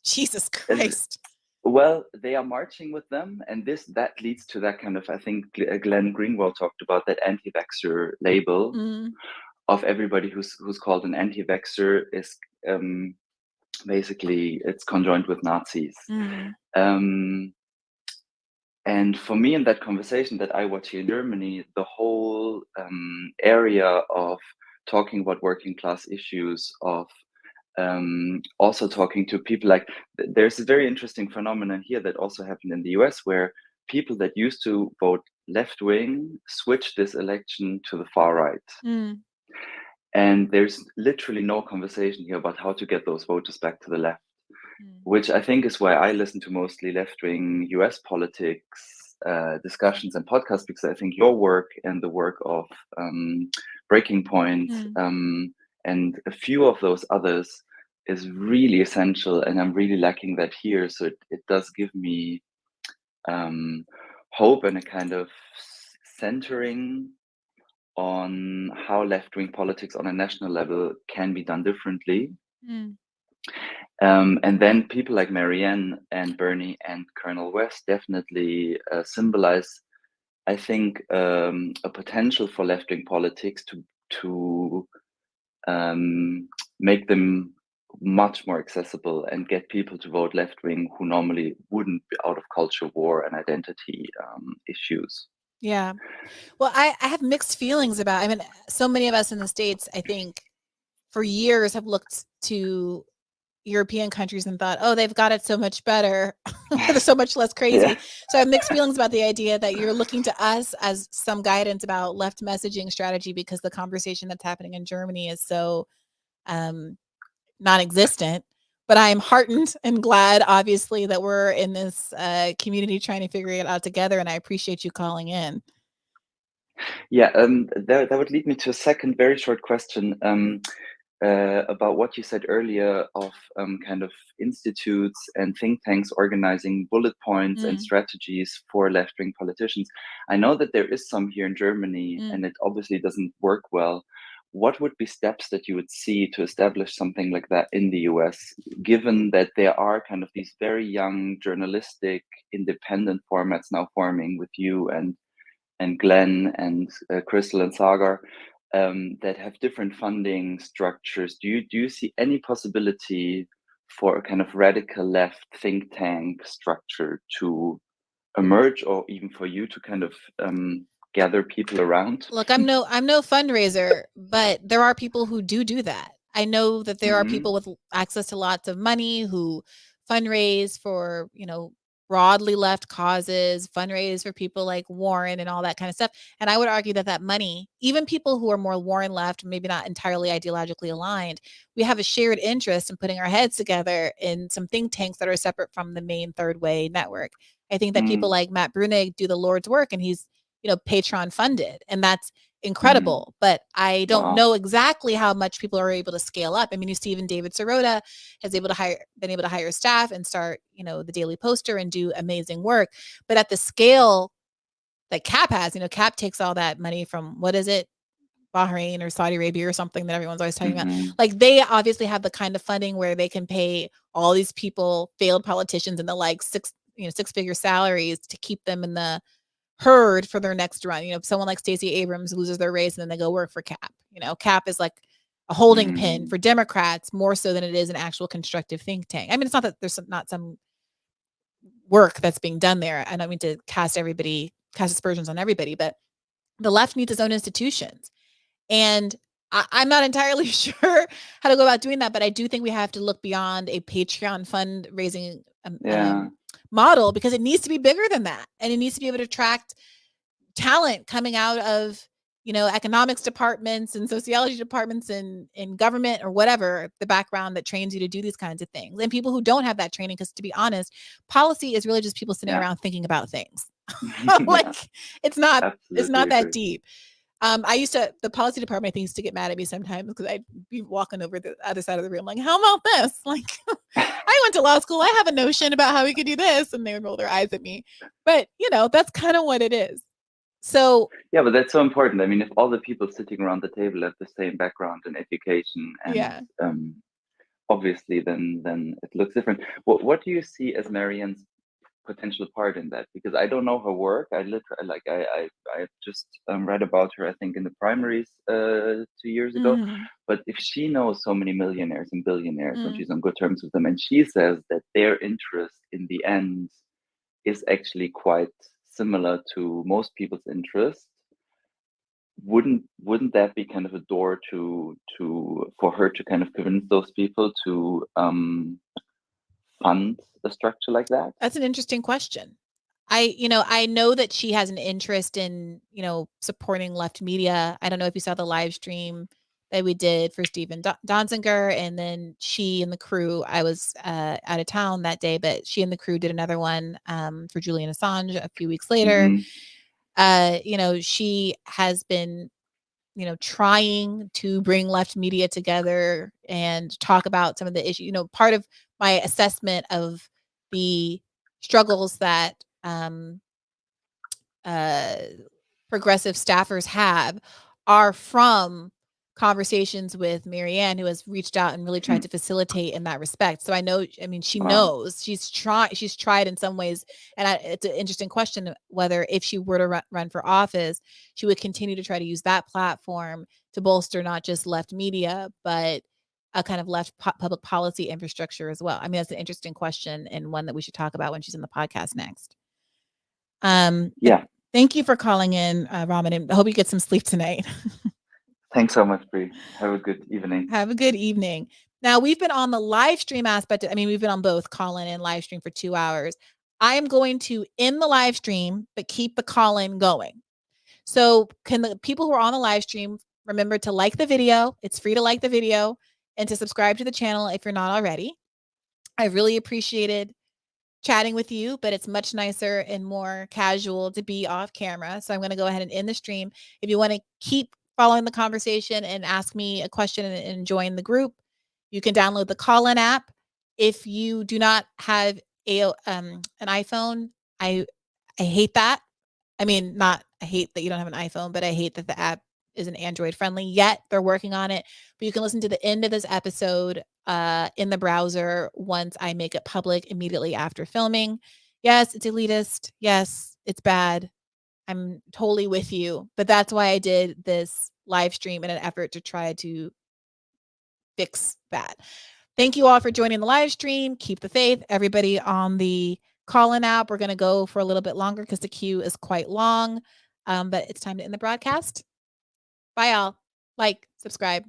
Jesus Christ. Well, they are marching with them, and that leads to that kind of, I think Glenn Greenwald talked about that anti-vaxxer label of everybody who's called an anti-vaxxer is basically it's conjoined with Nazis. And for me, in that conversation that I watch here in Germany, the whole area of talking about working class issues, of also talking to people, like there's a very interesting phenomenon here that also happened in the US, where people that used to vote left wing switched this election to the far right. And there's literally no conversation here about how to get those voters back to the left, which I think is why I listen to mostly left-wing US politics discussions and podcasts, because I think your work and the work of Breaking Point and a few of those others is really essential, and I'm really lacking that here. So it does give me hope and a kind of centering on how left-wing politics on a national level can be done differently. And then people like Marianne and Bernie and Colonel West definitely symbolize, I think, a potential for left-wing politics to make them much more accessible and get people to vote left-wing who normally wouldn't be, out of culture war and identity issues. Yeah. Well, I have mixed feelings about, I mean, so many of us in the States, I think, for years have looked to European countries and thought, oh, they've got it so much better. They're so much less crazy. So I have mixed feelings about the idea that you're looking to us as some guidance about left messaging strategy, because the conversation that's happening in Germany is so non-existent. But I am heartened and glad, obviously, that we're in this community trying to figure it out together. And I appreciate you calling in. Yeah, that would lead me to a second very short question about what you said earlier of kind of institutes and think tanks organizing bullet points and strategies for left-wing politicians. I know that there is some here in Germany, and it obviously doesn't work well. What would be steps that you would see to establish something like that in the US, given that there are kind of these very young journalistic independent formats now forming with you and Glenn and Crystal and Sagar that have different funding structures? Do you see any possibility for a kind of radical left think tank structure to emerge, or even for you to kind of gather people around? Look, I'm no fundraiser, but there are people who do that. I know that there are people with access to lots of money who fundraise for, broadly left causes, fundraise for people like Warren and all that kind of stuff. And I would argue that money, even people who are more Warren left, maybe not entirely ideologically aligned, we have a shared interest in putting our heads together in some think tanks that are separate from the main third way network. I think that people like Matt Brunig do the Lord's work, and he's, Patreon funded, and that's incredible. But I don't know exactly how much people are able to scale up. I mean, you see even David Sirota has been able to hire staff and start, the Daily Poster and do amazing work. But at the scale that CAP has, CAP takes all that money from, what is it, Bahrain or Saudi Arabia or something that everyone's always talking about. Like, they obviously have the kind of funding where they can pay all these people, failed politicians, and the six-figure salaries to keep them in the herd for their next run. Someone like Stacey Abrams loses their race and then they go work for CAP. CAP is like a holding pin for Democrats more so than it is an actual constructive think tank. I mean, it's not that there's not some work that's being done there. I don't mean to cast aspersions on everybody, but the left needs its own institutions. And I'm not entirely sure how to go about doing that, but I do think we have to look beyond a Patreon fundraising model, because it needs to be bigger than that. And it needs to be able to attract talent coming out of, economics departments and sociology departments in government or whatever, the background that trains you to do these kinds of things. And people who don't have that training, because to be honest, policy is really just people sitting around thinking about things. Like, it's not that deep. The policy department, I think, used to get mad at me sometimes because I'd be walking over the other side of the room like, how about this? Like, I went to law school. I have a notion about how we could do this. And they would roll their eyes at me. But, that's kind of what it is. So. Yeah, but that's so important. I mean, if all the people sitting around the table have the same background and education and obviously then it looks different. What do you see as Marianne's potential part in that? Because I don't know her work. I just read about her, I think, in the primaries 2 years ago. But if she knows so many millionaires and billionaires and she's on good terms with them, and she says that their interest in the end is actually quite similar to most people's interest, wouldn't that be kind of a door for her to kind of convince those people to fund a structure like that? That's an interesting question. I know that she has an interest in, supporting left media. I don't know if you saw the live stream that we did for Stephen Donziger, and then she and the crew, I was out of town that day, but she and the crew did another one for Julian Assange a few weeks later. She has been, trying to bring left media together and talk about some of the issues. Part of my assessment of the struggles that progressive staffers have are from conversations with Marianne, who has reached out and really tried to facilitate in that respect. So she knows she's tried in some ways. And it's an interesting question whether if she were to run for office, she would continue to try to use that platform to bolster not just left media, but a kind of left public policy infrastructure as well. I mean, that's an interesting question and one that we should talk about when she's in the podcast next. Thank you for calling in, Raman, and I hope you get some sleep tonight. Thanks so much, Bree. Have a good evening. Have a good evening. Now, we've been on the live stream aspect. We've been on both call-in and live stream for 2 hours. I am going to end the live stream, but keep the call-in going. So can the people who are on the live stream remember to like the video? It's free to like the video and to subscribe to the channel if you're not already. I really appreciated chatting with you, but it's much nicer and more casual to be off camera. So I'm going to go ahead and end the stream. If you want to keep following the conversation and ask me a question and join the group, you can download the call-in app. If you do not have an iPhone, I hate that. I hate that you don't have an iPhone, but I hate that the app isn't Android friendly yet. They're working on it, but you can listen to the end of this episode in the browser once I make it public immediately after filming. Yes, it's elitist. Yes, it's bad. I'm totally with you, but that's why I did this live stream in an effort to try to fix that. Thank you all for joining the live stream. Keep the faith. Everybody on the call-in app, we're going to go for a little bit longer because the queue is quite long, but it's time to end the broadcast. Bye, all. Like, subscribe.